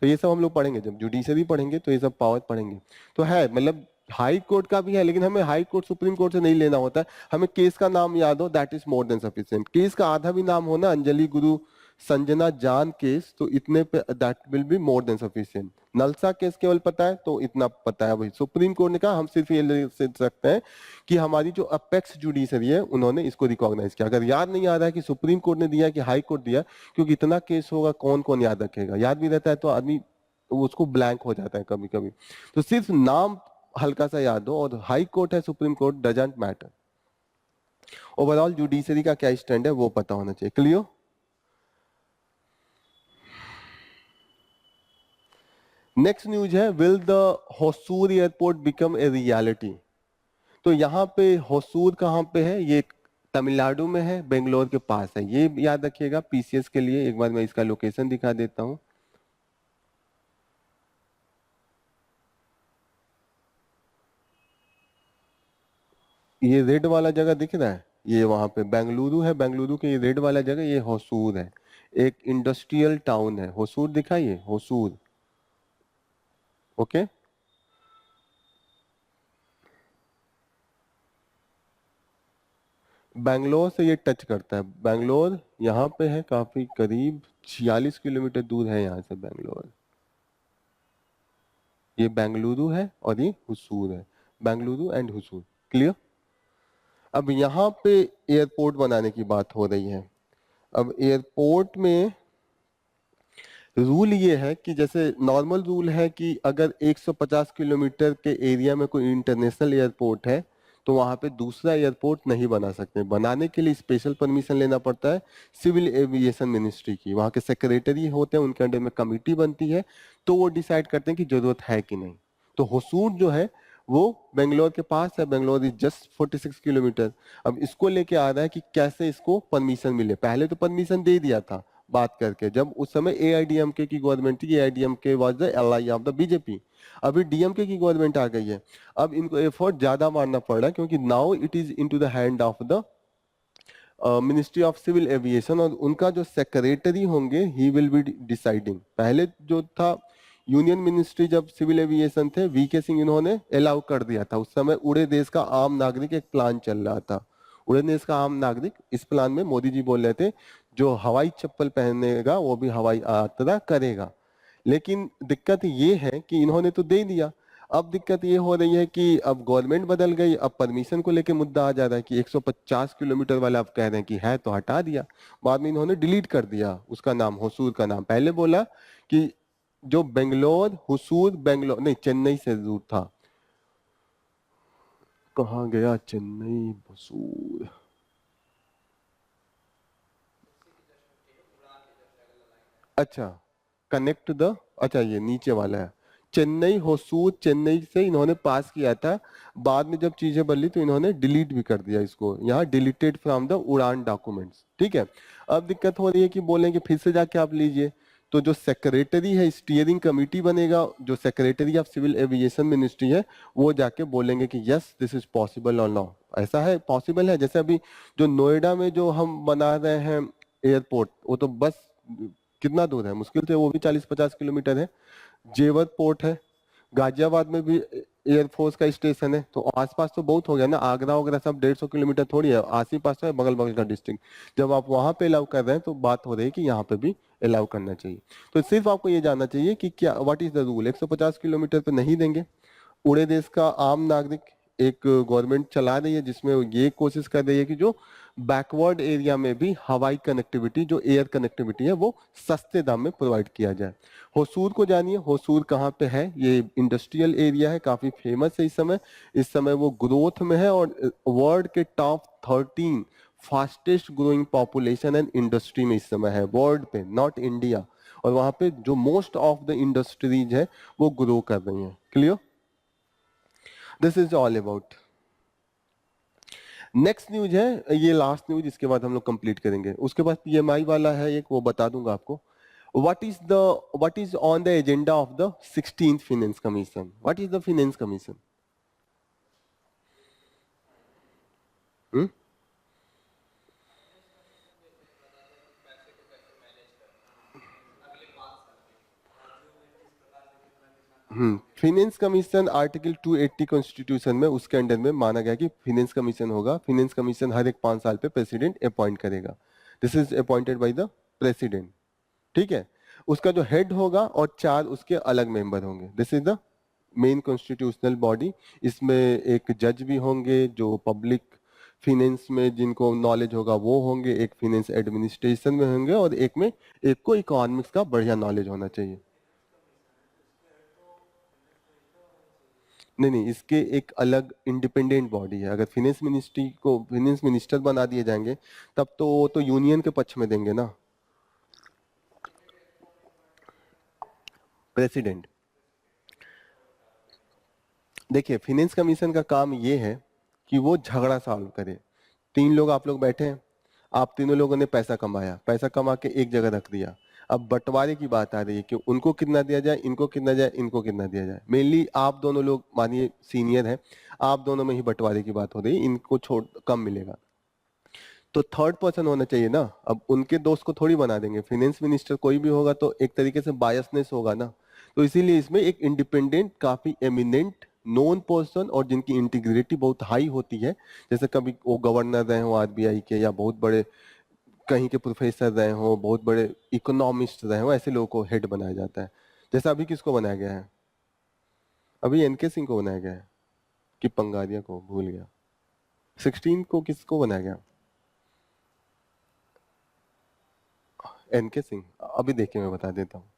तो ये सब हम लोग पढ़ेंगे, जब जुडिशरी पढ़ेंगे तो ये सब पावर पढ़ेंगे। तो है मतलब हाई कोर्ट का भी है, लेकिन हमें हाई कोर्ट सुप्रीम कोर्ट से नहीं लेना होता है। हमें केस का नाम याद हो, that is more than sufficient. Case का आधा भी नाम हो ना, अंजलि गुरु संजना जान केस, तो इतने पे that will be more than sufficient. NALSA case केवल पता है तो इतना पता है। वही सुप्रीम कोर्ट ने कहा हम सिर्फ ये ले सकते हैं कि हमारी जो अपेक्स जुडिशरी है उन्होंने इसको रिकॉग्नाइज किया। अगर याद नहीं आ रहा है कि सुप्रीम कोर्ट ने दिया कि हाई कोर्ट दिया, क्योंकि इतना केस होगा कौन कौन याद रखेगा, याद भी रहता है तो आदमी उसको ब्लैंक हो जाता है कभी कभी। तो सिर्फ नाम हल्का सा याद हो, और हाई कोर्ट है supreme court doesn't matter. Overall judiciary का क्या स्टैंड है वो पता होना चाहिए। क्लियर? नेक्स्ट न्यूज है, will the Hosur airport become a reality. तो यहाँ पे होसूर कहाँ पे है? ये तमिलनाडु में है, बेंगलोर के पास है। ये याद रखिएगा पीसीएस के लिए। एक बार मैं इसका लोकेशन दिखा देता हूँ। ये रेड वाला जगह दिख रहा है, ये वहां पे बेंगलुरु है। बेंगलुरु के ये रेड वाला जगह ये होसूर है, एक इंडस्ट्रियल टाउन है। होसूर दिखाइए, होसूर। ओके, बैंगलोर से ये टच करता है। बैंगलोर यहाँ पे है, काफी करीब 46 किलोमीटर दूर है यहाँ से बैंगलोर। ये बेंगलुरु है और ये हुसूर है, बेंगलुरु एंड हुसूर। क्लियर? अब यहाँ पे एयरपोर्ट बनाने की बात हो रही है। अब एयरपोर्ट में रूल ये है कि जैसे नॉर्मल रूल है कि अगर 150 किलोमीटर के एरिया में कोई इंटरनेशनल एयरपोर्ट है तो वहां पे दूसरा एयरपोर्ट नहीं बना सकते। बनाने के लिए स्पेशल परमिशन लेना पड़ता है सिविल एविएशन मिनिस्ट्री की। वहां के सेक्रेटरी होते हैं, उनके अंडर में कमिटी बनती है, तो वो डिसाइड करते हैं कि जरूरत है कि नहीं। तो होसूर जो है वो बेंगलोर के पास है, बेंगलोर इज जस्ट 46 किलोमीटर। अब इसको लेके आ रहा है कि कैसे इसको परमिशन मिले। पहले तो परमिशन दे दिया था बात करके, जब उस समय एआईडीएमके की गवर्नमेंट थी। AIADMK was the ally of the BJP. अभी डीएमके की गवर्नमेंट आ गई है। अब इनको एफर्ट ज्यादा मारना पड़ रहा है, क्योंकि now it is into the hand of the ministry of civil aviation, और उनका जो सेक्रेटरी होंगे ही विल बी डिसाइडिंग। पहले जो था यूनियन मिनिस्ट्री, जब सिविल एविएशन थे वीके सिंह, इन्होंने अलाउ कर दिया था। उस समय उड़े देश का आम नागरिक एक प्लान चल रहा था, उड़े देश का आम नागरिक। इस प्लान में मोदी जी बोल रहे थे जो हवाई चप्पल पहनेगा वो भी हवाई यात्रा करेगा। लेकिन दिक्कत ये है कि इन्होंने तो दे दिया, अब दिक्कत ये हो रही है कि अब गवर्नमेंट बदल गई, अब परमिशन को लेके मुद्दा आ जा रहा है कि 150 किलोमीटर वाला अब कह रहे हैं कि है तो हटा दिया, बाद में इन्होंने डिलीट कर दिया उसका नाम, होसूर का नाम। पहले बोला कि जो बेंगलोर हुसूर, बेंगलोर नहीं चेन्नई से दूर था, कहाँ गया चेन्नई हुसूर, अच्छा कनेक्ट द, अच्छा ये नीचे वाला है, चेन्नई होसूर, चेन्नई से इन्होंने पास किया था, बाद में जब चीजें बदली तो इन्होंने डिलीट भी कर दिया इसको, यहाँ डिलीटेड फ्रॉम द उड़ान डॉक्यूमेंट्स। ठीक है, अब दिक्कत हो रही है कि बोलेंगे फिर से जाके आप लीजिए, तो जो सेक्रेटरी है, स्टीयरिंग कमेटी बनेगा, जो secretary of civil aviation ministry है, वो जाके बोलेंगे कि यस दिस इज पॉसिबल और नॉट, ऐसा है पॉसिबल है। जैसे अभी जो नोएडा में जो हम बना रहे हैं एयरपोर्ट, वो तो बस कितना दूर है, मुश्किल से वो भी 40-50 किलोमीटर है। जेवर पोर्ट है, गाजियाबाद में भी एयरफोर्स का स्टेशन है, तो आसपास तो बहुत हो गया ना, आगरा वगैरह सब 150 किलोमीटर थोड़ी है, आस ही पास तो है बगल बगल का डिस्ट्रिक्ट। जब आप वहां पे अलाउ कर रहे हैं तो बात हो रही है कि यहाँ पे भी अलाउ करना चाहिए। तो सिर्फ आपको ये जानना चाहिए कि क्या what is the rule, 150 kilometre पे नहीं देंगे। पूरे देश का आम नागरिक एक गवर्नमेंट चला रही है जिसमें ये कोशिश कर रही है कि जो बैकवर्ड एरिया में भी हवाई कनेक्टिविटी, जो एयर कनेक्टिविटी है, वो सस्ते दाम में प्रोवाइड किया जाए। होसूर को जानिए, होसूर कहाँ पे है, ये इंडस्ट्रियल एरिया है, काफी फेमस है इस समय वो ग्रोथ में है और वर्ल्ड के top 13 fastest growing population and industry में इस समय है वर्ल्ड पे, नॉट इंडिया। और वहां पे जो मोस्ट ऑफ द इंडस्ट्रीज है वो ग्रो कर रही है। Clear, this is all about. Next news है, ये लास्ट न्यूज, इसके बाद हम लोग कंप्लीट करेंगे, उसके बाद पीएमआई वाला है एक, वो बता दूंगा आपको। What is on the agenda of the 16th finance commission, what is the finance commission? Finance commission article 280 constitution में, उसके अंडर में माना गया कि फाइनेंस कमीशन होगा। फाइनेंस कमीशन हर एक 5 साल पे प्रेसिडेंट अपॉइंट करेगा, this is appointed by the president. ठीक है, उसका जो हेड होगा और 4 उसके अलग मेंबर होंगे, this is the main constitutional body. इसमें एक जज भी होंगे जो पब्लिक फिनेंस में जिनको नॉलेज होगा वो होंगे, एक फिनेंस एडमिनिस्ट्रेशन में होंगे और एक को इकोनॉमिक्स का बढ़िया नॉलेज होना चाहिए। नहीं नहीं, इसके एक अलग इंडिपेंडेंट बॉडी है। अगर फिनेंस मिनिस्ट्री को फिनेंस मिनिस्टर बना दिए जाएंगे तब तो वो तो यूनियन के पक्ष में देंगे ना, प्रेसिडेंट। देखिए फिनेंस कमीशन का काम ये है कि वो झगड़ा सॉल्व करे। 3 लोग आप लोग बैठे हैं, आप तीनों लोगों ने पैसा कमाया, पैसा कमा के एक जगह रख दिया, अब बंटवारे की बात आ रही है कि उनको कितना दिया जाए, इनको कितना जाए, इनको कितना दिया जाए। मेनली आप दोनों लोग मानिए सीनियर हैं, आप दोनों में ही बंटवारे की बात हो रही है, इनको छोड़ कम मिलेगा, तो थर्ड पर्सन होना चाहिए ना। अब उनके दोस्त को थोड़ी बना देंगे, फाइनेंस मिनिस्टर कोई भी होगा तो एक तरीके से बायसनेस होगा ना, तो इसीलिए इसमें एक इंडिपेंडेंट, काफी एमिनेंट नोन पर्सन और जिनकी इंटीग्रिटी बहुत हाई होती है, जैसे कभी वो गवर्नर रहे हो आरबीआई के, या बहुत बड़े कहीं के प्रोफेसर रहे हो, बहुत बड़े इकोनॉमिस्ट रहे हो, ऐसे लोगों को हेड बनाया जाता है। जैसा अभी किसको बनाया गया है, अभी एनके सिंह को बनाया गया है कि पंगारिया को, भूल गया, 16 को किसको बनाया गया, एनके सिंह, अभी देखिए मैं बता देता हूँ।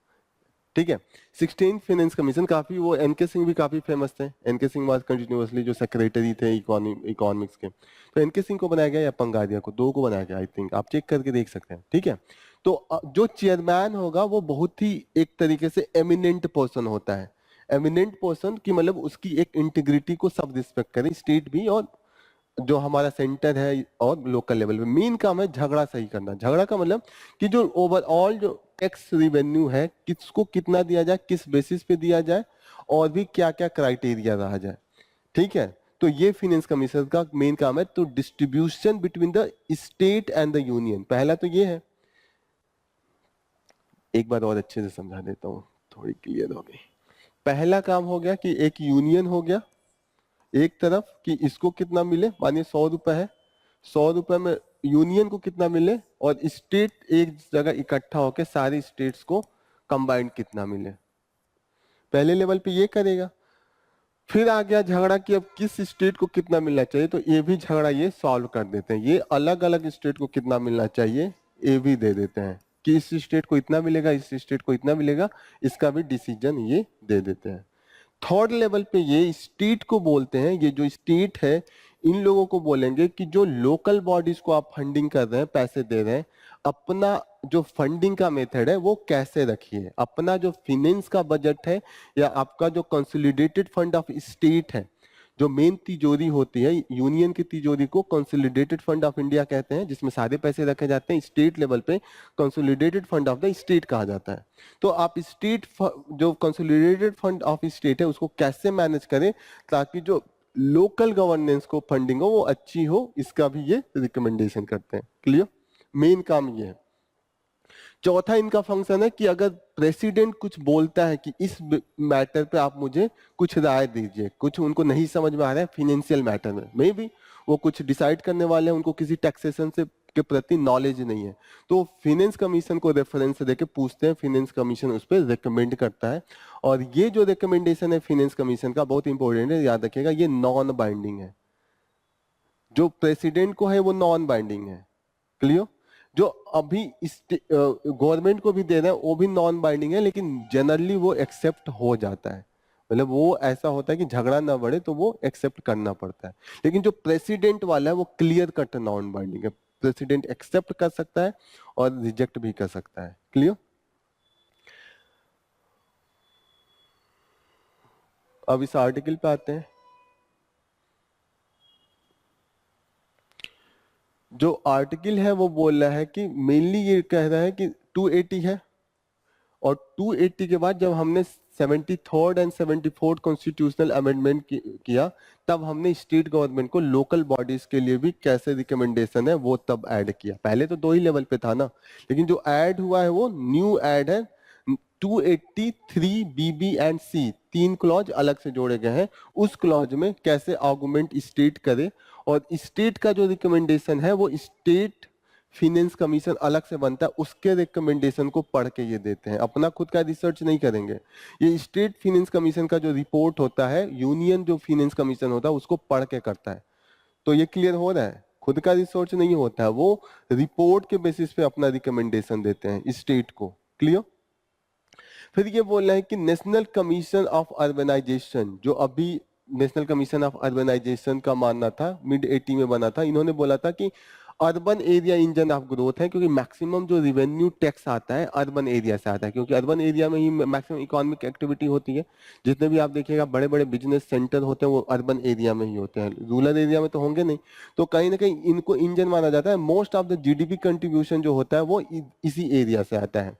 ठीक है, 16 फाइनेंस कमीशन, काफी वो एनके सिंह भी काफी फेमस थे, एनके सिंह वाज कंटिन्यूअसली जो सेक्रेटरी थे इकोनॉमिक्स के, तो एनके सिंह को बनाया गया या पंगादिया को, दो को बनाया गया आई थिंक, आप चेक करके देख सकते हैं। ठीक है, तो जो चेयरमैन होगा वो बहुत ही एक तरीके से एमिनेंट पर्सन होता है। एमिनेंट पर्सन की मतलब उसकी एक इंटीग्रिटी को सब रिस्पेक्ट करें, स्टेट भी और जो हमारा सेंटर है और लोकल लेवल पे। मेन काम है झगड़ा सही करना। झगड़ा का मतलब कि जो ओवरऑल जो टैक्स रिवेन्यू है किसको कितना दिया जाए, किस बेसिस पे दिया जाए, और भी क्या क्या क्राइटेरिया रहा जाए। ठीक है, तो ये फाइनेंस कमीशन का मेन काम है। तो distribution between the state and the union, पहला तो ये है। एक बार और अच्छे से समझा देता हूँ, थोड़ी क्लियर हो गई। पहला काम हो गया कि एक यूनियन हो गया एक तरफ, कि इसको कितना मिले, मानिए 100 रुपए है, 100 रुपए में यूनियन को कितना मिले, और स्टेट एक जगह इकट्ठा होकर सारी स्टेट्स को कंबाइंड कितना मिले। पहले लेवल पे ये करेगा। फिर आ गया झगड़ा कि अब किस स्टेट को कितना मिलना चाहिए, तो ये भी झगड़ा ये सॉल्व कर देते हैं। ये अलग अलग स्टेट को कितना मिलना चाहिए ये भी दे देते हैं कि इस स्टेट को इतना मिलेगा, इस स्टेट को इतना मिलेगा, इसका भी डिसीजन ये दे देते हैं। थर्ड लेवल पे ये स्टेट को बोलते हैं, ये जो स्टेट है इन लोगों को बोलेंगे कि जो लोकल बॉडीज को आप फंडिंग कर रहे हैं, पैसे दे रहे हैं, अपना जो फंडिंग का मेथड है वो कैसे रखिए। अपना जो फिनेंस का बजट है या आपका जो कंसोलिडेटेड फंड ऑफ स्टेट है, जो मेन तिजोरी होती है यूनियन की तिजोरी को कंसोलिडेटेड फंड ऑफ इंडिया कहते हैं, जिसमें सारे पैसे रखे जाते हैं। स्टेट लेवल पे consolidated fund of the state कहा जाता है। तो आप स्टेट जो कंसोलिडेटेड फंड ऑफ स्टेट है उसको कैसे मैनेज करें ताकि जो लोकल गवर्नेंस को फंडिंग हो वो अच्छी हो, इसका भी ये रिकमेंडेशन करते हैं। क्लियर? मेन काम ये है। चौथा इनका फंक्शन है कि अगर प्रेसिडेंट कुछ बोलता है कि इस मैटर पे आप मुझे कुछ राय दीजिए, कुछ उनको नहीं समझ में आ रहा है फिनेंशियल मैटर में, मे बी वो कुछ डिसाइड करने वाले हैं, उनको किसी टैक्सेशन से के प्रति नॉलेज नहीं है, तो फिनेंस कमीशन को रेफरेंस देके पूछते हैं, फिनेंस कमीशन उस पर रिकमेंड करता है। और ये जो रिकमेंडेशन है फिनेंस कमीशन का बहुत इंपॉर्टेंट है, याद रखिएगा, ये नॉन बाइंडिंग है। जो प्रेसिडेंट को है वो नॉन बाइंडिंग है। क्लियर? जो अभी गवर्नमेंट को भी दे रहे हैं वो भी नॉन बाइंडिंग है, लेकिन जनरली वो एक्सेप्ट हो जाता है। मतलब वो ऐसा होता है कि झगड़ा ना बढ़े तो वो एक्सेप्ट करना पड़ता है। लेकिन जो प्रेसिडेंट वाला है वो क्लियर कट नॉन बाइंडिंग है। प्रेसिडेंट एक्सेप्ट कर सकता है और रिजेक्ट भी कर सकता है। क्लियर? अब इस आर्टिकल पे आते हैं। जो आर्टिकल है वो बोल रहा है कि मेनली ये कह रहा है कि 280 है, और 280 के बाद जब हमने 73rd and 74th constitutional amendment किया, तब हमने स्टेट गवर्नमेंट को लोकल बॉडीज के लिए भी कैसे रिकमेंडेशन है वो तब ऐड किया। पहले तो 2 ही लेवल पे था ना, लेकिन जो ऐड हुआ है वो न्यू ऐड है। 283 B B and C 3 clause अलग से जोड़े गए हैं। उस क्लॉज में कैसे आर्गुमेंट स्टेट करे, और स्टेट का जो रिकमेंडेशन है वो स्टेट फिनेंस कमीशन अलग से बनता है, उसके रिकमेंडेशन को पढ़ के ये देते हैं, अपना खुद का रिसर्च नहीं करेंगे। ये स्टेट फिनेंस कमीशन का जो रिपोर्ट होता है, यूनियन जो फिनेंस कमीशन होता है उसको पढ़ के करता है। तो ये क्लियर हो रहा है, खुद का रिसर्च नहीं होता है, वो रिपोर्ट के बेसिस पे अपना रिकमेंडेशन देते हैं स्टेट को। क्लियर? फिर ये बोल रहे हैं कि नेशनल कमीशन ऑफ अर्बनाइजेशन, जो अभी नेशनल कमीशन ऑफ अर्बनाइजेशन का मानना था, मिड 80 में बना था, इन्होंने बोला था कि urban area engine of growth है, क्योंकि मैक्सिमम जो रिवेन्यू टैक्स आता है अर्बन एरिया से आता है, क्योंकि अर्बन एरिया में ही मैक्सिमम इकोनॉमिक एक्टिविटी होती है। जितने भी आप देखिएगा बड़े बड़े बिजनेस सेंटर होते हैं वो अर्बन एरिया में ही होते हैं, रूरल एरिया में तो होंगे नहीं। तो कहीं ना कहीं इनको इंजन माना जाता है। Most of the GDP contribution जो होता है वो इसी एरिया से आता है।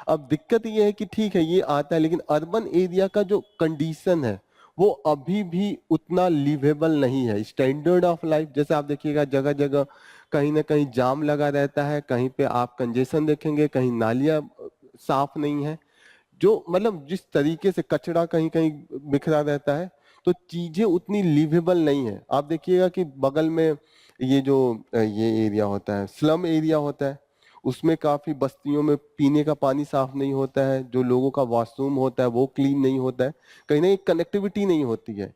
अब दिक्कत ये है कि ठीक है ये आता है, लेकिन अर्बन एरिया का जो कंडीशन है वो अभी भी उतना लिवेबल नहीं है। स्टैंडर्ड ऑफ लाइफ जैसे आप देखिएगा जगह जगह कहीं ना कहीं जाम लगा रहता है, कहीं पे आप कंजेशन देखेंगे, कहीं नालियां साफ नहीं है, जो मतलब जिस तरीके से कचरा कहीं कहीं बिखरा रहता है, तो चीजें उतनी लिवेबल नहीं है। आप देखिएगा कि बगल में ये जो ये एरिया होता है, स्लम एरिया होता है, उसमें काफी बस्तियों में पीने का पानी साफ नहीं होता है, जो लोगों का वॉशरूम होता है वो क्लीन नहीं होता है, कहीं ना कहीं कनेक्टिविटी नहीं होती है।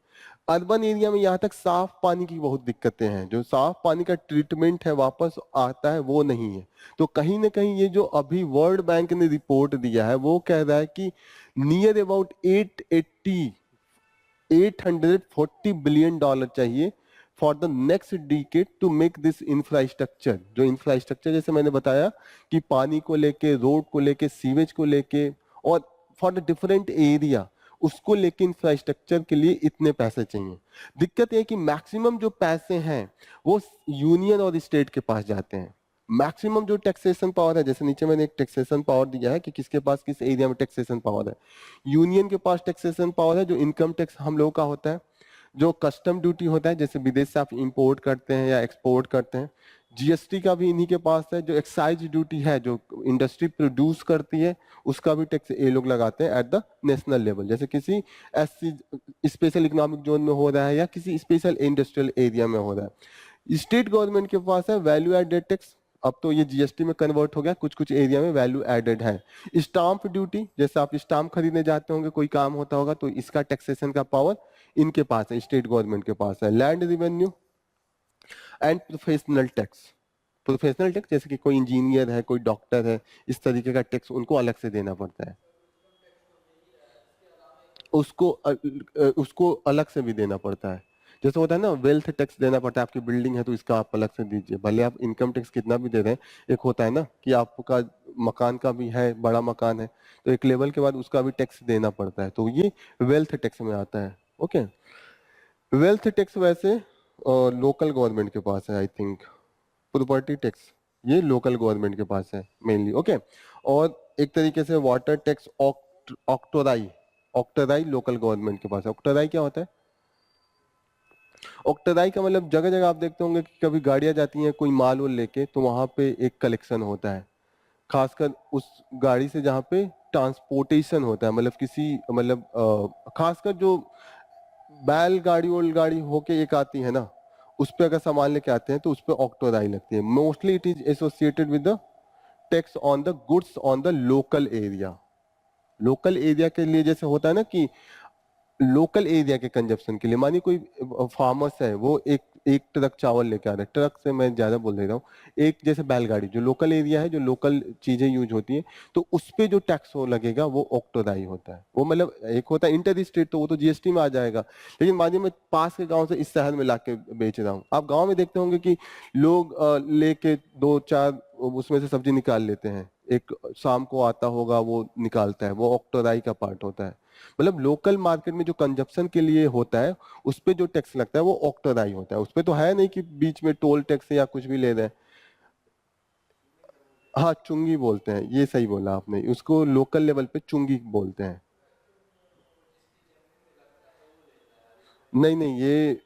अर्बन एरिया में यहाँ तक साफ पानी की बहुत दिक्कतें हैं, जो साफ पानी का ट्रीटमेंट है वापस आता है वो नहीं है। तो कहीं ना कहीं ये जो अभी वर्ल्ड बैंक ने रिपोर्ट दिया है वो कह रहा है कि नियर अबाउट 840 बिलियन डॉलर चाहिए for the next decade to make this infrastructure. जो इंफ्रास्ट्रक्चर जैसे मैंने बताया कि पानी को लेके, रोड को लेके, सीवेज को लेके, और फॉर द डिफरेंट एरिया उसको लेके इंफ्रास्ट्रक्चर के लिए इतने पैसे चाहिए। दिक्कत यह है कि मैक्सिमम जो पैसे हैं वो यूनियन और स्टेट के पास जाते हैं। मैक्सिमम जो टैक्सेशन पावर है, जैसे नीचे मैंने एक टैक्सेशन पावर दिया है कि किसके पास किस एरिया में टैक्सेशन पावर है। यूनियन के पास टैक्सेशन पावर है जो इनकम टैक्स हम लोगों का होता है, जो कस्टम ड्यूटी होता है जैसे विदेश से आप इंपोर्ट करते हैं या एक्सपोर्ट करते हैं, जीएसटी का भी इन्हीं के पास है, जो एक्साइज ड्यूटी है जो इंडस्ट्री प्रोड्यूस करती है उसका भी टैक्स ये लोग लगाते हैं एट द नेशनल लेवल, जैसे किसी एससी स्पेशल इकोनॉमिक जोन में हो रहा है या किसी स्पेशल इंडस्ट्रियल एरिया में हो रहा है। स्टेट गवर्नमेंट के पास है वैल्यू एडेड टैक्स, अब तो ये जीएसटी में कन्वर्ट हो गया, कुछ कुछ एरिया में वैल्यू एडेड है। स्टाम्प ड्यूटी, जैसे आप स्टाम्प खरीदने जाते होंगे, कोई काम होता होगा, तो इसका टैक्सेशन का पावर इनके पास है, स्टेट गवर्नमेंट के पास है। Land revenue and professional tax. Professional tax जैसे कि कोई इंजीनियर है, कोई डॉक्टर है, इस तरीके का टैक्स उनको अलग से देना पड़ता है, उसको अलग से भी देना पड़ता है। जैसे होता है ना, वेल्थ टैक्स देना पड़ता है, आपकी बिल्डिंग है तो इसका आप अलग से दीजिए, भले आप इनकम टैक्स कितना भी दे रहे हैं। एक होता है ना कि आपका मकान का भी है, बड़ा मकान है, तो एक लेवल के बाद उसका भी टैक्स देना पड़ता है, तो ये वेल्थ टैक्स में आता है। ओके, वेल्थ टैक्स वैसे लोकल गवर्नमेंट के पास है आई थिंक। प्रॉपर्टी टैक्स ये लोकल गवर्नमेंट के पास है मेनली। ओके, और एक तरीके से वाटर टैक्स ऑक्टोराई, ऑक्टोराई लोकल गवर्नमेंट के पास है। ऑक्टोराई क्या होता है? ऑक्टोराई का मतलब जगह जगह आप देखते होंगे कि कभी गाड़ियां जाती हैं कोई माल वाल लेके, तो वहां पे एक कलेक्शन होता है, खासकर उस गाड़ी से जहाँ पे ट्रांसपोर्टेशन होता है, मतलब किसी मतलब खासकर जो बैलगाड़ी वोल गाड़ी होके एक आती है ना, उस पे अगर सामान लेके आते हैं तो उस पे ऑक्टोराई लगती है। Mostly it is associated with the tax on the goods on the local area. Local area के लिए जैसे होता है ना कि लोकल एरिया के कंजप्शन के लिए, मानिए कोई फार्मर्स है, वो एक एक ट्रक चावल लेके आ रहा है, ट्रक से मैं ज्यादा बोल दे रहा हूँ, एक जैसे बैलगाड़ी जो लोकल एरिया है, जो लोकल चीजें यूज होती है, तो उस पे जो टैक्स हो लगेगा वो ऑक्टोराई होता है। वो मतलब एक होता है इंटर स्टेट, तो वो तो जीएसटी में आ जाएगा। लेकिन मानिए मैं पास के गांव से इस शहर में लाके बेच रहा हूँ, आप गाँव में देखते होंगे कि लोग लेके दो चार उसमें से सब्जी निकाल लेते हैं, एक शाम को आता होगा वो निकालता है, वो ऑक्टोराई का पार्ट होता है। मतलब लोकल मार्केट में जो कंजप्शन के लिए होता है, उस पे जो टैक्स लगता है वो ऑक्टोराई होता है। उस पे तो है नहीं कि बीच में टोल टैक्स या कुछ भी ले रहे हैं। हाँ, चुंगी बोलते हैं, ये सही बोला आपने, उसको लोकल लेवल पे चुंगी बोलते हैं। नहीं नहीं, ये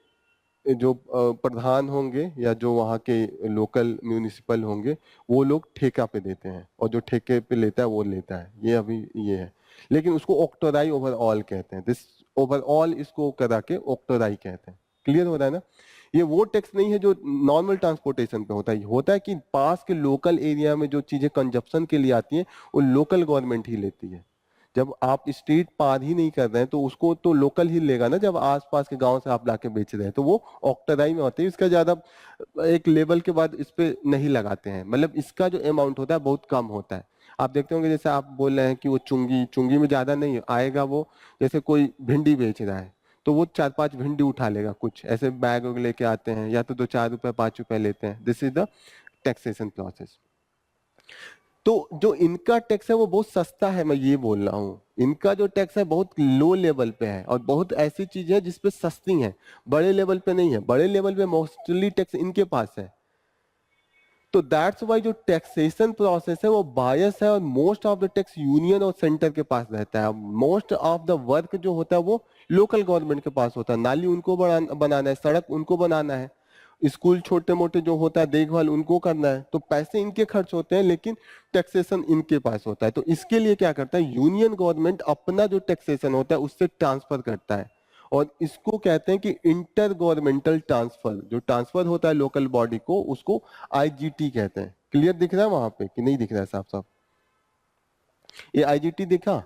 जो प्रधान होंगे या जो वहाँ के लोकल म्यूनिसिपल होंगे, वो लोग ठेका पे देते हैं, और जो ठेके पे लेता है वो लेता है, ये अभी ये है। लेकिन उसको ऑक्टोराई ओवरऑल कहते हैं, दिस ओवरऑल इसको करा के ऑक्टोराई कहते हैं। क्लियर हो रहा है ना? ये वो टैक्स नहीं है जो नॉर्मल ट्रांसपोर्टेशन पे होता है, होता है कि पास के लोकल एरिया में जो चीजें कंजप्शन के लिए आती हैं वो लोकल गवर्नमेंट ही लेती है। जब आप स्ट्रीट पार ही नहीं कर रहे हैं तो उसको तो लोकल ही लेगा ना, जब आसपास के गांव से आप लाके बेच रहे हैं तो वो ऑक्टराई में होते हैं। इसका ज्यादा एक लेवल के बाद इस पे नहीं लगाते हैं, मतलब इसका जो अमाउंट होता है बहुत कम होता है। आप देखते होंगे जैसे आप बोल रहे हैं कि वो चुंगी चुंगी में ज्यादा नहीं आएगा, वो जैसे कोई भिंडी बेच रहा है तो वो 4-5 भिंडी उठा लेगा, कुछ ऐसे बैग लेके आते हैं, या तो 2-4 रुपए 5 रुपए लेते हैं। This is the taxation process. तो जो इनका टैक्स है वो बहुत सस्ता है, मैं ये बोल रहा हूँ। इनका जो टैक्स है बहुत लो लेवल पे है, और बहुत ऐसी चीजें हैं जिसपे सस्ती हैं, बड़े लेवल पे नहीं है। बड़े लेवल पे मोस्टली टैक्स इनके पास है। तो दैट्स वाई जो टैक्सेशन प्रोसेस है वो बायस है, और most of the tax union और सेंटर के पास रहता है। मोस्ट ऑफ द वर्क जो होता है वो लोकल गवर्नमेंट के पास होता है। नाली उनको बनाना है, सड़क उनको बनाना है, स्कूल छोटे मोटे जो होता है देखभाल उनको करना है, तो पैसे इनके खर्च होते हैं, लेकिन टैक्सेशन इनके पास होता है। तो इसके लिए क्या करता है, यूनियन गवर्नमेंट अपना जो टैक्सेशन होता है उससे ट्रांसफर करता है, और इसको कहते हैं कि इंटर गवर्नमेंटल ट्रांसफर। जो ट्रांसफर होता है लोकल बॉडी को, उसको आईजीटी कहते हैं। क्लियर दिख रहा है वहां पे कि नहीं दिख रहा है साफ साफ? ये आईजीटी दिखा?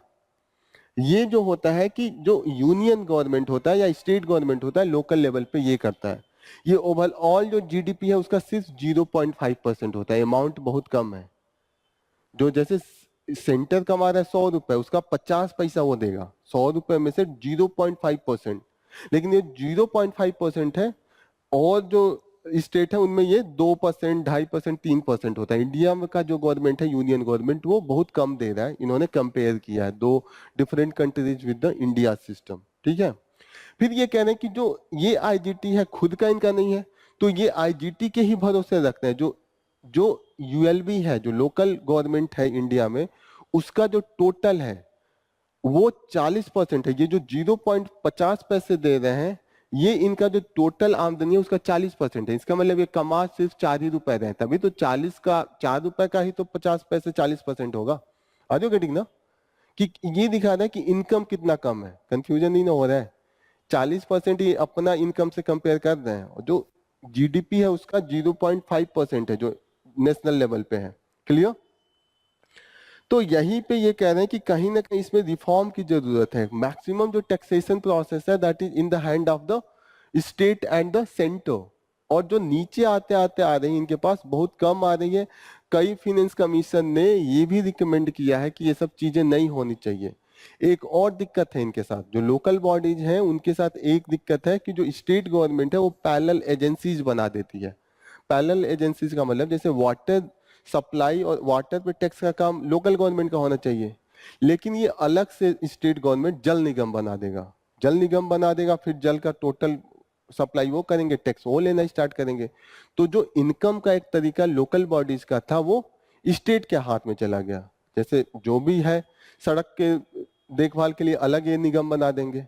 ये जो होता है कि जो यूनियन गवर्नमेंट होता है या स्टेट गवर्नमेंट होता है लोकल लेवल पे ये करता है। ये ओवरऑल जो जीडीपी है उसका सिर्फ 0.5% होता है, अमाउंट बहुत कम है। जो जैसे सेंटर कमा रहा है 100 रुपए, उसका 50 पैसा वो देगा, 100 रुपए में से 0.5%। लेकिन ये 0.5% है, और जो स्टेट है उनमें ये 2%, 2.5%, 3% होता है। इंडिया में का जो गवर्नमेंट है यूनियन गवर्नमेंट, वो बहुत कम दे रहा है। इन्होंने कंपेयर किया है दो different countries with the India system, ठीक है। फिर ये कह रहे हैं कि जो ये आईजीटी है खुद का इनका नहीं है, तो ये आईजीटी के ही भरोसे रखते हैं। जो जो यूएलबी है, जो लोकल गवर्नमेंट है इंडिया में, उसका जो टोटल है वो 40% है। ये जो 0.50 पैसे दे रहे हैं, ये इनका जो टोटल आमदनी है उसका 40% है। इसका मतलब ये कमा सिर्फ 4 ही रुपए रहे हैं, तभी तो 40 का 4 रुपए का ही तो 50 पैसे 40% होगा। आ जाओ गेटिंग ना? कि ये दिखा रहा है कि इनकम कितना कम है, कंफ्यूजन नहीं ना हो रहा है? 40% ही अपना इनकम से कंपेयर कर रहे हैं, और जो जीडीपी है उसका 0.5% है, जो नेशनल लेवल पे है। क्लियर? तो यहीं पे ये कह रहे हैं कि कहीं ना कहीं इसमें रिफॉर्म की जरूरत है। मैक्सिमम जो टैक्सेशन प्रोसेस है that is in the hand of the state and the centre, और जो नीचे आते आते आ रही है इनके पास बहुत कम आ रही है। कई फिनेंस कमीशन ने ये भी रिकमेंड किया है कि ये सब चीजें नहीं होनी चाहिए। एक और दिक्कत है इनके साथ, जो लोकल बॉडीज हैं उनके साथ एक दिक्कत है कि जो स्टेट गवर्नमेंट है वो पैरेलल एजेंसीज बना देती है। पैरेलल एजेंसीज का मतलब जैसे वाटर सप्लाई और वाटर पे टैक्स का काम लोकल गवर्नमेंट का होना चाहिए, लेकिन ये अलग से स्टेट गवर्नमेंट जल निगम बना देगा। जल निगम बना देगा, फिर जल का टोटल सप्लाई वो करेंगे, टैक्स वो लेना स्टार्ट करेंगे। तो जो इनकम का एक तरीका लोकल बॉडीज का था वो स्टेट के हाथ में चला गया। जैसे जो भी है सड़क के देखभाल के लिए अलग ये निगम बना देंगे,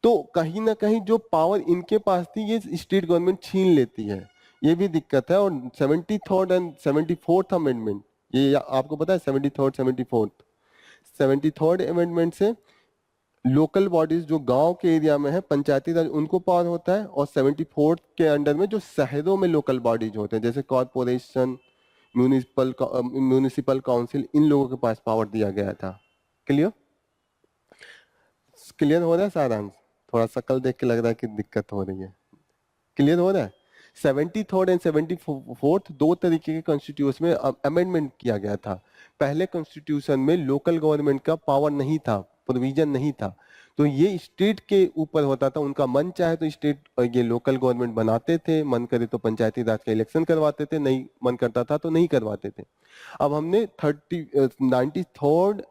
तो कहीं ना कहीं जो पावर इनके पास थी ये स्टेट गवर्नमेंट छीन लेती है। ये भी दिक्कत है। और 73rd एंड 74th अमेंडमेंट, ये आपको पता है 73rd 74th 73rd अमेंडमेंट से लोकल बॉडीज जो गांव के एरिया में है पंचायती राज उनको पावर होता है, और 74th के अंडर में जो शहरों में लोकल बॉडीज होते हैं जैसे कॉरपोरेशन, म्यूनिसिपल काउंसिल, इन लोगों के पास पावर दिया गया था। क्लियर? क्लियर हो रहा है सारांश? थोड़ा शक्ल देख के लग रहा है कि दिक्कत हो रही है। क्लियर हो रहा है? 73rd एंड 74th दो तरीके के कॉन्स्टिट्यूशन में अमेंडमेंट किया गया था। पहले कॉन्स्टिट्यूशन में लोकल गवर्नमेंट का पावर नहीं था, प्रोविजन नहीं था, तो ये स्टेट के ऊपर होता था। उनका मन चाहे तो स्टेट ये लोकल गवर्नमेंट बनाते थे, मन करे तो पंचायती राज का इलेक्शन करवाते थे, नहीं मन करता था तो नहीं करवाते थे। अब हमने 73rd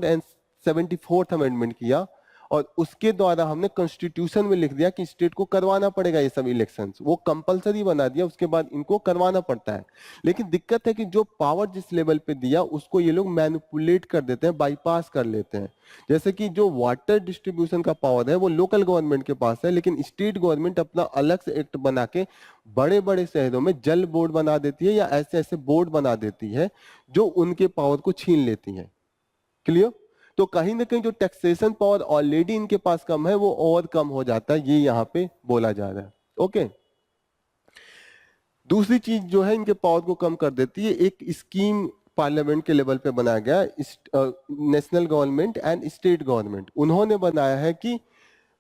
एंड 74th अमेंडमेंट किया, और उसके द्वारा हमने कॉन्स्टिट्यूशन में लिख दिया कि स्टेट को करवाना पड़ेगा ये सब इलेक्शंस, वो कंपलसरी बना दिया, उसके बाद इनको करवाना पड़ता है। लेकिन दिक्कत है कि जो पावर जिस लेवल पे दिया उसको ये लोग मैनिपुलेट कर देते हैं, बाईपास कर लेते हैं। जैसे कि जो वाटर डिस्ट्रीब्यूशन का पावर है वो लोकल गवर्नमेंट के पास है, लेकिन स्टेट गवर्नमेंट अपना अलग से एक्ट बना के बड़े बड़े शहरों में जल बोर्ड बना देती है या ऐसे ऐसे बोर्ड बना देती है जो उनके पावर को छीन लेती है। क्लियर? तो कहीं ना कहीं जो टैक्सेशन पावर ऑलरेडी इनके पास कम है वो और कम हो जाता है, ये यहाँ पे बोला जा रहा है। ओके, दूसरी चीज जो है इनके पावर को कम कर देती है, एक स्कीम पार्लियामेंट के लेवल पे बनाया गया, national government and state government, उन्होंने बनाया है कि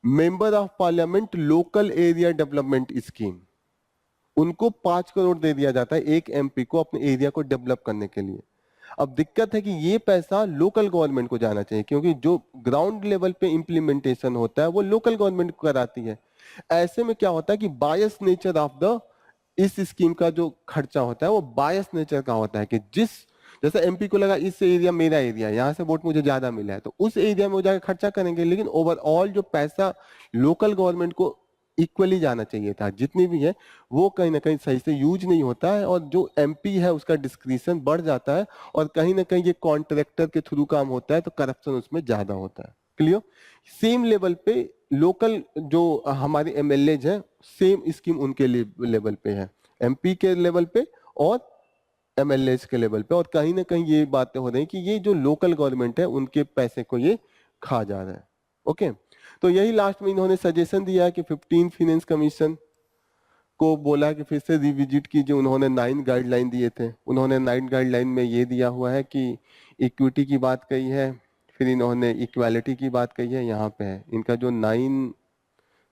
member of parliament local area development scheme, उनको 5 करोड़ दे दिया जाता है एक एमपी को अपने एरिया को डेवलप करने के लिए। अब दिक्कत है कि ये पैसा लोकल गवर्नमेंट को जाना चाहिए, क्योंकि जो ग्राउंड लेवल पे इंप्लीमेंटेशन होता है वो लोकल गवर्नमेंट कराती है। ऐसे में क्या होता है कि बायस नेचर ऑफ द इस स्कीम का जो खर्चा होता है वो बायस नेचर का होता है कि जिस जैसे एमपी को लगा इस एरिया मेरा एरिया, यहाँ से वोट मुझे ज्यादा मिला है तो उस एरिया में वो जाकर खर्चा करेंगे, लेकिन ओवरऑल जो पैसा लोकल गवर्नमेंट को इक्वली जाना चाहिए था जितनी भी है वो कहीं ना कहीं सही से यूज नहीं होता है, और जो एमपी है उसका डिस्क्रिशन बढ़ जाता है, और कहीं ना कहीं ये कॉन्ट्रैक्टर के थ्रू काम होता है तो करप्शन उसमें ज्यादा होता है। क्लियर? सेम लेवल पे लोकल जो हमारे एमएलएज हैं सेम स्कीम उनके लेवल पे है, एमपी के लेवल पे और एमएलएज के लेवल पे, और कहीं ना कहीं ये बातें हो रही हैं कि ये जो लोकल गवर्नमेंट है उनके पैसे को ये खा जा रहा है। ओके, तो यही लास्ट में इन्होंने सजेशन दिया है कि 15 फिनेंस कमीशन को बोला कि फिर से रिविजिट कीजिए। उन्होंने 9 गाइडलाइन दिए थे, उन्होंने 9 गाइडलाइन में ये दिया हुआ है कि इक्विटी की बात कही है, फिर इन्होंने इक्वालिटी की बात कही है, यहाँ पे है इनका जो 9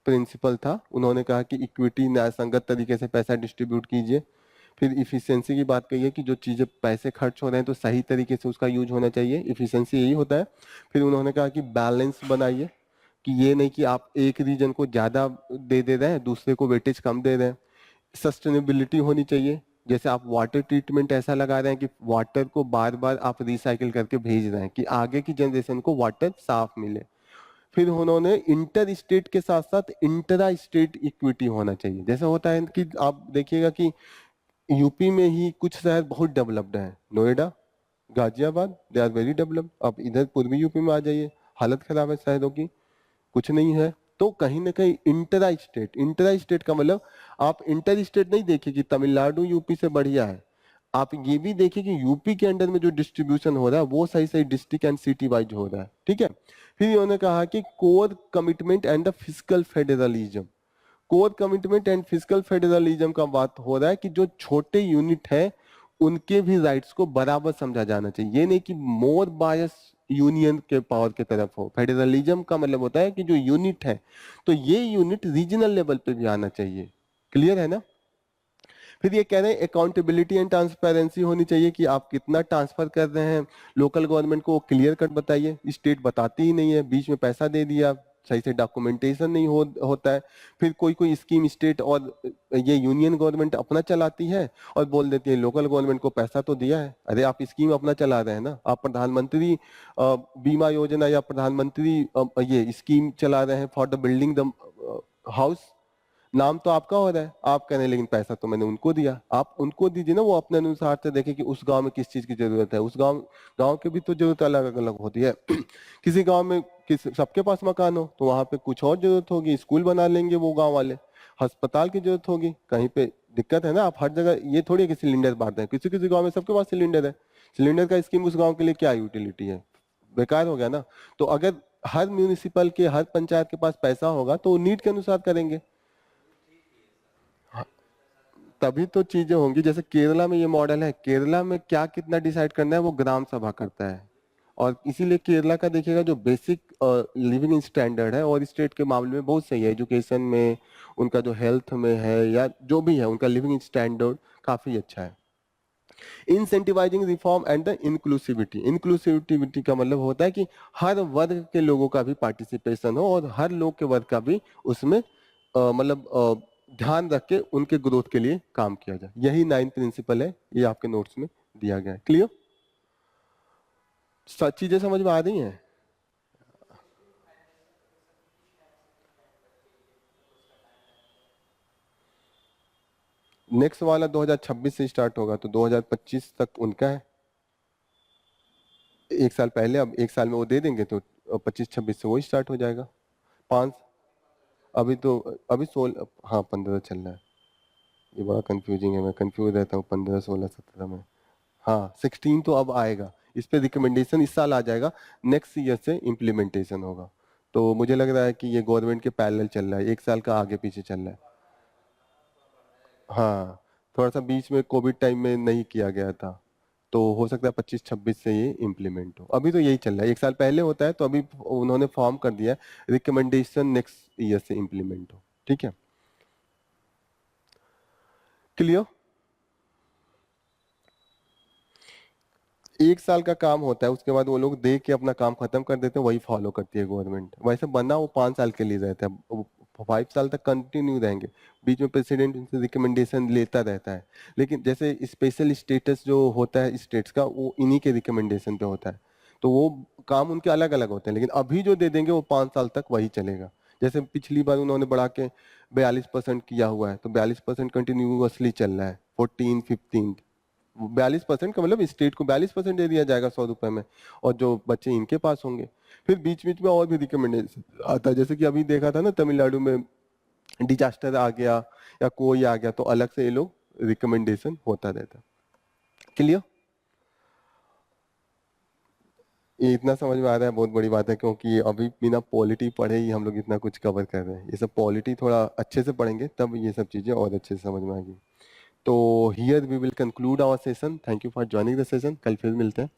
प्रिंसिपल था। उन्होंने कहा कि इक्विटी न्यायसंगत तरीके से पैसा डिस्ट्रीब्यूट कीजिए, फिर इफिशियंसी की बात कही है कि जो चीजें पैसे खर्च हो रहे हैं तो सही तरीके से उसका यूज होना चाहिए, इफिशियंसी यही होता है। फिर उन्होंने कहा कि बैलेंस बनाइए, कि ये नहीं कि आप एक रीजन को ज्यादा दे रहे हैं दूसरे को वेटेज कम दे रहे हैं। सस्टेनेबिलिटी होनी चाहिए, जैसे आप वाटर ट्रीटमेंट ऐसा लगा रहे हैं कि वाटर को बार बार आप रिसाइकिल करके भेज रहे हैं कि आगे की जनरेशन को वाटर साफ मिले। फिर उन्होंने इंटर स्टेट के साथ साथ इंट्रा स्टेट इक्विटी होना चाहिए। जैसे होता है कि आप देखिएगा कि यूपी में ही कुछ शहर बहुत डेवलप्ड है, Noida, Ghaziabad, they are very developed. आप इधर पूर्वी यूपी में आ जाइए, हालत खराब है शहरों की, कुछ नहीं है। तो कहीं ना कहीं इंट्रा स्टेट का मतलब आप इंटर स्टेट नहीं देखिए कि तमिलनाडु यूपी से बढ़िया है, आप ये भी देखिए कि यूपी के अंदर में जो डिस्ट्रीब्यूशन हो रहा है वो सही सही डिस्ट्रिक्ट एंड सिटी वाइज हो रहा है। ठीक है, फिर इन्होंने कहा कि core commitment and the physical federalism, core commitment and physical federalism का बात हो रहा है कि जो छोटे यूनिट है उनके भी राइट्स को बराबर समझा जाना चाहिए। ये नहीं कि मोर बायस यूनियन के पावर की तरफ हो। फेडरलिज्म का मतलब होता है कि जो यूनिट है तो ये यूनिट रीजनल लेवल पे भी आना चाहिए। क्लियर है ना? फिर ये कह रहे हैं अकाउंटेबिलिटी एंड ट्रांसपेरेंसी होनी चाहिए कि आप कितना ट्रांसफर कर रहे हैं लोकल गवर्नमेंट को, क्लियर कट बताइए। स्टेट बताती ही नहीं है, बीच में पैसा दे दिया, सही से डॉक्यूमेंटेशन नहीं होता है। फिर कोई कोई स्कीम स्टेट और ये यूनियन गवर्नमेंट अपना चलाती है और बोल देती है लोकल गवर्नमेंट को पैसा तो दिया है। अरे आप स्कीम अपना चला रहे हैं ना, आप प्रधानमंत्री बीमा योजना या प्रधानमंत्री ये स्कीम चला रहे हैं for the building the house, नाम तो आपका हो रहा है, आप कह रहे हैं लेकिन पैसा तो मैंने उनको दिया। आप उनको दीजिए ना, वो अपने अनुसार से देखें कि उस गांव में किस चीज की जरूरत है। उस गांव गांव की भी तो जरूरत अलग अलग होती है। किसी गांव में सबके पास मकान हो तो वहां पे कुछ और जरूरत होगी, स्कूल बना लेंगे वो गांव वाले, अस्पताल की जरूरत होगी, कहीं पे दिक्कत है ना। आप हर जगह ये थोड़ी है कि सिलेंडर बांट रहे हैं, किसी किसी गाँव में सबके पास सिलेंडर है। सिलेंडर का स्कीम उस गाँव के लिए क्या यूटिलिटी है? बेकार हो गया ना। तो अगर हर म्यूनिसिपल के हर पंचायत के पास पैसा होगा तो वो नीड के अनुसार करेंगे, तभी तो चीजें होंगी। जैसे केरला में ये मॉडल है, केरला में क्या कितना डिसाइड करना है वो ग्राम सभा करता है। और इसीलिए केरला का देखिएगा जो बेसिक लिविंग स्टैंडर्ड है और स्टेट के मामले में बहुत सही है, एजुकेशन में, उनका जो हेल्थ में है या जो भी है, उनका लिविंग स्टैंडर्ड काफी अच्छा है। Incentivising reform and the inclusivity. Inclusivity का मतलब होता है कि हर वर्ग के लोगों का भी पार्टिसिपेशन हो और हर लोग के वर्ग का भी उसमें ध्यान रख के उनके ग्रोथ के लिए काम किया जाए। यही 9th प्रिंसिपल है, ये आपके नोट्स में दिया गया है। क्लियर? चीजें समझ में आ रही हैं? नेक्स्ट वाला 2026 से स्टार्ट होगा तो 2025 तक उनका है। एक साल पहले, अब एक साल में वो दे देंगे तो 25-26 से वो स्टार्ट हो जाएगा। 5 अभी तो अभी 16, हाँ 15 चल रहा है। ये बड़ा कंफ्यूजिंग है, मैं कंफ्यूज रहता हूँ 15, 16, 17 में। हाँ 16 तो अब आएगा, इस पे रिकमेंडेशन इस साल आ जाएगा, नेक्स्ट ईयर से इम्प्लीमेंटेशन होगा। तो मुझे लग रहा है कि ये गवर्नमेंट के पैरेलल चल रहा है, एक साल का आगे पीछे चल रहा है। हाँ थोड़ा सा बीच में कोविड टाइम में नहीं किया गया था, तो हो सकता है 25-26 से ये इम्प्लीमेंट हो। अभी तो यही चल रहा है, एक साल पहले होता है तो अभी उन्होंने फॉर्म कर दिया है रिकमेंडेशन नेक्स्ट ईयर से इम्प्लीमेंट हो। ठीक है, क्लियर? एक साल का काम होता है, उसके बाद वो लोग देख के अपना काम खत्म कर देते हैं, वही फॉलो करती है गवर्नमेंट। वैसे बना वो 5 साल के लिए रहता है, 5 साल तक कंटिन्यू रहेंगे, बीच में प्रेसिडेंट उनसे रिकमेंडेशन लेता रहता है। लेकिन जैसे स्पेशल स्टेटस जो होता है स्टेट्स का, वो इन्हीं के रिकमेंडेशन पे होता है, तो वो काम उनके अलग अलग होते हैं। लेकिन अभी जो दे देंगे वो 5 साल तक वही चलेगा। जैसे पिछली बार उन्होंने बढ़ा के 42% किया हुआ है, तो 42% कंटिन्यूसली चल रहा है। 14-15 42% का मतलब स्टेट को 42% दे दिया जाएगा 100 रुपए में, और जो बच्चे इनके पास होंगे। फिर बीच बीच में और भी रिकमेंडेशन आता है, जैसे कि अभी देखा था ना तमिलनाडु में डिजास्टर आ गया या कोई आ गया तो अलग से ये लोग रिकमेंडेशन होता रहता। क्लियर? ये इतना समझ में आ रहा है, बहुत बड़ी बात है, क्योंकि अभी बिना पॉलिटी पढ़े ही हम लोग इतना कुछ कवर कर रहे हैं। ये सब पॉलिटी थोड़ा अच्छे से पढ़ेंगे तब ये सब चीजें और अच्छे से समझ में आएगी। तो here we will conclude our session. Thank you for joining the session. कल फिर मिलते हैं।